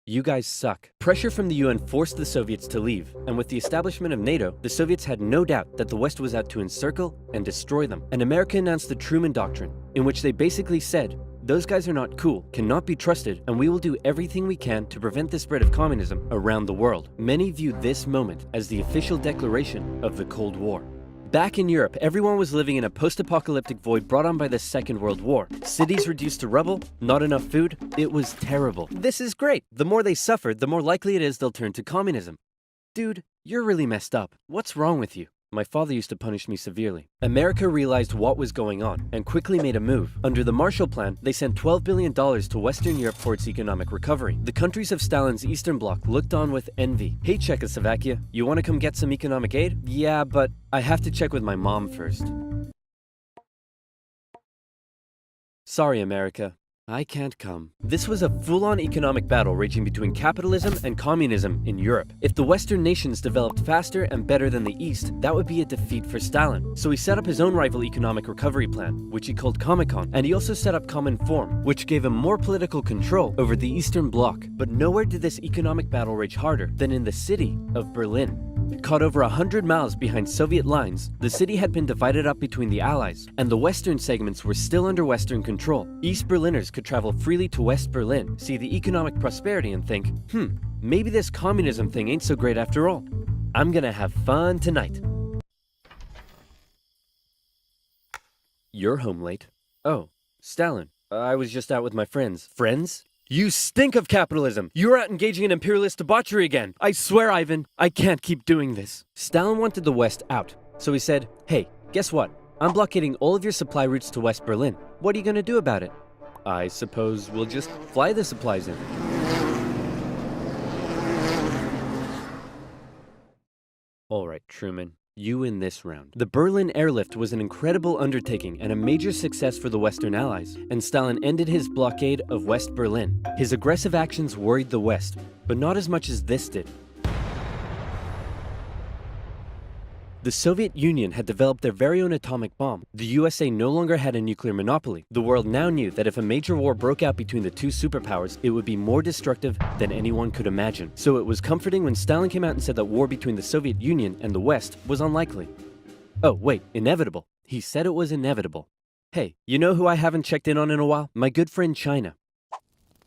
You guys suck. Pressure from the UN forced the Soviets to leave, and with the establishment of NATO, the Soviets had no doubt that the West was out to encircle and destroy them. And America announced the Truman Doctrine, in which they basically said, those guys are not cool, cannot be trusted, and we will do everything we can to prevent the spread of communism around the world. Many viewed this moment as the official declaration of the Cold War. Back in Europe, everyone was living in a post-apocalyptic void brought on by the Second World War. Cities reduced to rubble, not enough food. It was terrible. This is great. The more they suffered, the more likely it is they'll turn to communism. Dude, you're really messed up. What's wrong with you? My father used to punish me severely. America realized what was going on and quickly made a move. Under the Marshall Plan, they sent $12 billion to Western Europe for its economic recovery. The countries of Stalin's Eastern Bloc looked on with envy. Hey, Czechoslovakia, you want to come get some economic aid? Yeah, but I have to check with my mom first. Sorry, America. I can't come. This was a full-on economic battle raging between capitalism and communism in Europe. If the Western nations developed faster and better than the East, that would be a defeat for Stalin. So he set up his own rival economic recovery plan, which he called Comecon, and he also set up Cominform, which gave him more political control over the Eastern Bloc. But nowhere did this economic battle rage harder than in the city of Berlin. Caught over 100 miles behind Soviet lines, the city had been divided up between the Allies, and the western segments were still under Western control. East Berliners could travel freely to West Berlin, see the economic prosperity and think, maybe this communism thing ain't so great after all. I'm gonna have fun tonight. You're home late. Oh, Stalin. I was just out with my friends. Friends? You stink of capitalism! You're out engaging in imperialist debauchery again! I swear, Ivan, I can't keep doing this. Stalin wanted the West out, so he said, hey, guess what? I'm blockading all of your supply routes to West Berlin. What are you gonna do about it? I suppose we'll just fly the supplies in. Alright, Truman. You win this round. The Berlin airlift was an incredible undertaking and a major success for the Western Allies, and Stalin ended his blockade of West Berlin. His aggressive actions worried the West, but not as much as this did. The Soviet Union had developed their very own atomic bomb. The USA no longer had a nuclear monopoly. The world now knew that if a major war broke out between the two superpowers, it would be more destructive than anyone could imagine. So it was comforting when Stalin came out and said that war between the Soviet Union and the West was unlikely. Oh, wait, inevitable. He said it was inevitable. Hey, you know who I haven't checked in on in a while? My good friend China.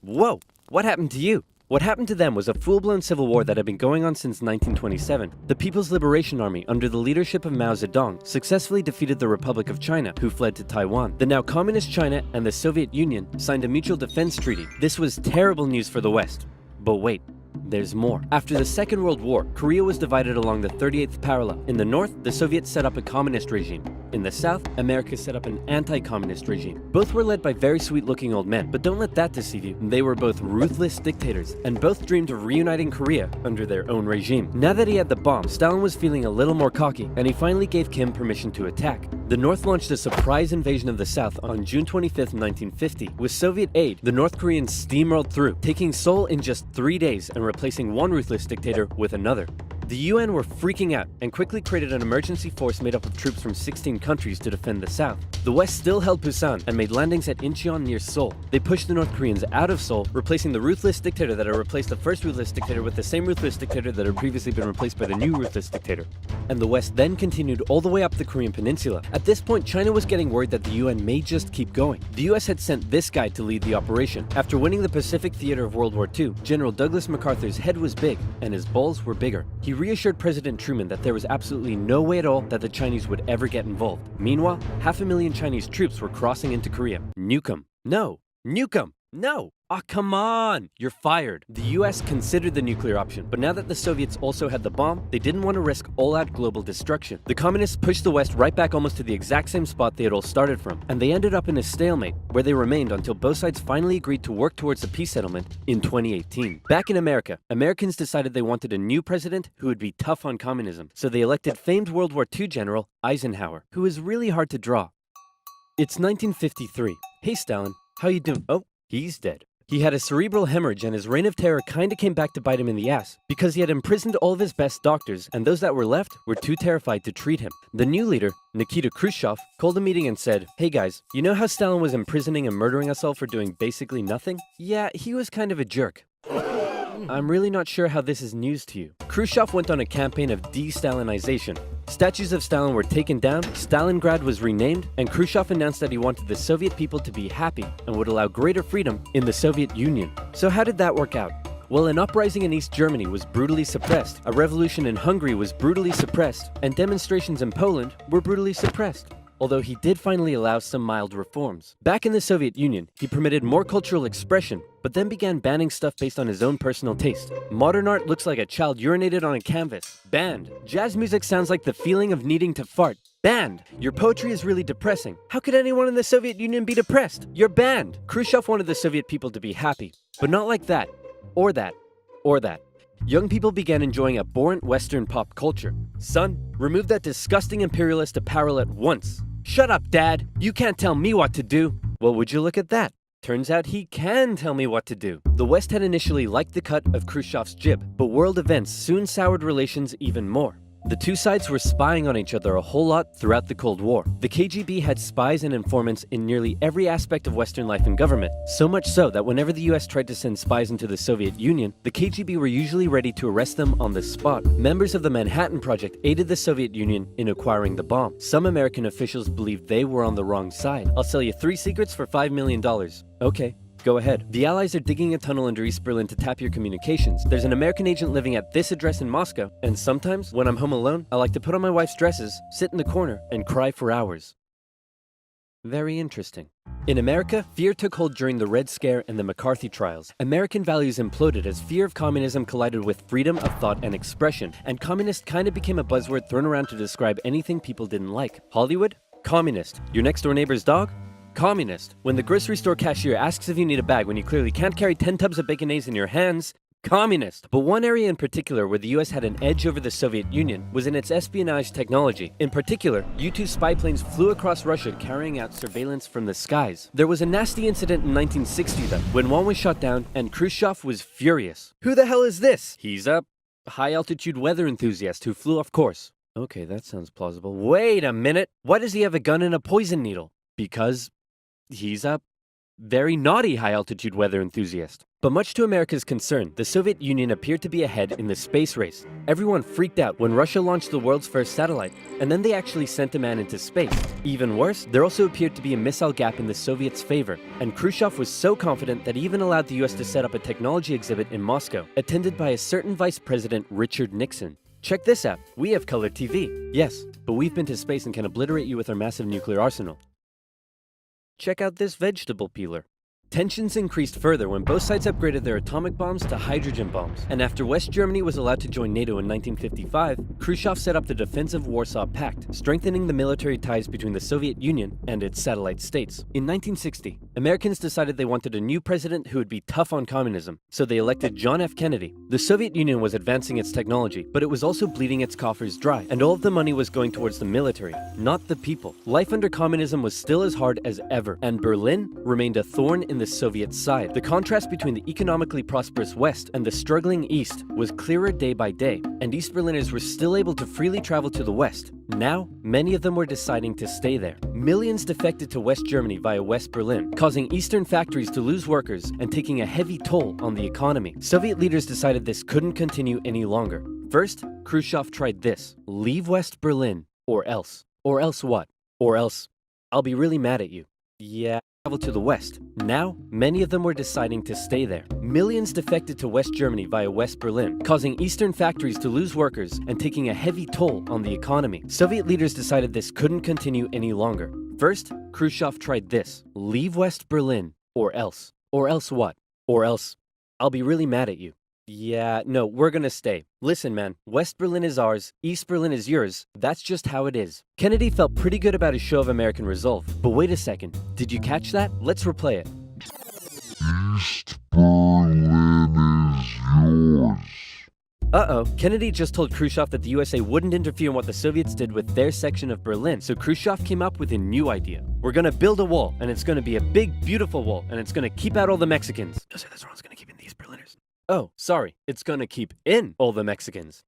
Whoa, what happened to you? What happened to them was a full-blown civil war that had been going on since 1927. The People's Liberation Army, under the leadership of Mao Zedong, successfully defeated the Republic of China, who fled to Taiwan. The now communist China and the Soviet Union signed a mutual defense treaty. This was terrible news for the West. But wait, there's more. After the Second World War, Korea was divided along the 38th parallel. In the north, the Soviets set up a communist regime. In the south, America set up an anti-communist regime. Both were led by very sweet-looking old men, but don't let that deceive you. They were both ruthless dictators, and both dreamed of reuniting Korea under their own regime. Now that he had the bomb, Stalin was feeling a little more cocky, and he finally gave Kim permission to attack. The North launched a surprise invasion of the South on June 25, 1950. With Soviet aid, the North Koreans steamrolled through, taking Seoul in just 3 days and replacing one ruthless dictator with another. The UN were freaking out and quickly created an emergency force made up of troops from 16 countries to defend the South. The West still held Busan and made landings at Incheon near Seoul. They pushed the North Koreans out of Seoul, replacing the ruthless dictator that had replaced the first ruthless dictator with the same ruthless dictator that had previously been replaced by the new ruthless dictator. And the West then continued all the way up the Korean peninsula. At this point, China was getting worried that the UN may just keep going. The US had sent this guy to lead the operation. After winning the Pacific theater of World War II, General Douglas MacArthur's head was big and his balls were bigger. He reassured President Truman that there was absolutely no way at all that the Chinese would ever get involved. Meanwhile, 500,000 Chinese troops were crossing into Korea. Nuke 'em. No. Nuke 'em. No. Ah, come on! You're fired. The US considered the nuclear option, but now that the Soviets also had the bomb, they didn't want to risk all-out global destruction. The communists pushed the West right back almost to the exact same spot they had all started from, and they ended up in a stalemate, where they remained until both sides finally agreed to work towards a peace settlement in 2018. Back in America, Americans decided they wanted a new president who would be tough on communism, so they elected famed World War II General Eisenhower, who was really hard to draw. It's 1953. Hey Stalin, how you doing? Oh, he's dead. He had a cerebral hemorrhage and his reign of terror kinda came back to bite him in the ass, because he had imprisoned all of his best doctors, and those that were left were too terrified to treat him. The new leader, Nikita Khrushchev, called a meeting and said, hey guys, you know how Stalin was imprisoning and murdering us all for doing basically nothing? Yeah, he was kind of a jerk. I'm really not sure how this is news to you. Khrushchev went on a campaign of de-Stalinization. Statues of Stalin were taken down, Stalingrad was renamed, and Khrushchev announced that he wanted the Soviet people to be happy and would allow greater freedom in the Soviet Union. So how did that work out? Well, an uprising in East Germany was brutally suppressed, a revolution in Hungary was brutally suppressed, and demonstrations in Poland were brutally suppressed. Although he did finally allow some mild reforms. Back in the Soviet Union, he permitted more cultural expression, but then began banning stuff based on his own personal taste. Modern art looks like a child urinated on a canvas. Banned. Jazz music sounds like the feeling of needing to fart. Banned. Your poetry is really depressing. How could anyone in the Soviet Union be depressed? You're banned. Khrushchev wanted the Soviet people to be happy, but not like that, or that, or that. Young people began enjoying abhorrent Western pop culture. Son, remove that disgusting imperialist apparel at once. Shut up, Dad. You can't tell me what to do. Well, would you look at that? Turns out he can tell me what to do. The West had initially liked the cut of Khrushchev's jib, but world events soon soured relations even more. The two sides were spying on each other a whole lot throughout the Cold War. The KGB had spies and informants in nearly every aspect of Western life and government, so much so that whenever the US tried to send spies into the Soviet Union, the KGB were usually ready to arrest them on the spot. Members of the Manhattan Project aided the Soviet Union in acquiring the bomb. Some American officials believed they were on the wrong side. I'll sell you 3 secrets for $5 million. Okay. Go ahead. The Allies are digging a tunnel under East Berlin to tap your communications. There's an American agent living at this address in Moscow, and sometimes, when I'm home alone, I like to put on my wife's dresses, sit in the corner, and cry for hours. Very interesting. In America, fear took hold during the Red Scare and the McCarthy trials. American values imploded as fear of communism collided with freedom of thought and expression, and communist kind of became a buzzword thrown around to describe anything people didn't like. Hollywood? Communist. Your next door neighbor's dog? Communist. When the grocery store cashier asks if you need a bag when you clearly can't carry 10 tubs of Baconaise in your hands? Communist. But one area in particular where the US had an edge over the Soviet Union was in its espionage technology. In particular, U-2 spy planes flew across Russia carrying out surveillance from the skies. There was a nasty incident in 1960 though, when one was shot down and Khrushchev was furious. Who the hell is this? He's a high-altitude weather enthusiast who flew off course. Okay, that sounds plausible. Wait a minute! Why does he have a gun and a poison needle? Because he's a very naughty high-altitude weather enthusiast. But much to America's concern, the Soviet Union appeared to be ahead in the space race. Everyone freaked out when Russia launched the world's first satellite, and then they actually sent a man into space. Even worse, there also appeared to be a missile gap in the Soviets' favor, and Khrushchev was so confident that he even allowed the US to set up a technology exhibit in Moscow, attended by a certain Vice President Richard Nixon. Check this out, we have color TV. Yes, but we've been to space and can obliterate you with our massive nuclear arsenal. Check out this vegetable peeler. Tensions increased further when both sides upgraded their atomic bombs to hydrogen bombs, and after West Germany was allowed to join NATO in 1955, Khrushchev set up the Defensive Warsaw Pact, strengthening the military ties between the Soviet Union and its satellite states. In 1960, Americans decided they wanted a new president who would be tough on communism, so they elected John F. Kennedy. The Soviet Union was advancing its technology, but it was also bleeding its coffers dry, and all of the money was going towards the military, not the people. Life under communism was still as hard as ever, and Berlin remained a thorn in the Soviet side. The contrast between the economically prosperous West and the struggling East was clearer day by day, and East Berliners were still able to freely travel to the West. Now, many of them were deciding to stay there. Millions defected to West Germany via West Berlin, causing Eastern factories to lose workers and taking a heavy toll on the economy. Soviet leaders decided this couldn't continue any longer. First, Khrushchev tried this: leave West Berlin, or else. Or else what? Or else, I'll be really mad at you. Yeah. Travel to the West. Now, many of them were deciding to stay there. Millions defected to West Germany via West Berlin, causing Eastern factories to lose workers and taking a heavy toll on the economy. Soviet leaders decided this couldn't continue any longer. First, Khrushchev tried this: leave West Berlin, or else. Or else what? Or else, I'll be really mad at you. Yeah, no, we're gonna stay. Listen, man, West Berlin is ours, East Berlin is yours. That's just how it is. Kennedy felt pretty good about his show of American resolve. But wait a second, did you catch that? Let's replay it. East Berlin is yours. Uh-oh, Kennedy just told Khrushchev that the USA wouldn't interfere in what the Soviets did with their section of Berlin, so Khrushchev came up with a new idea. We're gonna build a wall, and it's gonna be a big, beautiful wall, and it's gonna keep out all the Mexicans. No, sir, that's wrong, it's gonna keep in the East Berliners. Oh, sorry, it's gonna keep in all the Mexicans.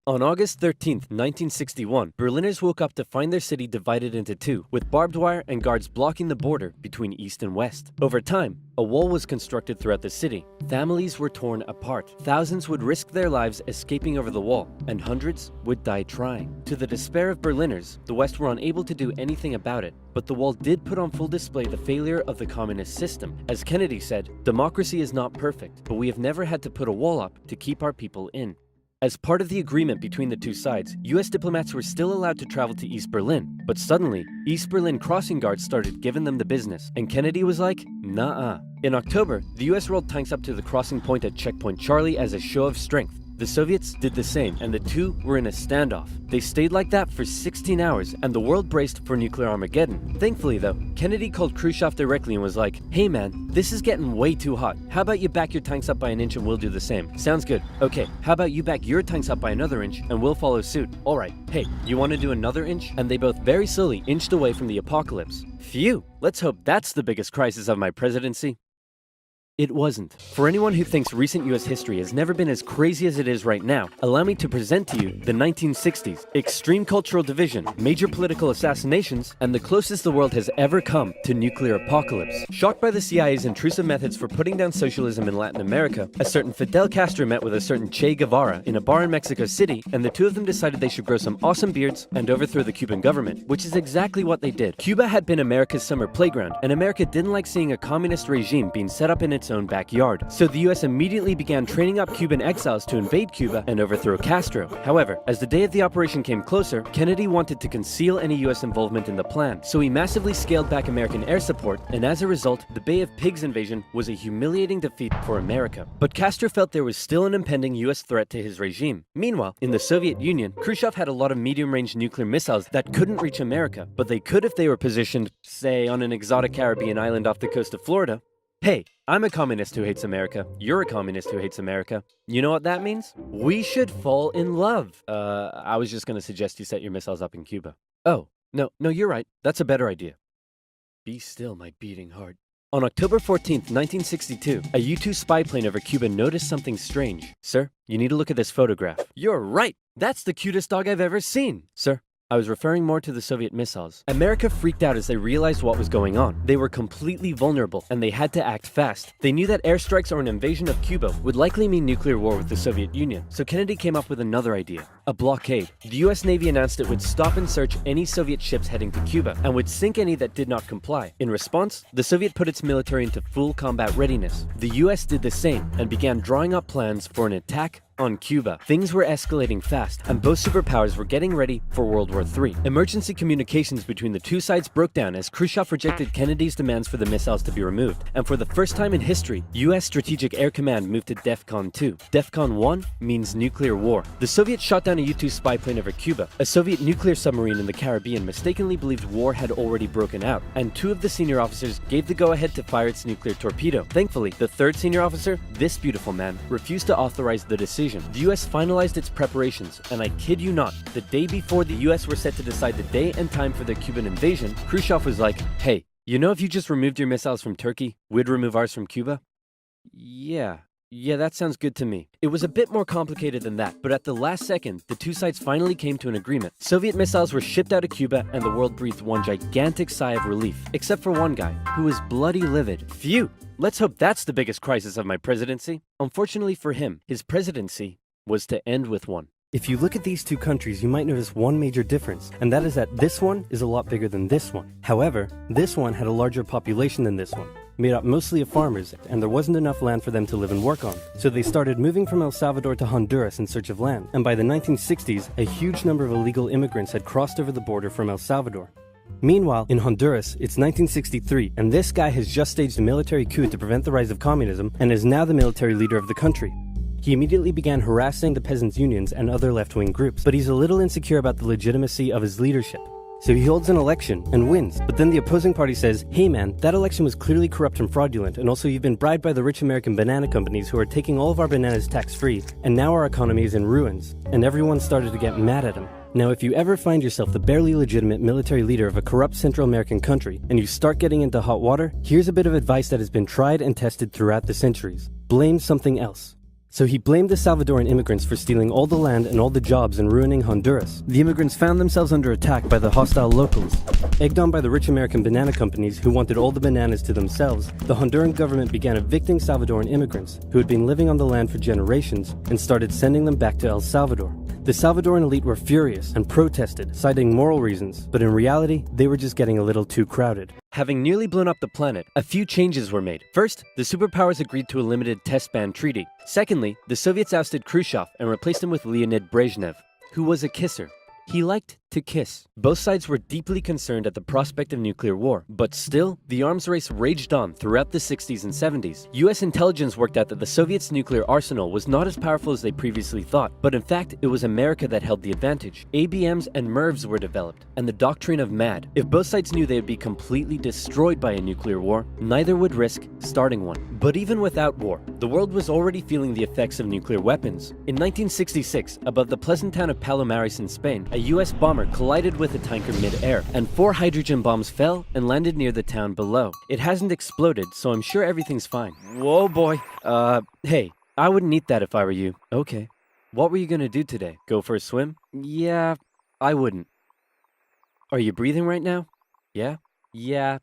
On August 13th, 1961, Berliners woke up to find their city divided into two, with barbed wire and guards blocking the border between East and West. Over time, a wall was constructed throughout the city. Families were torn apart. Thousands would risk their lives escaping over the wall, and hundreds would die trying. To the despair of Berliners, the West were unable to do anything about it, but the wall did put on full display the failure of the communist system. As Kennedy said, democracy is not perfect, but we have never had to put a wall up to keep our people in. As part of the agreement between the two sides, US diplomats were still allowed to travel to East Berlin, but suddenly, East Berlin crossing guards started giving them the business, and Kennedy was like, nah-uh. In October, the US rolled tanks up to the crossing point at Checkpoint Charlie as a show of strength. The Soviets did the same, and the two were in a standoff. They stayed like that for 16 hours, and the world braced for nuclear Armageddon. Thankfully though, Kennedy called Khrushchev directly and was like, hey man, this is getting way too hot. How about you back your tanks up by an inch and we'll do the same? Sounds good. Okay, how about you back your tanks up by another inch and we'll follow suit? Alright, hey, you want to do another inch? And they both very slowly inched away from the apocalypse. Phew, let's hope that's the biggest crisis of my presidency. It wasn't. For anyone who thinks recent US history has never been as crazy as it is right now, allow me to present to you the 1960s, extreme cultural division, major political assassinations, and the closest the world has ever come to nuclear apocalypse. Shocked by the CIA's intrusive methods for putting down socialism in Latin America, a certain Fidel Castro met with a certain Che Guevara in a bar in Mexico City, and the two of them decided they should grow some awesome beards and overthrow the Cuban government, which is exactly what they did. Cuba had been America's summer playground, and America didn't like seeing a communist regime being set up in its its own backyard. So the US immediately began training up Cuban exiles to invade Cuba and overthrow Castro. However, as the day of the operation came closer, Kennedy wanted to conceal any US involvement in the plan, so he massively scaled back American air support, and as a result, the Bay of Pigs invasion was a humiliating defeat for America. But Castro felt there was still an impending US threat to his regime. Meanwhile, in the Soviet Union, Khrushchev had a lot of medium-range nuclear missiles that couldn't reach America, but they could if they were positioned, say, on an exotic Caribbean island off the coast of Florida. Hey, I'm a communist who hates America. You're a communist who hates America. You know what that means? We should fall in love. I was just gonna suggest you set your missiles up in Cuba. Oh, no, you're right. That's a better idea. Be still, my beating heart. On October 14th, 1962, a U-2 spy plane over Cuba noticed something strange. Sir, you need to look at this photograph. You're right! That's the cutest dog I've ever seen! Sir, I was referring more to the Soviet missiles. America freaked out as they realized what was going on. They were completely vulnerable, and they had to act fast. They knew that airstrikes or an invasion of Cuba would likely mean nuclear war with the Soviet Union, so Kennedy came up with another idea: a blockade. The US Navy announced it would stop and search any Soviet ships heading to Cuba, and would sink any that did not comply. In response, the Soviet put its military into full combat readiness. The US did the same, and began drawing up plans for an attack on Cuba. Things were escalating fast, and both superpowers were getting ready for World War III. Emergency communications between the two sides broke down as Khrushchev rejected Kennedy's demands for the missiles to be removed, and for the first time in history, US Strategic Air Command moved to DEFCON 2. DEFCON 1 means nuclear war. The Soviets shot down a U-2 spy plane over Cuba. A Soviet nuclear submarine in the Caribbean mistakenly believed war had already broken out, and two of the senior officers gave the go-ahead to fire its nuclear torpedo. Thankfully, the third senior officer, this beautiful man, refused to authorize the decision. The US finalized its preparations, and I kid you not, the day before the US were set to decide the day and time for the Cuban invasion, Khrushchev was like, "Hey, you know if you just removed your missiles from Turkey, we'd remove ours from Cuba?" Yeah, that sounds good to me. It was a bit more complicated than that, but at the last second, the two sides finally came to an agreement. Soviet missiles were shipped out of Cuba, and the world breathed one gigantic sigh of relief, except for one guy, who was bloody livid. Phew! Let's hope that's the biggest crisis of my presidency. Unfortunately for him, his presidency was to end with one. If you look at these two countries, you might notice one major difference, and that is that this one is a lot bigger than this one. However, this one had a larger population than this one, made up mostly of farmers, and there wasn't enough land for them to live and work on. So they started moving from El Salvador to Honduras in search of land, and by the 1960s, a huge number of illegal immigrants had crossed over the border from El Salvador. Meanwhile, in Honduras, it's 1963, and this guy has just staged a military coup to prevent the rise of communism, and is now the military leader of the country. He immediately began harassing the peasants' unions and other left-wing groups, but he's a little insecure about the legitimacy of his leadership. So he holds an election and wins, but then the opposing party says, "Hey man, that election was clearly corrupt and fraudulent, and also you've been bribed by the rich American banana companies who are taking all of our bananas tax-free, and now our economy is in ruins." And everyone started to get mad at him. Now, if you ever find yourself the barely legitimate military leader of a corrupt Central American country, and you start getting into hot water, here's a bit of advice that has been tried and tested throughout the centuries. Blame something else. So he blamed the Salvadoran immigrants for stealing all the land and all the jobs and ruining Honduras. The immigrants found themselves under attack by the hostile locals. Egged on by the rich American banana companies who wanted all the bananas to themselves, the Honduran government began evicting Salvadoran immigrants who had been living on the land for generations and started sending them back to El Salvador. The Salvadoran elite were furious and protested, citing moral reasons, but in reality, they were just getting a little too crowded. Having nearly blown up the planet, a few changes were made. First, the superpowers agreed to a limited test ban treaty. Secondly, the Soviets ousted Khrushchev and replaced him with Leonid Brezhnev, who was a kisser. He liked to kiss. Both sides were deeply concerned at the prospect of nuclear war, but still, the arms race raged on throughout the 60s and 70s. US intelligence worked out that the Soviets' nuclear arsenal was not as powerful as they previously thought, but in fact, it was America that held the advantage. ABMs and MIRVs were developed, and the doctrine of MAD. If both sides knew they would be completely destroyed by a nuclear war, neither would risk starting one. But even without war, the world was already feeling the effects of nuclear weapons. In 1966, above the pleasant town of Palomares in Spain, a US bomber collided with a tanker mid-air, and 4 hydrogen bombs fell and landed near the town below. It hasn't exploded, so I'm sure everything's fine. Whoa boy. Hey, I wouldn't eat that if I were you. Okay. What were you gonna do today? Go for a swim? Yeah, I wouldn't. Are you breathing right now? Yeah? Yeah.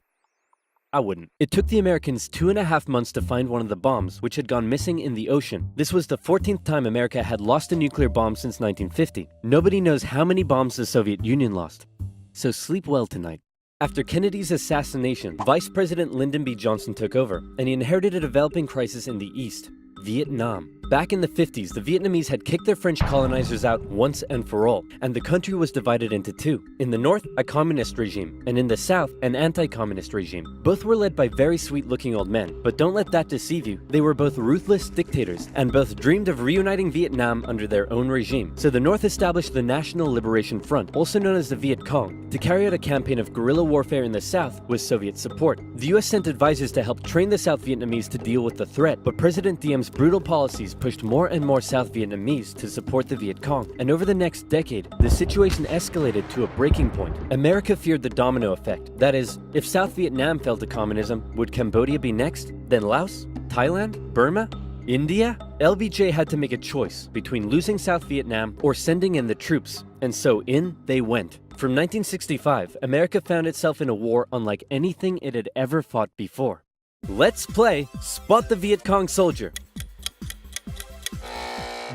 I wouldn't. It took the Americans 2.5 months to find one of the bombs, which had gone missing in the ocean. This was the 14th time America had lost a nuclear bomb since 1950. Nobody knows how many bombs the Soviet Union lost. So sleep well tonight. After Kennedy's assassination, Vice President Lyndon B. Johnson took over, and he inherited a developing crisis in the East, Vietnam. Back in the 50s, the Vietnamese had kicked their French colonizers out once and for all, and the country was divided into two. In the north, a communist regime, and in the south, an anti-communist regime. Both were led by very sweet-looking old men, but don't let that deceive you. They were both ruthless dictators, and both dreamed of reuniting Vietnam under their own regime. So the north established the National Liberation Front, also known as the Viet Cong, to carry out a campaign of guerrilla warfare in the south with Soviet support. The US sent advisors to help train the South Vietnamese to deal with the threat, but President Diem's brutal policies pushed more and more South Vietnamese to support the Viet Cong, and over the next decade, the situation escalated to a breaking point. America feared the domino effect. That is, if South Vietnam fell to communism, would Cambodia be next? Then Laos? Thailand? Burma? India? LBJ had to make a choice between losing South Vietnam or sending in the troops, and so in they went. From 1965, America found itself in a war unlike anything it had ever fought before. Let's play Spot the Viet Cong Soldier.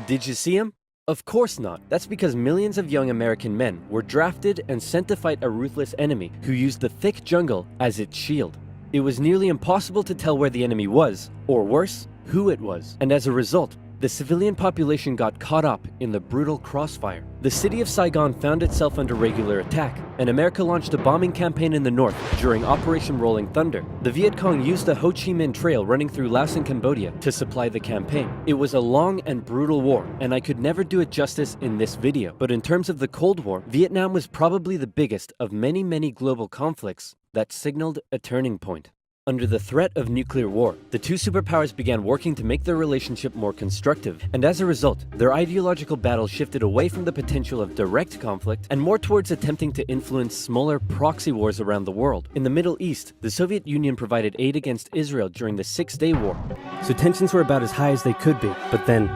Did you see him? Of course not. That's because millions of young American men were drafted and sent to fight a ruthless enemy who used the thick jungle as its shield. It was nearly impossible to tell where the enemy was, or worse, who it was. And as a result, the civilian population got caught up in the brutal crossfire. The city of Saigon found itself under regular attack, and America launched a bombing campaign in the north during Operation Rolling Thunder. The Viet Cong used the Ho Chi Minh Trail running through Laos and Cambodia to supply the campaign. It was a long and brutal war, and I could never do it justice in this video. But in terms of the Cold War, Vietnam was probably the biggest of many global conflicts that signaled a turning point. Under the threat of nuclear war, the two superpowers began working to make their relationship more constructive, and as a result, their ideological battle shifted away from the potential of direct conflict and more towards attempting to influence smaller proxy wars around the world. In the Middle East, the Soviet Union provided aid against Israel during the Six-Day War. So tensions were about as high as they could be, but then...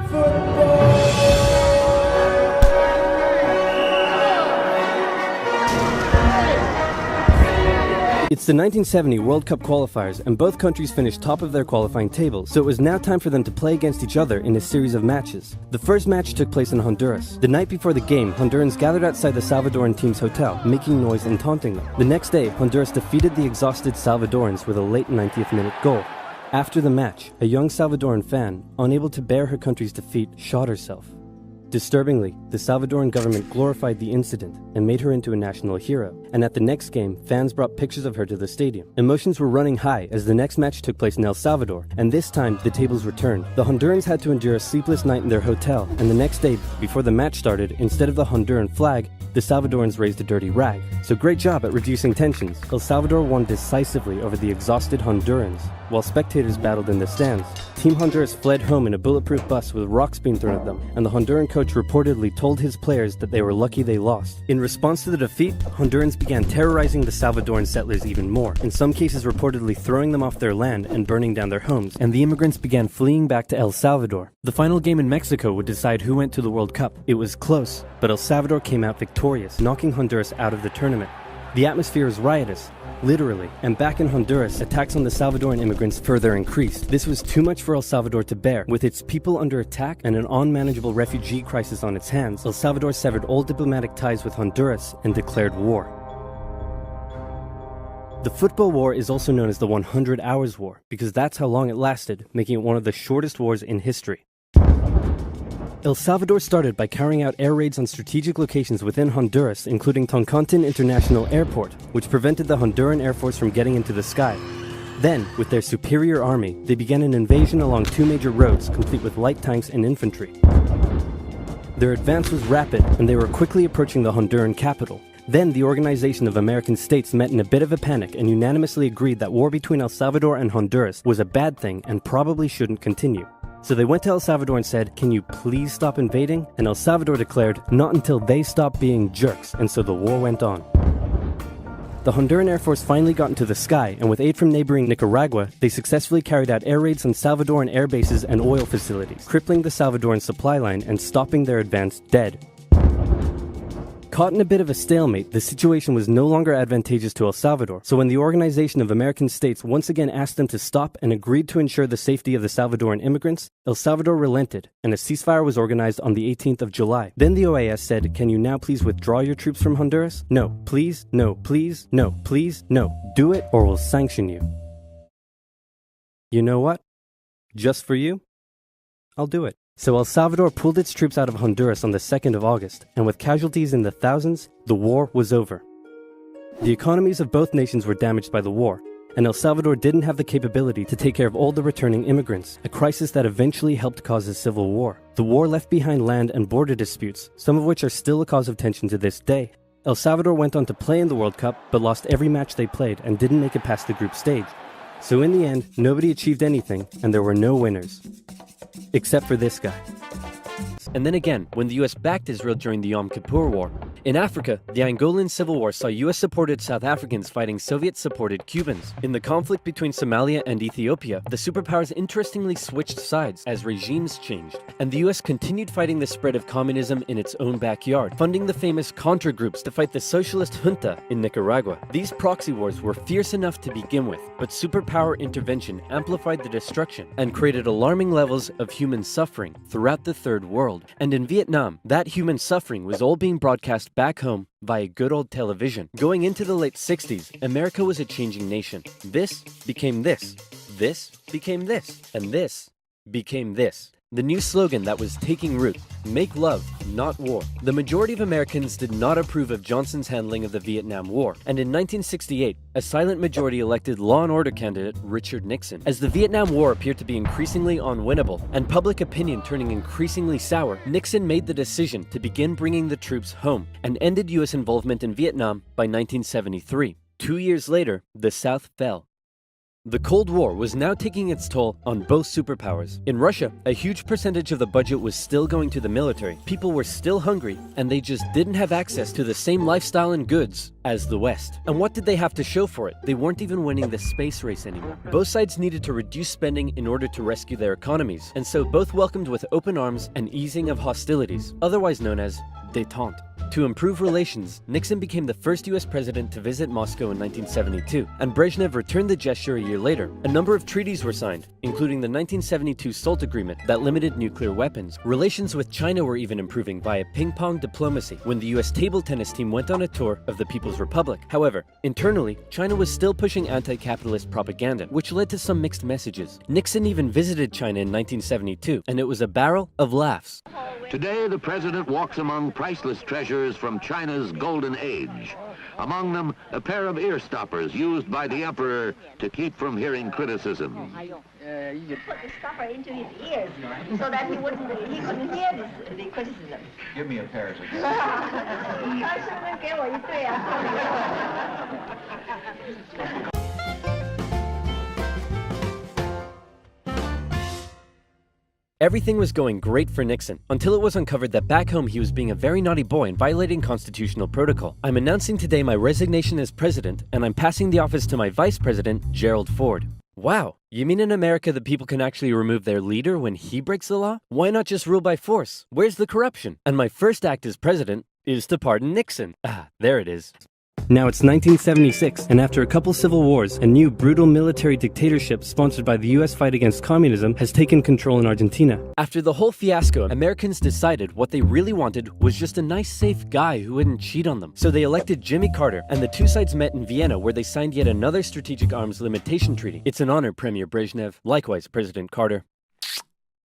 It's the 1970 World Cup qualifiers, and both countries finished top of their qualifying tables, so it was now time for them to play against each other in a series of matches. The first match took place in Honduras. The night before the game, Hondurans gathered outside the Salvadoran team's hotel, making noise and taunting them. The next day, Honduras defeated the exhausted Salvadorans with a late 90th minute goal. After the match, a young Salvadoran fan, unable to bear her country's defeat, shot herself. Disturbingly, the Salvadoran government glorified the incident and made her into a national hero, and at the next game, fans brought pictures of her to the stadium. Emotions were running high as the next match took place in El Salvador, and this time, the tables were turned. The Hondurans had to endure a sleepless night in their hotel, and the next day, before the match started, instead of the Honduran flag, the Salvadorans raised a dirty rag. So great job at reducing tensions. El Salvador won decisively over the exhausted Hondurans, while spectators battled in the stands. Team Honduras fled home in a bulletproof bus with rocks being thrown at them, and the Honduran coach reportedly told his players that they were lucky they lost. In response to the defeat, Hondurans began terrorizing the Salvadoran settlers even more, in some cases reportedly throwing them off their land and burning down their homes, and the immigrants began fleeing back to El Salvador. The final game in Mexico would decide who went to the World Cup. It was close, but El Salvador came out victorious, knocking Honduras out of the tournament. The atmosphere was riotous, literally, and back in Honduras, attacks on the Salvadoran immigrants further increased. This was too much for El Salvador to bear. With its people under attack and an unmanageable refugee crisis on its hands, El Salvador severed all diplomatic ties with Honduras and declared war. The football war is also known as the 100 Hours War, because that's how long it lasted, making it one of the shortest wars in history. El Salvador started by carrying out air raids on strategic locations within Honduras, including Toncontin International Airport, which prevented the Honduran Air Force from getting into the sky. Then, with their superior army, they began an invasion along two major roads, complete with light tanks and infantry. Their advance was rapid, and they were quickly approaching the Honduran capital. Then, the Organization of American States met in a bit of a panic and unanimously agreed that war between El Salvador and Honduras was a bad thing and probably shouldn't continue. So they went to El Salvador and said, "Can you please stop invading?" And El Salvador declared, "Not until they stop being jerks," and so the war went on. The Honduran Air Force finally got into the sky, and with aid from neighboring Nicaragua, they successfully carried out air raids on Salvadoran air bases and oil facilities, crippling the Salvadoran supply line and stopping their advance dead. Caught in a bit of a stalemate, the situation was no longer advantageous to El Salvador, so when the Organization of American States once again asked them to stop and agreed to ensure the safety of the Salvadoran immigrants, El Salvador relented, and a ceasefire was organized on the 18th of July. Then the OAS said, "Can you now please withdraw your troops from Honduras? No, please, no, please, no, please, no. Do it or we'll sanction you." You know what? Just for you, I'll do it. So El Salvador pulled its troops out of Honduras on the 2nd of August, and with casualties in the thousands, the war was over. The economies of both nations were damaged by the war, and El Salvador didn't have the capability to take care of all the returning immigrants, a crisis that eventually helped cause a civil war. The war left behind land and border disputes, some of which are still a cause of tension to this day. El Salvador went on to play in the World Cup, but lost every match they played and didn't make it past the group stage. So in the end, nobody achieved anything, and there were no winners. Except for this guy. And then again, when the US backed Israel during the Yom Kippur War. In Africa, the Angolan Civil War saw US-supported South Africans fighting Soviet-supported Cubans. In the conflict between Somalia and Ethiopia, the superpowers interestingly switched sides as regimes changed, and the US continued fighting the spread of communism in its own backyard, funding the famous Contra groups to fight the socialist junta in Nicaragua. These proxy wars were fierce enough to begin with, but superpower intervention amplified the destruction and created alarming levels of human suffering throughout the Third World. And in Vietnam, that human suffering was all being broadcast back home via good old television. Going into the late 60s, America was a changing nation. This became this. This became this. And this became this. The new slogan that was taking root: make love, not war. The majority of Americans did not approve of Johnson's handling of the Vietnam War, and in 1968, a silent majority elected law and order candidate Richard Nixon. As the Vietnam War appeared to be increasingly unwinnable, and public opinion turning increasingly sour, Nixon made the decision to begin bringing the troops home, and ended US involvement in Vietnam by 1973. 2 years later, the South fell. The Cold War was now taking its toll on both superpowers. In Russia, a huge percentage of the budget was still going to the military. People were still hungry, and they just didn't have access to the same lifestyle and goods as the West. And what did they have to show for it? They weren't even winning the space race anymore. Both sides needed to reduce spending in order to rescue their economies, and so both welcomed with open arms an easing of hostilities, otherwise known as détente. To improve relations, Nixon became the first US president to visit Moscow in 1972, and Brezhnev returned the gesture a year later. A number of treaties were signed, including the 1972 SALT agreement that limited nuclear weapons. Relations with China were even improving via ping-pong diplomacy when the US table tennis team went on a tour of the People's Republic. However, internally, China was still pushing anti-capitalist propaganda, which led to some mixed messages. Nixon even visited China in 1972, and it was a barrel of laughs. Today, the president walks among priceless treasures from China's golden age. Among them, a pair of ear stoppers used by the emperor to keep from hearing criticism. You put the stopper into his ears so that he couldn't hear the criticism. Give me a pair of those. 他是不是给我一对啊？ Everything was going great for Nixon, until it was uncovered that back home he was being a very naughty boy and violating constitutional protocol. I'm announcing today my resignation as president, and I'm passing the office to my vice president, Gerald Ford. Wow, you mean in America that people can actually remove their leader when he breaks the law? Why not just rule by force? Where's the corruption? And my first act as president is to pardon Nixon. Ah, there it is. Now it's 1976, and after a couple civil wars, a new brutal military dictatorship sponsored by the US fight against communism has taken control in Argentina. After the whole fiasco, Americans decided what they really wanted was just a nice, safe guy who wouldn't cheat on them. So they elected Jimmy Carter, and the two sides met in Vienna, where they signed yet another strategic arms limitation treaty. It's an honor, Premier Brezhnev. Likewise, President Carter.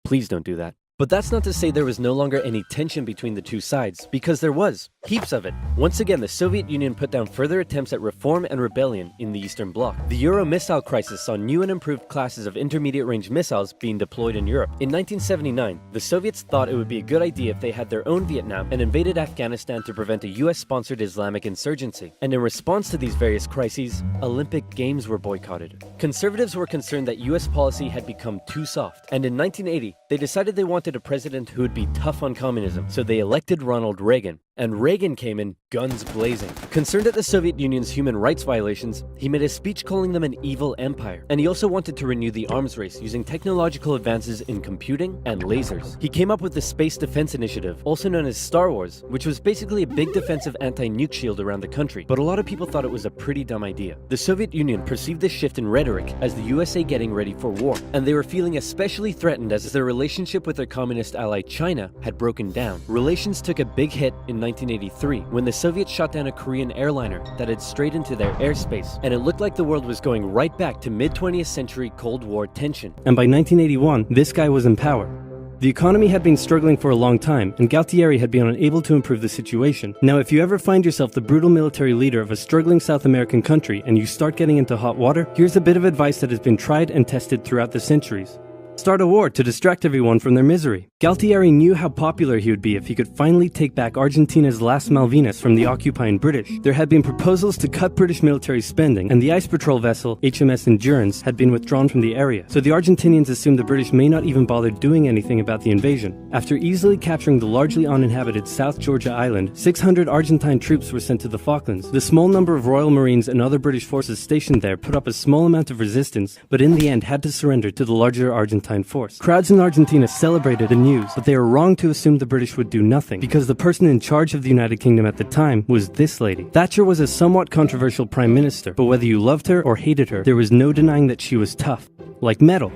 Please don't do that. But that's not to say there was no longer any tension between the two sides, because there was. Heaps of it. Once again, the Soviet Union put down further attempts at reform and rebellion in the Eastern Bloc. The Euro missile crisis saw new and improved classes of intermediate-range missiles being deployed in Europe. In 1979, the Soviets thought it would be a good idea if they had their own Vietnam and invaded Afghanistan to prevent a US-sponsored Islamic insurgency. And in response to these various crises, Olympic Games were boycotted. Conservatives were concerned that US policy had become too soft, and in 1980, They decided they wanted a president who would be tough on communism, so they elected Ronald Reagan. And Reagan came in guns blazing. Concerned at the Soviet Union's human rights violations, he made a speech calling them an evil empire. And he also wanted to renew the arms race using technological advances in computing and lasers. He came up with the Space Defense Initiative, also known as Star Wars, which was basically a big defensive anti-nuke shield around the country. But a lot of people thought it was a pretty dumb idea. The Soviet Union perceived this shift in rhetoric as the USA getting ready for war, and they were feeling especially threatened as their relationship with their communist ally China had broken down. Relations took a big hit in 1983 when the Soviets shot down a Korean airliner that had strayed into their airspace, and it looked like the world was going right back to mid-20th century Cold War tension. And by 1981, this guy was in power. The economy had been struggling for a long time, and Galtieri had been unable to improve the situation. Now, if you ever find yourself the brutal military leader of a struggling South American country and you start getting into hot water, here's a bit of advice that has been tried and tested throughout the centuries. Start a war to distract everyone from their misery. Galtieri knew how popular he would be if he could finally take back Argentina's last Malvinas from the occupying British. There had been proposals to cut British military spending, and the ice patrol vessel HMS Endurance had been withdrawn from the area, so the Argentinians assumed the British may not even bother doing anything about the invasion. After easily capturing the largely uninhabited South Georgia island, 600 Argentine troops were sent to the Falklands. The small number of Royal Marines and other British forces stationed there put up a small amount of resistance, but in the end had to surrender to the larger Argentine force. Crowds in Argentina celebrated the news, but they were wrong to assume the British would do nothing, because the person in charge of the United Kingdom at the time was this lady. Thatcher was a somewhat controversial prime minister, but whether you loved her or hated her, there was no denying that she was tough. Like metal.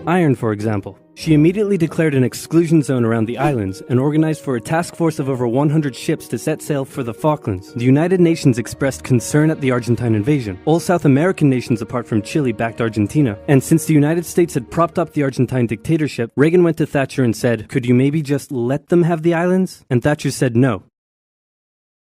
Iron, for example. She immediately declared an exclusion zone around the islands and organized for a task force of over 100 ships to set sail for the Falklands. The United Nations expressed concern at the Argentine invasion. All South American nations apart from Chile backed Argentina, and since the United States had propped up the Argentine dictatorship, Reagan went to Thatcher and said, "Could you maybe just let them have the islands?" And Thatcher said no.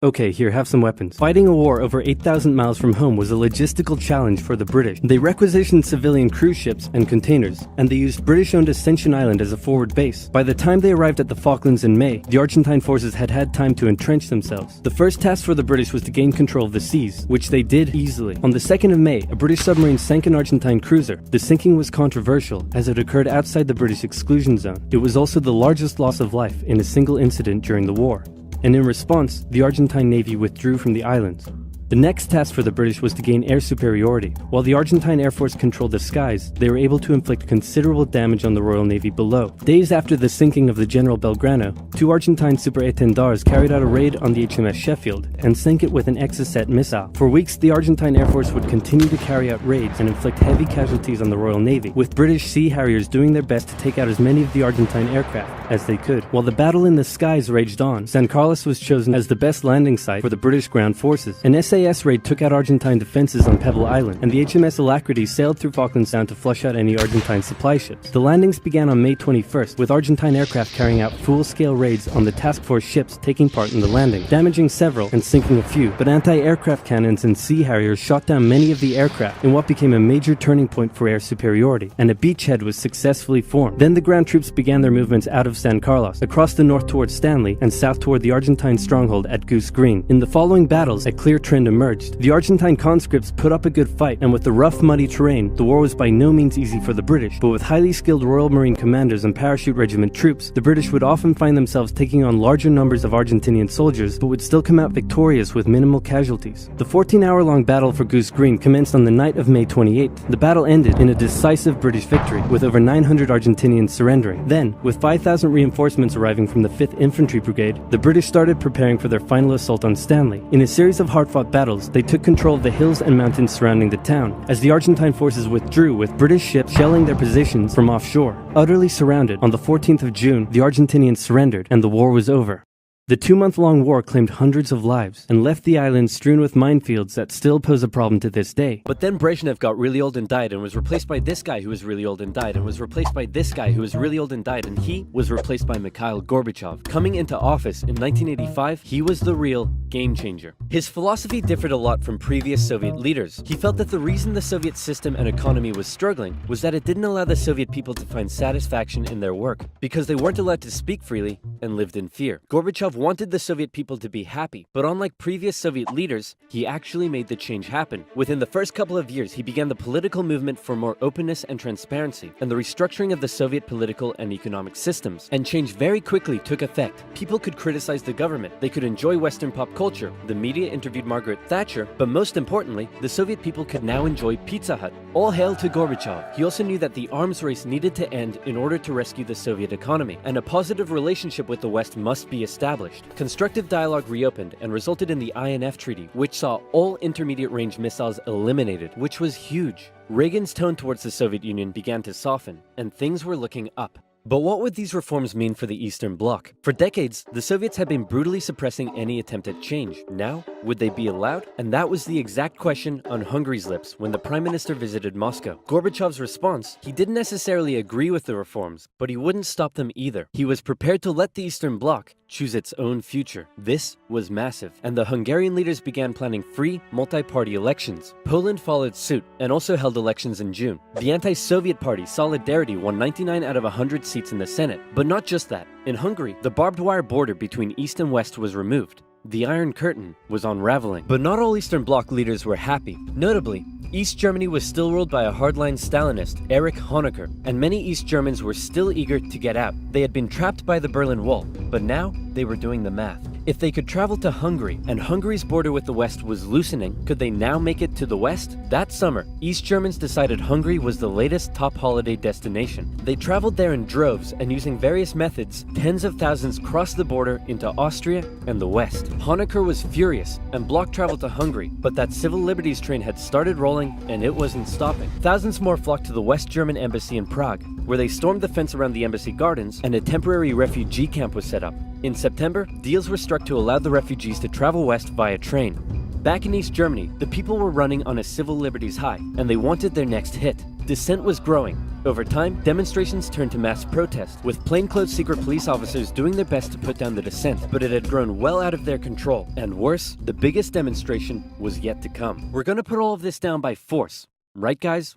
Okay, here, have some weapons. Fighting a war over 8,000 miles from home was a logistical challenge for the British. They requisitioned civilian cruise ships and containers, and they used British-owned Ascension Island as a forward base. By the time they arrived at the Falklands in May, the Argentine forces had had time to entrench themselves. The first task for the British was to gain control of the seas, which they did easily. On the 2nd of May, a British submarine sank an Argentine cruiser. The sinking was controversial, as it occurred outside the British exclusion zone. It was also the largest loss of life in a single incident during the war. And in response, the Argentine Navy withdrew from the islands. The next task for the British was to gain air superiority. While the Argentine Air Force controlled the skies, they were able to inflict considerable damage on the Royal Navy below. Days after the sinking of the General Belgrano, 2 Argentine Super Étendards carried out a raid on the HMS Sheffield and sank it with an Exocet missile. For weeks, the Argentine Air Force would continue to carry out raids and inflict heavy casualties on the Royal Navy, with British Sea Harriers doing their best to take out as many of the Argentine aircraft as they could. While the battle in the skies raged on, San Carlos was chosen as the best landing site for the British ground forces. An SAS raid took out Argentine defenses on Pebble Island, and the HMS Alacrity sailed through Falklands Sound to flush out any Argentine supply ships. The landings began on May 21st, with Argentine aircraft carrying out full-scale raids on the task force ships taking part in the landing, damaging several and sinking a few, but anti-aircraft cannons and Sea Harriers shot down many of the aircraft in what became a major turning point for air superiority, and a beachhead was successfully formed. Then the ground troops began their movements out of San Carlos, across the north towards Stanley, and south toward the Argentine stronghold at Goose Green. In the following battles, a clear trend emerged. The Argentine conscripts put up a good fight, and with the rough, muddy terrain, the war was by no means easy for the British, but with highly skilled Royal Marine commanders and parachute regiment troops, the British would often find themselves taking on larger numbers of Argentinian soldiers, but would still come out victorious with minimal casualties. The 14-hour-long battle for Goose Green commenced on the night of May 28th. The battle ended in a decisive British victory, with over 900 Argentinians surrendering. Then, with 5,000 reinforcements arriving from the 5th Infantry Brigade, the British started preparing for their final assault on Stanley. In a series of hard-fought battles, they took control of the hills and mountains surrounding the town, as the Argentine forces withdrew with British ships shelling their positions from offshore. Utterly surrounded, on the 14th of June, the Argentinians surrendered, and the war was over. The 2-month-long war claimed hundreds of lives, and left the island strewn with minefields that still pose a problem to this day. But then Brezhnev got really old and died, and was replaced by this guy who was really old and died, and was replaced by this guy who was really old and died, and he was replaced by Mikhail Gorbachev. Coming into office in 1985, he was the real game changer. His philosophy differed a lot from previous Soviet leaders. He felt that the reason the Soviet system and economy was struggling was that it didn't allow the Soviet people to find satisfaction in their work, because they weren't allowed to speak freely and lived in fear. Gorbachev wanted the Soviet people to be happy, but unlike previous Soviet leaders, he actually made the change happen. Within the first couple of years, he began the political movement for more openness and transparency, and the restructuring of the Soviet political and economic systems. And change very quickly took effect. People could criticize the government, they could enjoy Western pop culture, the media interviewed Margaret Thatcher, but most importantly, the Soviet people could now enjoy Pizza Hut. All hail to Gorbachev. He also knew that the arms race needed to end in order to rescue the Soviet economy, and a positive relationship with the West must be established. Constructive dialogue reopened and resulted in the INF Treaty, which saw all intermediate-range missiles eliminated, which was huge. Reagan's tone towards the Soviet Union began to soften, and things were looking up. But what would these reforms mean for the Eastern Bloc? For decades, the Soviets had been brutally suppressing any attempt at change. Now, would they be allowed? And that was the exact question on Hungary's lips when the Prime Minister visited Moscow. Gorbachev's response: he didn't necessarily agree with the reforms, but he wouldn't stop them either. He was prepared to let the Eastern Bloc choose its own future. This was massive, and the Hungarian leaders began planning free, multi-party elections. Poland followed suit and also held elections in June. The anti-Soviet party Solidarity won 99 out of 100 seats in the Senate. But not just that. In Hungary, the barbed wire border between East and West was removed. The Iron Curtain was unraveling. But not all Eastern Bloc leaders were happy. Notably, East Germany was still ruled by a hardline Stalinist, Erich Honecker, and many East Germans were still eager to get out. They had been trapped by the Berlin Wall, but now they were doing the math. If they could travel to Hungary, and Hungary's border with the West was loosening, could they now make it to the West? That summer, East Germans decided Hungary was the latest top holiday destination. They traveled there in droves, and using various methods, tens of thousands crossed the border into Austria and the West. Honecker was furious, and blocked travel to Hungary, but that civil liberties train had started rolling, and it wasn't stopping. Thousands more flocked to the West German embassy in Prague, where they stormed the fence around the embassy gardens, and a temporary refugee camp was set up. In September, deals were struck to allow the refugees to travel west via train. Back in East Germany, the people were running on a civil liberties high, and they wanted their next hit. Dissent was growing. Over time, demonstrations turned to mass protest, with plainclothes secret police officers doing their best to put down the dissent, but it had grown well out of their control. And worse, the biggest demonstration was yet to come. We're gonna put all of this down by force. Right, guys?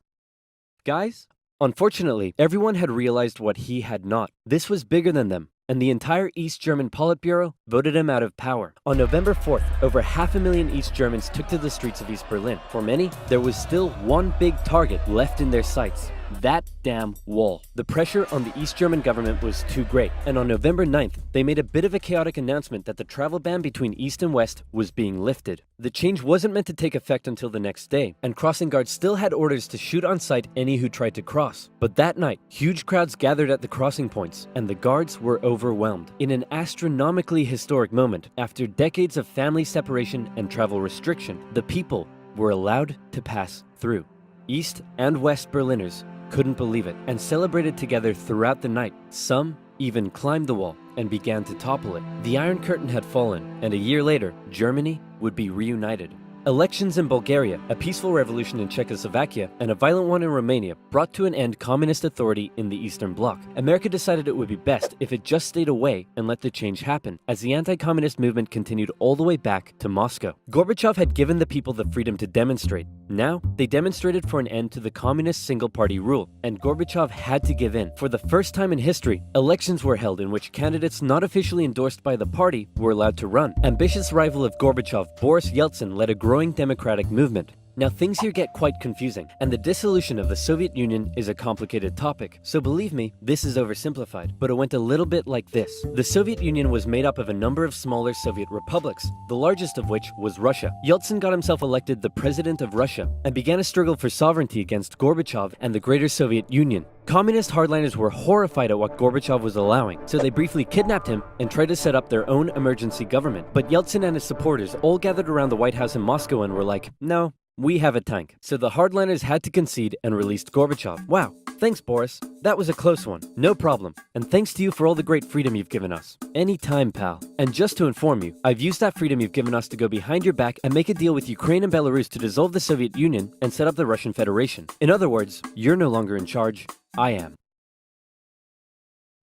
Guys? Unfortunately, everyone had realized what he had not. This was bigger than them, and the entire East German Politburo voted him out of power. On November 4th, over 500,000 East Germans took to the streets of East Berlin. For many, there was still one big target left in their sights: that damn wall. The pressure on the East German government was too great, and on November 9th, they made a bit of a chaotic announcement that the travel ban between East and West was being lifted. The change wasn't meant to take effect until the next day, and crossing guards still had orders to shoot on sight any who tried to cross. But that night, huge crowds gathered at the crossing points, and the guards were overwhelmed. In an astronomically historic moment, after decades of family separation and travel restriction, the people were allowed to pass through. East and West Berliners couldn't believe it and celebrated together throughout the night. Some even climbed the wall and began to topple it. The Iron Curtain had fallen, and a year later, Germany would be reunited. Elections in Bulgaria, a peaceful revolution in Czechoslovakia, and a violent one in Romania brought to an end communist authority in the Eastern Bloc. America decided it would be best if it just stayed away and let the change happen, as the anti-communist movement continued all the way back to Moscow. Gorbachev had given the people the freedom to demonstrate. Now, they demonstrated for an end to the communist single-party rule, and Gorbachev had to give in. For the first time in history, elections were held in which candidates not officially endorsed by the party were allowed to run. Ambitious rival of Gorbachev, Boris Yeltsin, led a growing democratic movement. Now things here get quite confusing, and the dissolution of the Soviet Union is a complicated topic, so believe me, this is oversimplified, but it went a little bit like this. The Soviet Union was made up of a number of smaller Soviet republics, the largest of which was Russia. Yeltsin got himself elected the president of Russia, and began a struggle for sovereignty against Gorbachev and the greater Soviet Union. Communist hardliners were horrified at what Gorbachev was allowing, so they briefly kidnapped him and tried to set up their own emergency government. But Yeltsin and his supporters all gathered around the White House in Moscow and were like, no, we have a tank. So the hardliners had to concede and released Gorbachev. Wow, thanks Boris. That was a close one. No problem. And thanks to you for all the great freedom you've given us. Anytime, pal. And just to inform you, I've used that freedom you've given us to go behind your back and make a deal with Ukraine and Belarus to dissolve the Soviet Union and set up the Russian Federation. In other words, you're no longer in charge. I am.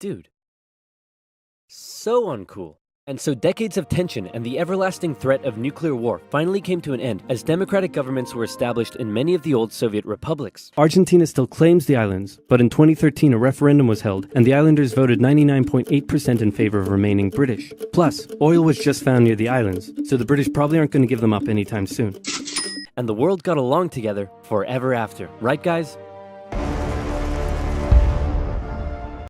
Dude. So uncool. And so decades of tension and the everlasting threat of nuclear war finally came to an end as democratic governments were established in many of the old Soviet republics. Argentina still claims the islands, but in 2013 a referendum was held, and the islanders voted 99.8% in favor of remaining British. Plus, oil was just found near the islands, so the British probably aren't going to give them up anytime soon. And the world got along together forever after, right guys?